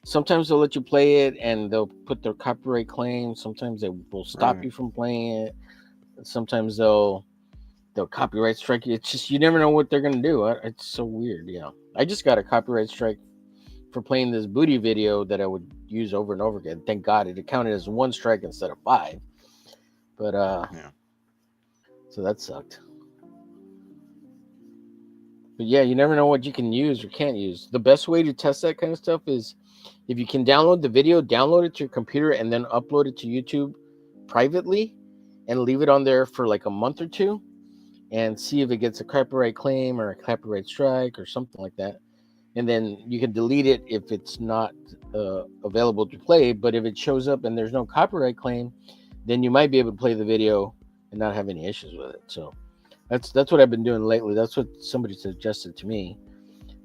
sometimes they'll let you play it, and they'll put their copyright claim. Sometimes they will stop Right. you from playing it. Sometimes they'll copyright strike you. It's just you never know what they're gonna do. It's so weird. Yeah, I just got a copyright strike for playing this booty video that I would use over and over again. Thank God it counted as 1 strike instead of 5. But Yeah. so that sucked. But yeah, you never know what you can use or can't use. The best way to test that kind of stuff is if you can download the video, download it to your computer, and then upload it to YouTube privately and leave it on there for like a month or two and see if it gets a copyright claim or a copyright strike or something like that. And then you can delete it if it's not available to play. But if it shows up and there's no copyright claim, then you might be able to play the video and not have any issues with it. So that's what I've been doing lately. That's what somebody suggested to me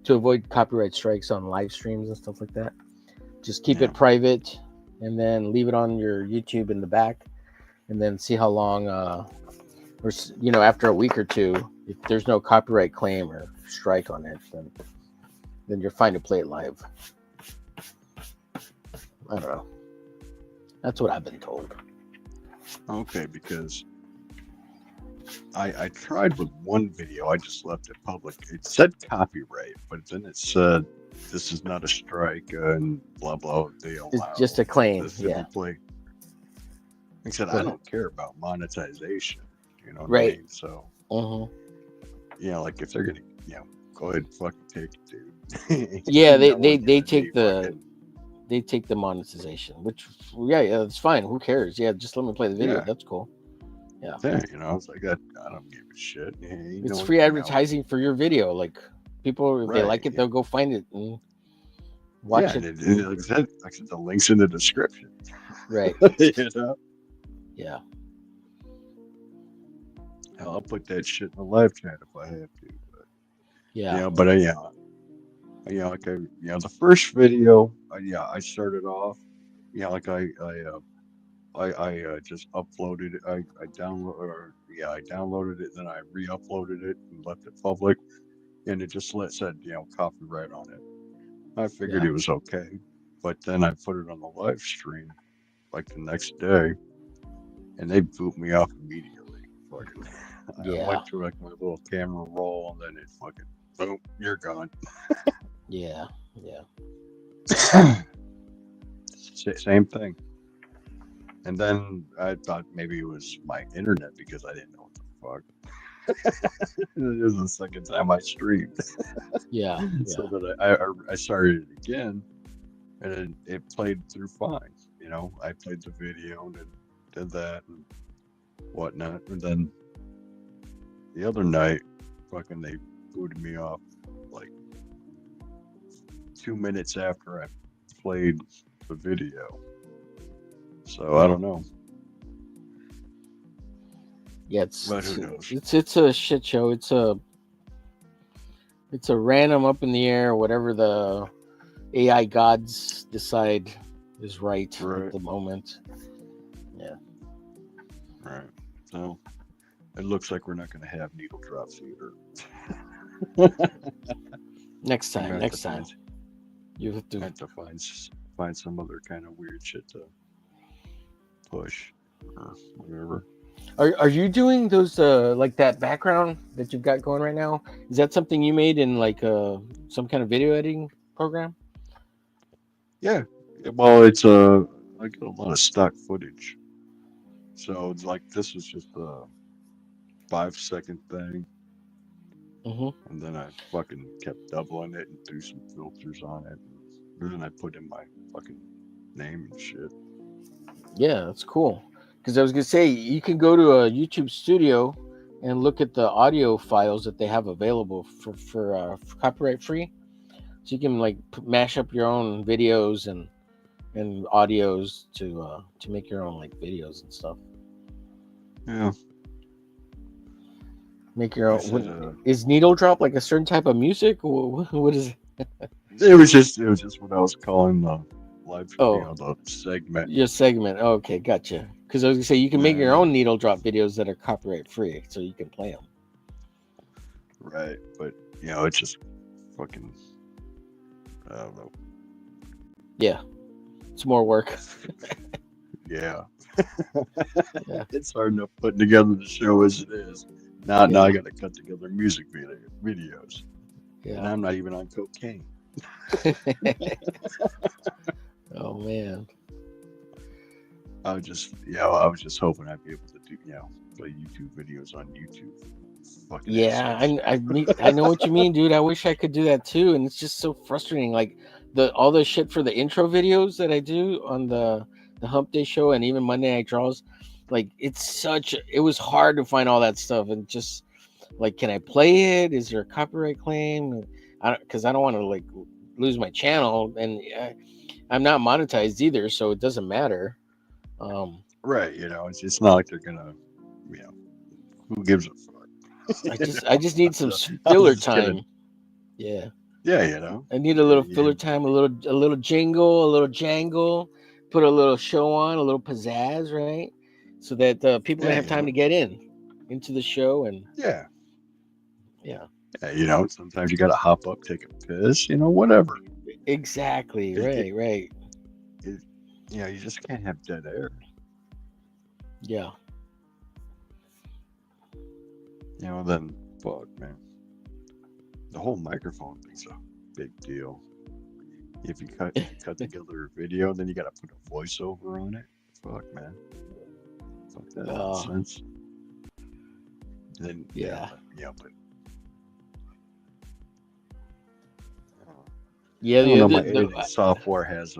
to avoid copyright strikes on live streams and stuff like that. Just keep it private and then leave it on your YouTube in the back, and then see how long, or after a week or two, if there's no copyright claim or strike on it, then you're fine to play it live. I don't know. That's what I've been told. Okay, because I tried with one video. I just left it public. It said copyright, but then it said this is not a strike and blah blah. They allow It's just a claim. this to Yeah. be played. I said I don't care about monetization. You know what Right. I mean? So Mm-hmm. like if they're gonna go ahead and fucking take it, dude. Yeah, No one's they gonna take be the fucking- they take the monetization, which yeah, it's fine. Who cares? Yeah, just let me play the video. Yeah. That's cool. Yeah. It's like I don't give a shit. It's free advertising for your video. Like people, if they like it, they'll go find it and watch it. And like I said, the links in the description. Right. You know? Yeah. Hell, I'll put that shit in the live chat if I have to. But, Yeah. but the first video, I started off, I just uploaded it. I downloaded it, then I re-uploaded it and left it public, and it just said copyright on it. I figured it was okay, but then I put it on the live stream like the next day, and they boot me off immediately. Fucking, I went through like my little camera roll, and then it fucking boom, you're gone. Yeah. Same thing. And then I thought maybe it was my internet because I didn't know what the fuck. It was the second time I streamed. Yeah. So that I started it again, and it played through fine. I played the video and did that and whatnot. And then the other night, fucking they booted me off like 2 minutes after I played the video. So I don't know. Yeah, But who knows? it's a shit show. It's a random up in the air, whatever the AI gods decide is right at the moment. Yeah. Right. So it looks like we're not going to have needle drop theater. Next time. You have to find some other kind of weird shit to push or whatever. Are you doing those like that background that you've got going right now? Is that something you made in like some kind of video editing program? Yeah. Well, it's I get a lot of stock footage So it's like this was just a 5-second thing, Mm-hmm. and then I fucking kept doubling it and threw some filters on it. And then I put in my fucking name and shit. Yeah, that's cool. Because I was gonna say you can go to a YouTube studio and look at the audio files that they have available for copyright free. So you can like mash up your own videos and audios to make your own like videos and stuff. Yeah. Make your I own. said, Is Needle Drop like a certain type of music? Or what is it? it was just what I was calling the live, Oh. the segment. Your segment? Oh, okay, gotcha. Because I was gonna say you can make your Yeah. own Needle Drop videos that are copyright free, so you can play them. Right, but it's just fucking, I don't know. Yeah, it's more work. Yeah. Yeah. It's hard enough putting together the show as it is. Now I got to cut together music videos, and Yeah. I'm not even on cocaine. Oh man. I was just hoping I'd be able to do, play YouTube videos on YouTube. Fucking Yeah, assholes. I know what you mean, dude. I wish I could do that too, and it's just so frustrating. Like all the shit for the intro videos that I do on the Hump Day show and even Monday Night Draws, like it was hard to find all that stuff, and just like, can I play it? Is there a copyright claim? Because I don't want to like lose my channel, and I'm not monetized either, so it doesn't matter. Right, it's not like they're gonna, who gives a fuck? I just need some I'm filler just kidding. time. Yeah. Yeah, I need a little Yeah. filler time, a little jingle, a little jangle, put a little show on, a little pizzazz, right? So that people can have time to get into the show, and yeah. yeah, Sometimes you gotta hop up, take a piss, whatever. exactly, right, You just can't have dead air. yeah, Then fuck, man. The whole microphone thing's a big deal. If you cut together a video, then you gotta put a voiceover on it. Fuck, man. Fuck that nonsense. Then yeah. But Yeah. I don't know, my editing software has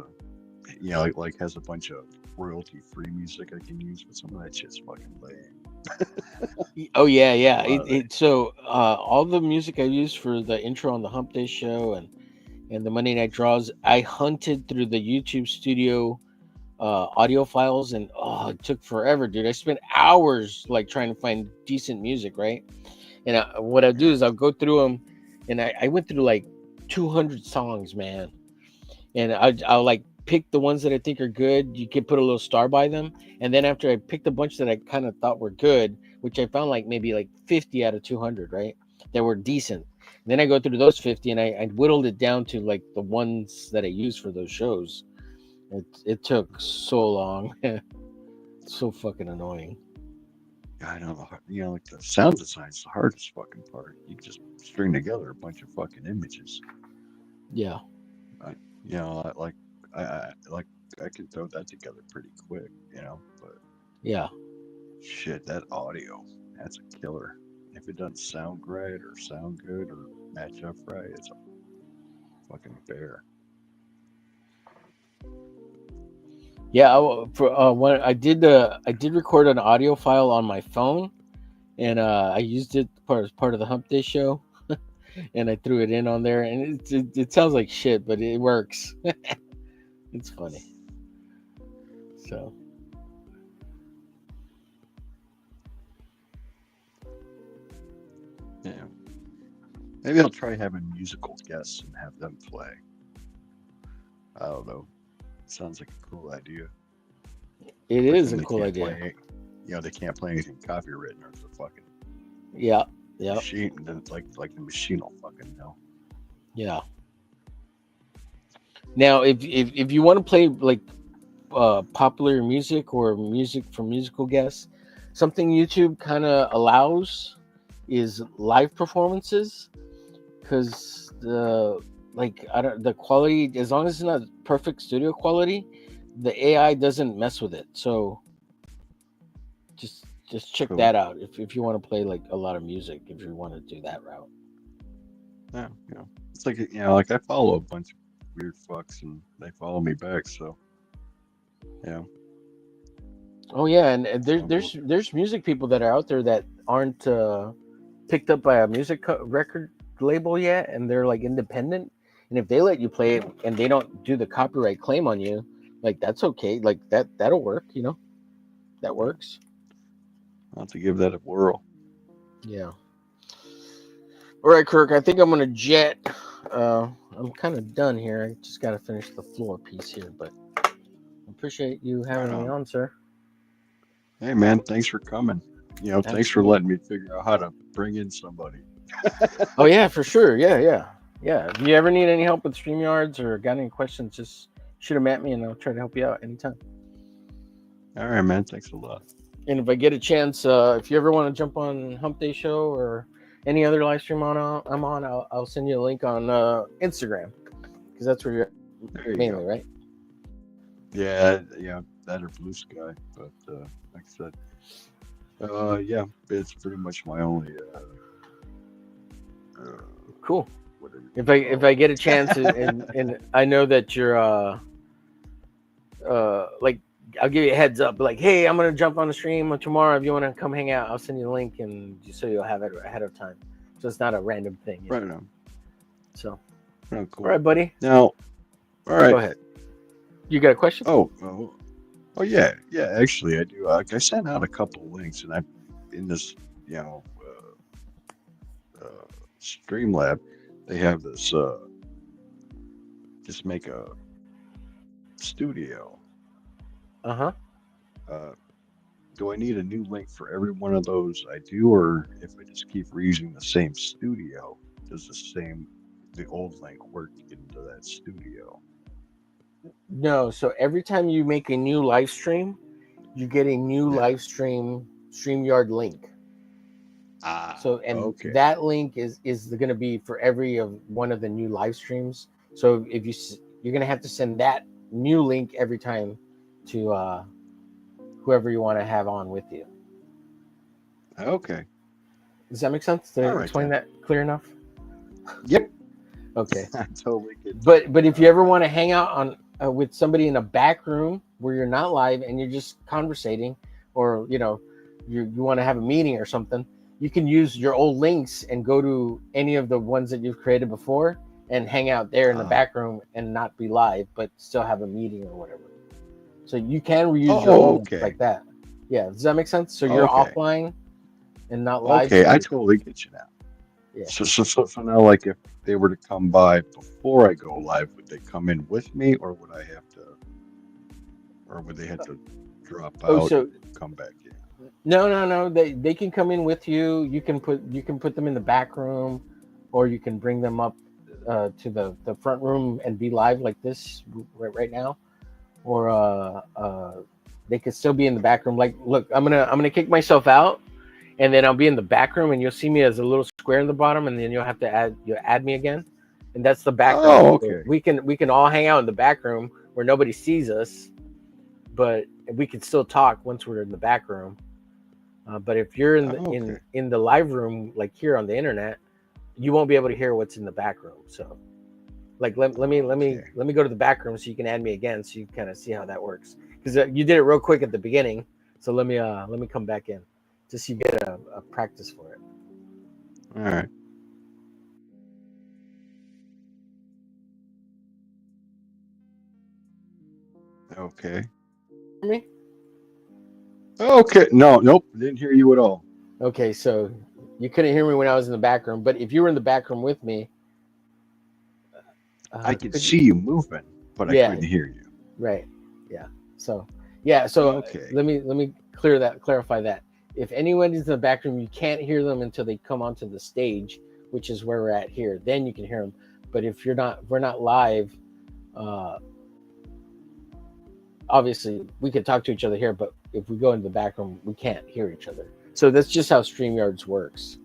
has a bunch of royalty-free music I can use, but some of that shit's fucking lame. Oh yeah. So all the music I use for the intro on the Hump Day show and the Monday Night Draws, I hunted through the YouTube studio audio files, and it took forever, dude. I spent hours like trying to find decent music, right? And what I do is I'll go through them, and I went through like 200 songs, man. And I'll like pick the ones that I think are good. You can put a little star by them, and then after I picked a bunch that I kind of thought were good, which I found like maybe like 50 out of 200, right, that were decent. And then I go through those 50, and I whittled it down to like the ones that I use for those shows. It took so long. So fucking annoying. I know, like the sound design's the hardest fucking part. You just string together a bunch of fucking images. Yeah. I can throw that together pretty quick, but Yeah. shit, that audio, that's a killer. If it doesn't sound right or sound good or match up right, it's a fucking bear. Yeah, when I did record an audio file on my phone, and I used it as part of the Hump Day show, and I threw it in on there, and it sounds like shit, but it works. It's funny. So Yeah. Maybe I'll try having musical guests and have them play. I don't know. Sounds like a cool idea. it But is then a they cool can't idea. play- they can't play anything copywritten or the fucking Yeah. machine. Then like the machine will fucking know. Yeah. Now, if you want to play like popular music or music from musical guests, something YouTube kind of allows is live performances, because the quality, as long as it's not perfect studio quality, the AI doesn't mess with it. So just check Cool. that out if you want to play like a lot of music, if you want to do that route. Yeah, it's like like I follow a bunch of weird fucks and they follow me back. So yeah, Oh yeah, and Oh, cool. there's music people that are out there that aren't picked up by a record label yet, and they're like independent. And if they let you play it and they don't do the copyright claim on you, like that's okay. Like that'll work. That works. I'll have to give that a whirl. Yeah. All right, Kirk. I think I'm gonna jet. I'm kind of done here. I just got to finish the floor piece here, but I appreciate you having Right me on. on, sir. Hey man, thanks for coming. Thanks for Absolutely. letting me figure out how to bring in somebody. Oh yeah, for sure. Yeah. If you ever need any help with StreamYards or got any questions, just shoot them at me, and I'll try to help you out anytime. All right, man. Thanks a lot. And if I get a chance, if you ever want to jump on Hump Day Show or any other live stream I'm on, I'll send you a link on Instagram, because that's where you're There you mainly, go. right? Yeah, that or Blue Sky, but like I said, yeah, it's pretty much my only. Cool. Whatever you If call I it. get a chance, and I know that you're like, I'll give you a heads up, like, hey, I'm gonna jump on the stream tomorrow. If you want to come hang out, I'll send you the link, and just so you'll have it ahead of time, so it's not a random thing. Right on. So, Oh, cool. all right, buddy. Now, all right. Go ahead. You got a question? Oh, yeah. Actually, I do. I sent out a couple links, and in this, Streamlab, they have this. Just make a studio. Uh-huh. Do I need a new link for every one of those I do, or if I just keep reusing the same studio, does the old link work into that studio? No, so every time you make a new live stream, you get a new live stream StreamYard link. So, and okay. that link is going to be for every one of the new live streams. So if you're going to have to send that new link every time to whoever you want to have on with you. Okay. Does that make sense? Did I explain that clear enough? Yep. Okay. I totally get But if you ever want to hang out on with somebody in a back room where you're not live and you're just conversating, or you want to have a meeting or something, you can use your old links and go to any of the ones that you've created before and hang out there in the back room and not be live, but still have a meeting or whatever. So you can reuse your old like that. Yeah, does that make sense? So you're offline and not live. Okay, I totally get you now. Yeah. So now, like, if they were to come by before I go live, would they come in with me, or would they have to drop out and come back in? No. They can come in with you. You can put them in the back room, or you can bring them up to the front room and be live like this right now, or they could still be in the back room. Like, look, I'm gonna kick myself out, and then I'll be in the back room, and you'll see me as a little square in the bottom, and then you'll have to add me again, and that's the back room. Oh, okay. We can all hang out in the back room where nobody sees us, but we can still talk once we're in the back room. But if you're in the live room, like here on the internet, you won't be able to hear what's in the back room. So, like, let me go to the back room so you can add me again, so you kind of see how that works. Because you did it real quick at the beginning. So let me come back in, just so you get a practice for it. All right. Okay. Me? Okay. Nope. Didn't hear you at all. Okay, so you couldn't hear me when I was in the back room, but if you were in the back room with me, I could see you moving, but I couldn't hear you. Right. Yeah. So let me clarify that. If anybody's in the back room, you can't hear them until they come onto the stage, which is where we're at here. Then you can hear them. But if we're not live, obviously we can talk to each other here, but if we go into the back room, we can't hear each other. So that's just how StreamYards works.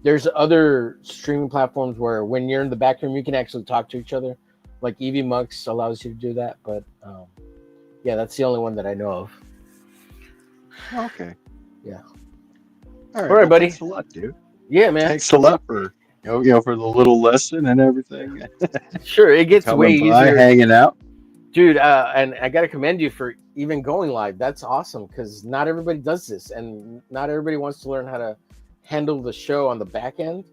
There's other streaming platforms where when you're in the back room, you can actually talk to each other. Like EVMux allows you to do that, but yeah, that's the only one that I know of. Okay. Yeah. All right, All right, buddy. Thanks a lot, dude. Yeah, man. Thanks a lot for for the little lesson and everything. Sure, it gets way Coming by, easier. hanging out. Dude, and I got to commend you for even going live. That's awesome because not everybody does this, and not everybody wants to learn how to handle the show on the back end.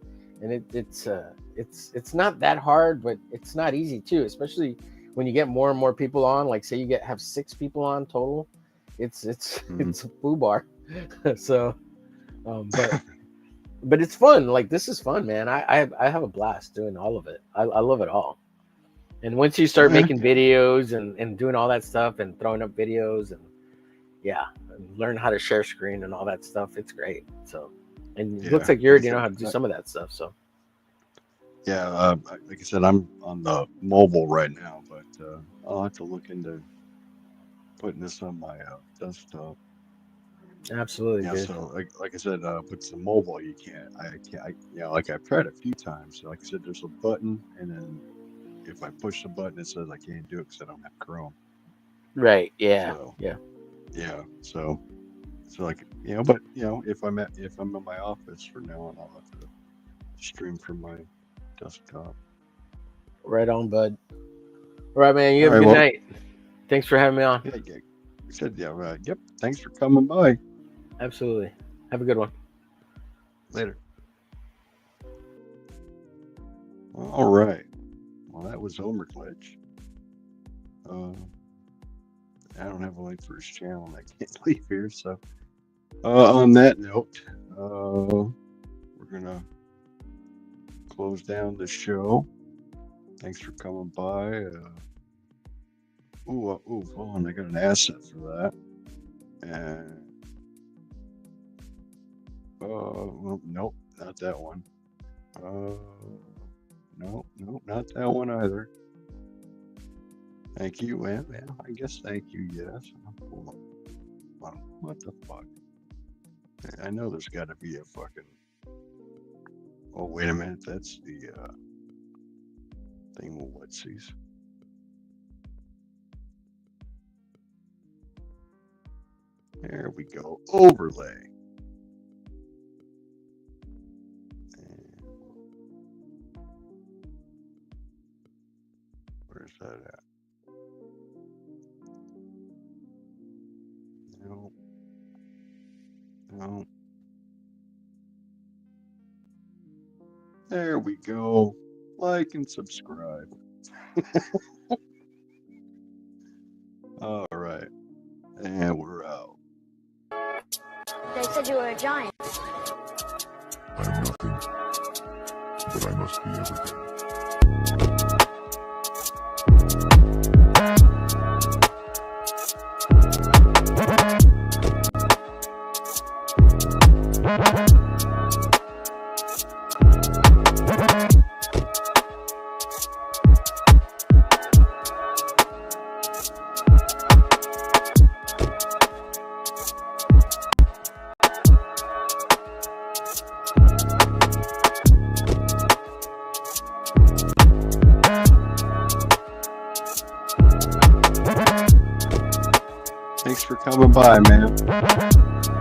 And it's not that hard, but it's not easy too, especially when you get more and more people on. Like, say you have 6 people on total, it's a foobar. So, but it's fun. Like, this is fun, man. I have a blast doing all of it. I love it all. And once you start making videos and doing all that stuff and throwing up videos and learn how to share screen and all that stuff, it's great. So, and it looks like you already know how to do some of that stuff. So, yeah, like I said, I'm on the mobile right now, but I'll have to look into putting this on my desktop. absolutely, Yeah, dude. so like I said, with the mobile, you can't. Like I've tried a few times. Like I said, there's a button, and then if I push the button, it says I can't do it because I don't have Chrome. Right? Yeah. So, Yeah. Yeah. So like but if I'm in my office from now on, I'll have to stream from my desktop. Right on, bud. All right, man. You have a All good right, night. Thanks for having me on. Yeah. I said yep. Thanks for coming by. Absolutely. Have a good one. Later. All right. Well, that was Homer Glitch. I don't have a link for his channel, and I can't leave here. So, on that note, we're gonna close down the show. Thanks for coming by. Hold on, I got an asset for that. And well, nope, not that one. Nope, not that one either. Thank you, and I guess thank you, yes. Hold on. What the fuck? I know there's got to be a fucking. Oh, wait a minute, that's the thing with whatsies. There we go. Overlay. Where's that at? No. There we go. Like and subscribe. All right. And we're out. They said you were a giant. I am nothing, but I must be everything. Thanks for coming by, man.